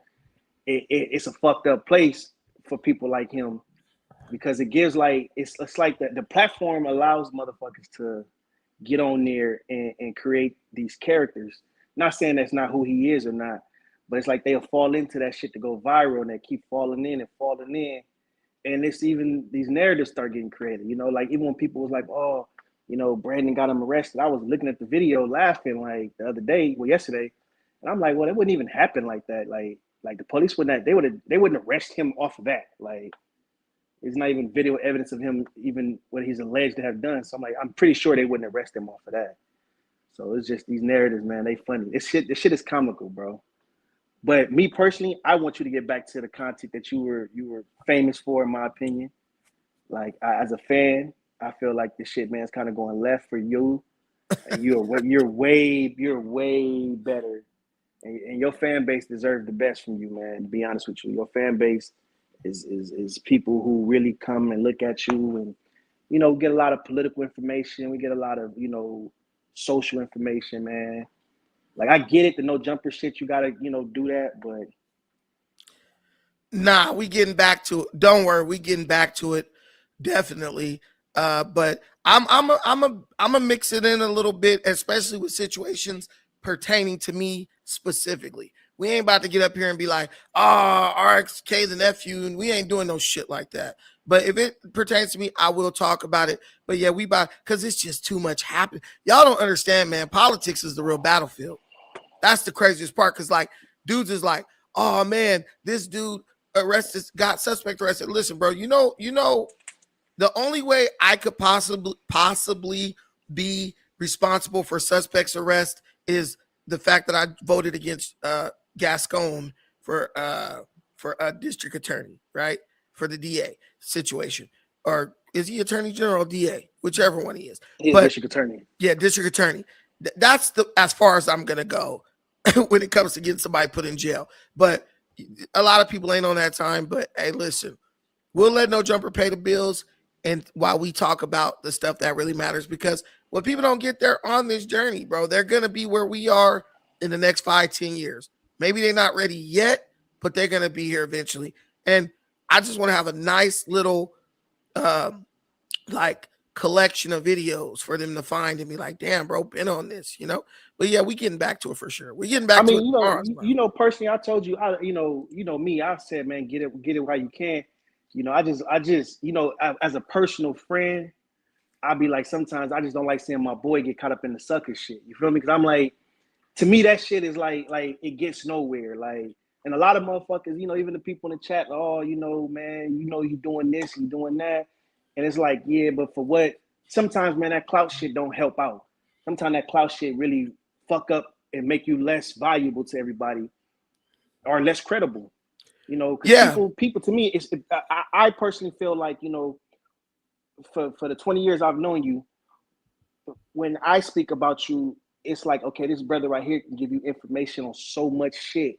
it's a fucked up place for people like him, because it gives like it's like the platform allows motherfuckers to get on there and create these characters. Not saying that's not who he is or not, but it's like they'll fall into that shit to go viral, and they keep falling in and falling in. And it's even these narratives start getting created. You know, like even when people was like, oh, you know, Brandon got him arrested. I was looking at the video laughing like the other day, well, yesterday, and I'm like, well, it wouldn't even happen like that. Like the police wouldn't, they wouldn't arrest him off of that. Like there's not even video evidence of him even what he's alleged to have done. So I'm like, I'm pretty sure they wouldn't arrest him off of that. So it's just these narratives, man. They funny. This shit is comical, bro. But me personally, I want you to get back to the content that you were famous for, in my opinion. Like as a fan, I feel like this shit, man, is kind of going left for you, and you're way better, and your fan base deserves the best from you, man. To be honest with you, your fan base is people who really come and look at you, and you know, get a lot of political information. We get a lot of, you know, social information, man. Like I get it, the No Jumper shit, you gotta, you know, do that, but nah, we getting back to it. Don't worry, we getting back to it, definitely. But I'm a mix it in a little bit, especially with situations pertaining to me specifically. We ain't about to get up here and be like, RXK the nephew, and we ain't doing no shit like that. But if it pertains to me, I will talk about it. But yeah, because it's just too much happening. Y'all don't understand, man. Politics is the real battlefield. That's the craziest part, because like dudes is like, oh man, this dude got suspect arrested. Listen, bro, you know, the only way I could possibly be responsible for suspect's arrest is the fact that I voted against Gascon for a district attorney, right? For the DA situation. Or is he attorney general or DA? Whichever one he is. he's district attorney. Yeah, district attorney. That's as far as I'm gonna go when it comes to getting somebody put in jail. But a lot of people ain't on that time. But hey, listen, we'll let No Jumper pay the bills, and while we talk about the stuff that really matters, because when people don't get there on this journey, bro, they're gonna be where we are in the next 5-10 years. Maybe they're not ready yet, but they're gonna be here eventually. And I just want to have a nice little like collection of videos for them to find and be like, damn, bro, been on this, you know. But yeah, we getting back to it for sure. We're getting back I to mean, it you know, tomorrow. you know, personally, I told you, you know me. I said, man, get it while you can. You know, I just, you know, as a personal friend, I'll be like, sometimes I just don't like seeing my boy get caught up in the sucker shit. You feel me? Because I'm like, to me, that shit is like it gets nowhere. Like, and a lot of motherfuckers, you know, even the people in the chat, oh, you know, man, you know, you doing this, you doing that, and it's like, yeah, but for what? Sometimes, man, that clout shit don't help out. Sometimes that clout shit really fuck up and make you less valuable to everybody or less credible. You know, because Yeah. people to me, I personally feel like, you know, for the 20 years I've known you, when I speak about you, it's like, okay, this brother right here can give you information on so much shit,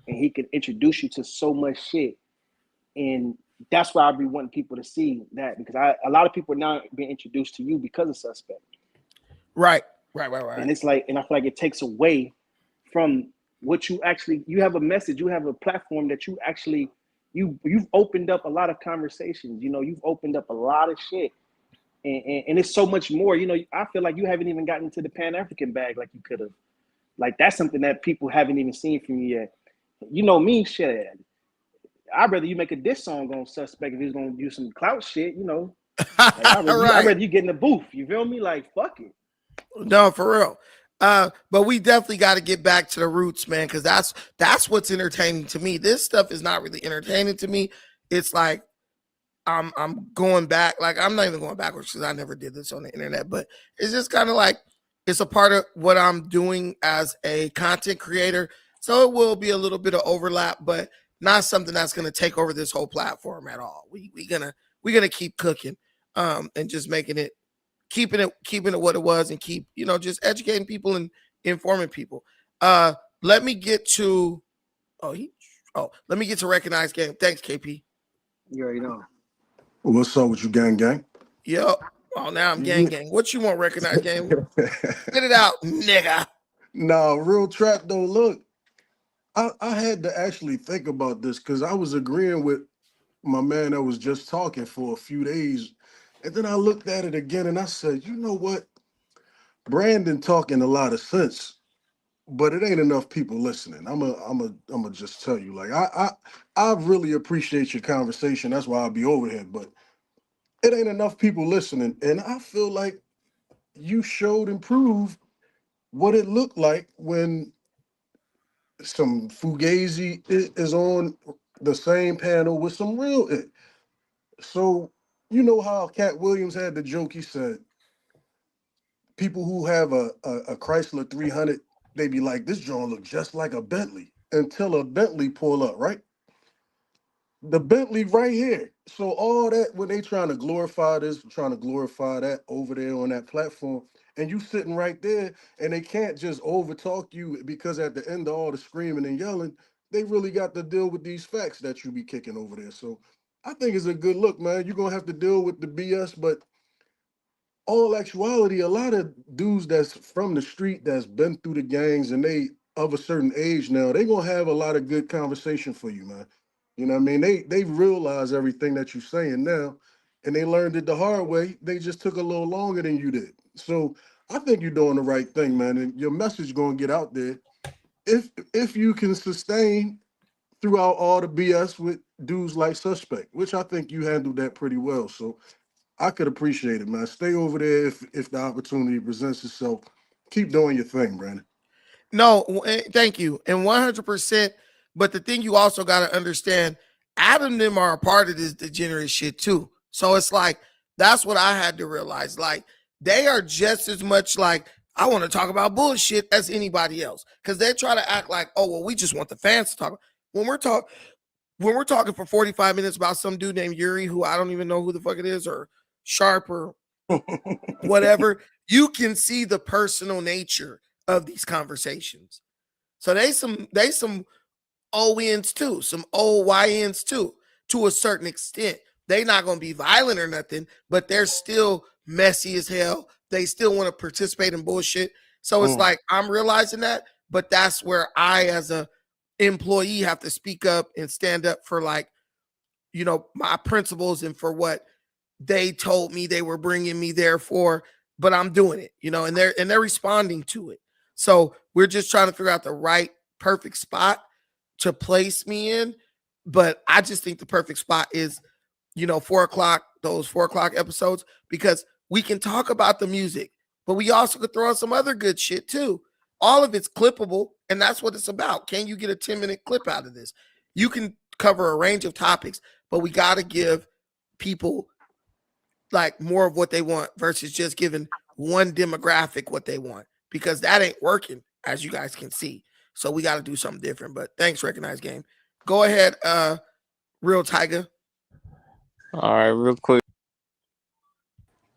and he can introduce you to so much shit. And that's why I be wanting people to see that, because a lot of people are now being introduced to you because of Suspect. Right. And it's like, and I feel like it takes away from what you have a message, you have a platform that you actually, you've opened up a lot of conversations, you know, you've opened up a lot of shit. And it's so much more, you know. I feel like you haven't even gotten to the Pan-African bag like you could have. Like, that's something that people haven't even seen from you yet. You know me, shit. I'd rather you make a diss song on Suspect if he's gonna do some clout shit, you know. Like, I'd Right. rather you get in the booth. You feel me? Like, fuck it. No, for real. But we definitely got to get back to the roots, man, because that's what's entertaining to me. This stuff is not really entertaining to me. It's like I'm going back. Like, I'm not even going backwards because I never did this on the internet, but it's just kind of like it's a part of what I'm doing as a content creator. So it will be a little bit of overlap, but not something that's gonna take over this whole platform at all. We're gonna keep cooking and just making it keeping it what it was and keep, just educating people and informing people. Let me get to let me get to recognized game. Thanks, KP. You already know. What's up with you, gang? Yep. Oh, now I'm gang. What you want, recognized game? Get it out, nigga. Nah, real trap though. Look, I had to actually think about this because I was agreeing with my man that was just talking for a few days. And then I looked at it again and I said, you know what? Brandon talking a lot of sense, but it ain't enough people listening. I'm a just tell you, like I really appreciate your conversation. That's why I'll be over here, but it ain't enough people listening. And I feel like you showed and proved what it looked like when some Fugazi is on the same panel with some real it. So you know how Cat Williams had the joke. He said, people who have a Chrysler 300, they be like, this joint look just like a Bentley until a Bentley pull up, right? The Bentley right here. So all that, when they trying to glorify this, trying to glorify that over there on that platform, and you sitting right there, and they can't just overtalk you because at the end of all the screaming and yelling, they really got to deal with these facts that you be kicking over there. So I think it's a good look, man. You're gonna have to deal with the BS, but all actuality, a lot of dudes that's from the street that's been through the gangs and they of a certain age now, they gonna have a lot of good conversation for you, man. You know what I mean? They realize everything that you're saying now, and they learned it the hard way. They just took a little longer than you did. So I think you're doing the right thing, man, and your message gonna get out there. If you can sustain throughout all the BS with dudes like Suspect, which I think you handled that pretty well. So I could appreciate it, man. Stay over there if the opportunity presents itself. Keep doing your thing, Brandon. No, thank you. And 100%. But the thing you also got to understand, Adam and them are a part of this degenerate shit too. So it's like, that's what I had to realize. Like, they are just as much like, I want to talk about bullshit as anybody else. Because they try to act like, oh, well, we just want the fans to talk. When we're talking for 45 minutes about some dude named Yuri, who I don't even know who the fuck it is, or Sharp or whatever, you can see the personal nature of these conversations. So they some ONs too, some OYNs too, to a certain extent. They not gonna be violent or nothing, but they're still messy as hell. They still want to participate in bullshit. So it's like I'm realizing that, but that's where I, as a employee, have to speak up and stand up for, like, my principles and for what they told me they were bringing me there for. But I'm doing it, and they're responding to it. So we're just trying to figure out the right perfect spot to place me in. But I just think the perfect spot is, 4:00, those 4:00 episodes, because we can talk about the music, but we also could throw in some other good shit too. All of it's clippable, and that's what it's about. Can you get a 10-minute clip out of this? You can cover a range of topics, but we got to give people like more of what they want versus just giving one demographic what they want, because that ain't working, as you guys can see. So we got to do something different. But thanks, Recognized Game. Go ahead, Real Tiger. All right, real quick.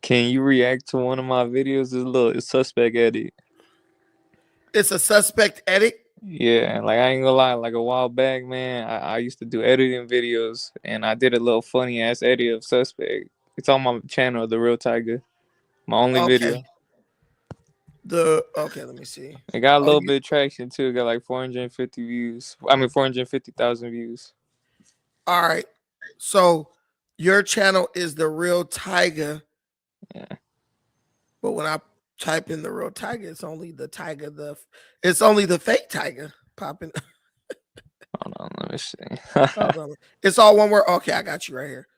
Can you react to one of my videos? It's suspect edit. It's a suspect edit? Yeah, like I ain't gonna lie, like a while back, man, I used to do editing videos, and I did a little funny ass edit of suspect. It's on my channel, The Real Tiger. My only video. Okay, let me see. It got a little bit of traction too. It got like 450 views. 450,000 views. All right. So your channel is The Real Tiger. Yeah. But when I type in The Real Tiger, it's only the tiger, it's only the fake tiger popping. Hold on, let me see. Hold on. It's all one word. Okay, I got you right here.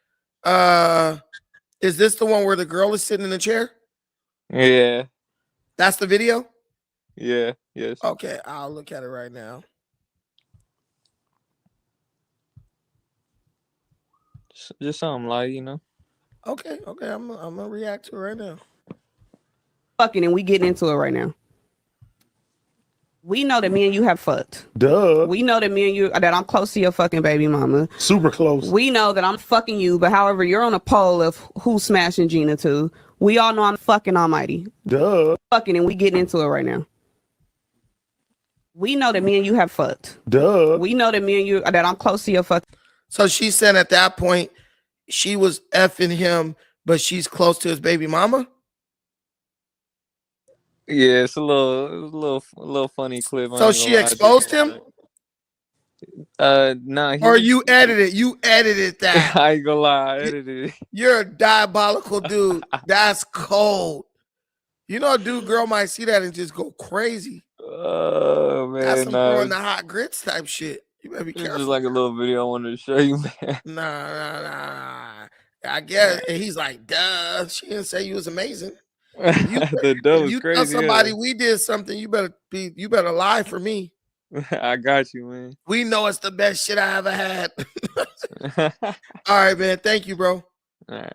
Is this the one where the girl is sitting in the chair? Yeah. That's the video? Yeah. Yes. Okay, I'll look at it right now. Just something like, you know. Okay, I'm gonna react to it right now. Fucking, and we getting into it right now. We know that me and you have fucked. Duh. We know that me and you, that I'm close to your fucking baby mama. Super close. We know that I'm fucking you, but however, you're on a poll of who's smashing Gina too. We all know I'm fucking Almighty. Duh. Fucking, and we getting into it right now. We know that me and you have fucked. Duh. We know that me and you, that I'm close to your fucking. So she said at that point she was effing him, but she's close to his baby mama. Yeah, it's a little funny clip. So she exposed him? Nah. Or you edited that. I ain't gonna lie, I edited it. You're a diabolical dude. That's cold. You know, a dude girl might see that and just go crazy. Oh man, That's some throwing the hot grits type shit. You better be It's careful. just like a little video I wanted to show you, man. Nah. I guess. And he's like, duh. She didn't say you was amazing. The dough If is you crazy. tell somebody we did something, you better lie for me. I got you, man. We know it's the best shit I ever had. All right, man. Thank you, bro. All right.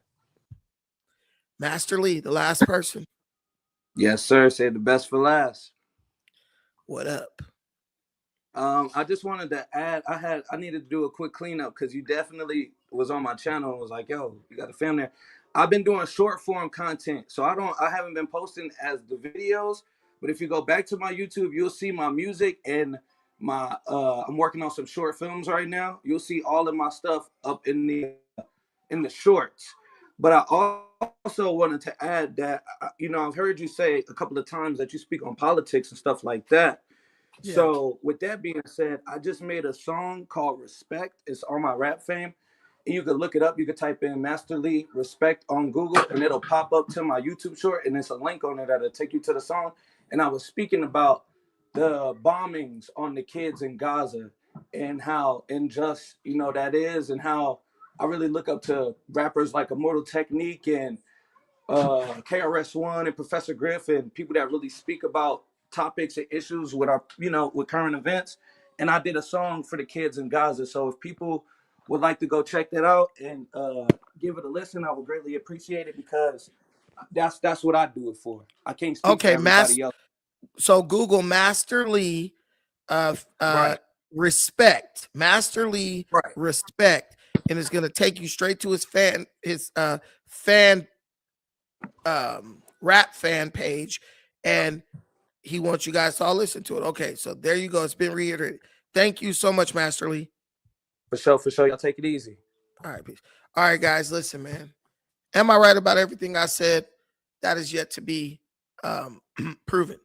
Master Lee, the last person. Yes, sir. Say the best for last. What up? I just wanted to add, I needed to do a quick cleanup because you definitely was on my channel and was like, yo, you got a family there. I've been doing short form content. So I haven't been posting as the videos, but if you go back to my YouTube, you'll see my music and my I'm working on some short films right now. You'll see all of my stuff up in the shorts. But I also wanted to add that, I've heard you say a couple of times that you speak on politics and stuff like that. Yeah. So with that being said, I just made a song called Respect. It's on my Rap Fame. And you could look it up. You could type in Master Lee Respect on Google and it'll pop up to my YouTube short. And there's a link on it that'll take you to the song. And I was speaking about the bombings on the kids in Gaza and how unjust, that is, and how I really look up to rappers like Immortal Technique and KRS-One and Professor Griff and people that really speak about topics and issues with our, with current events. And I did a song for the kids in Gaza. So if people would like to go check that out and give it a listen, I would greatly appreciate it because that's what I do it for. I can't speak for everybody else. So Google Master Lee Right. Respect. Master Lee Right. Respect. And it's gonna take you straight to his rap fan page. And he wants you guys to all listen to it. Okay, so there you go. It's been reiterated. Thank you so much, Master Lee. For sure. Y'all take it easy. All right, peace. All right, guys, listen, man. Am I right about everything I said? That is yet to be proven.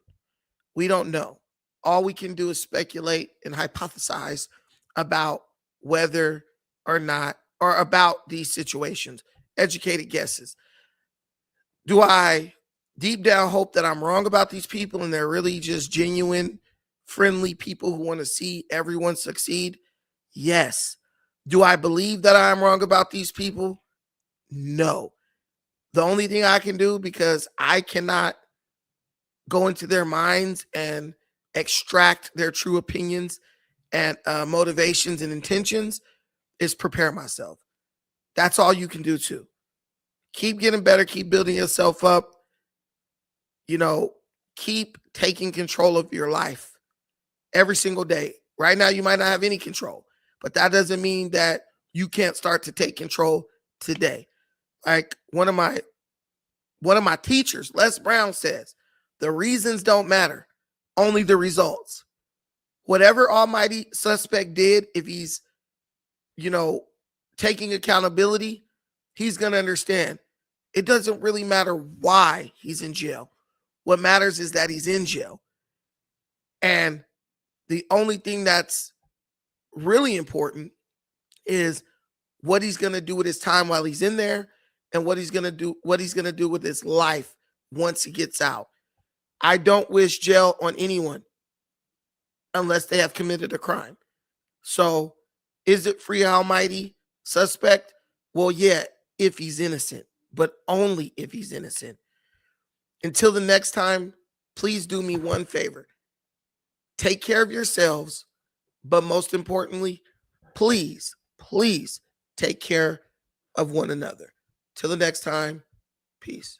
We don't know. All we can do is speculate and hypothesize about whether or not, or about these situations. Educated guesses. Do I deep down hope that I'm wrong about these people and they're really just genuine, friendly people who want to see everyone succeed? Yes. Do I believe that I'm wrong about these people? No. The only thing I can do, because I cannot go into their minds and extract their true opinions and motivations and intentions, is prepare myself. That's all you can do too. Keep getting better, keep building yourself up. Keep taking control of your life every single day. Right now, you might not have any control, but that doesn't mean that you can't start to take control today. Like one of my teachers, Les Brown, says, the reasons don't matter, only the results. Whatever almighty suspect did, if he's, taking accountability, he's going to understand. It doesn't really matter why he's in jail. What matters is that he's in jail. And the only thing that's really important is what he's going to do with his time while he's in there and what he's going to do with his life once he gets out. I don't wish jail on anyone unless they have committed a crime. So is it free almighty suspect? Well, yeah, if he's innocent. but only if he's innocent. Until the next time, please do me one favor. Take care of yourselves, but most importantly, please, please take care of one another. Till the next time, peace.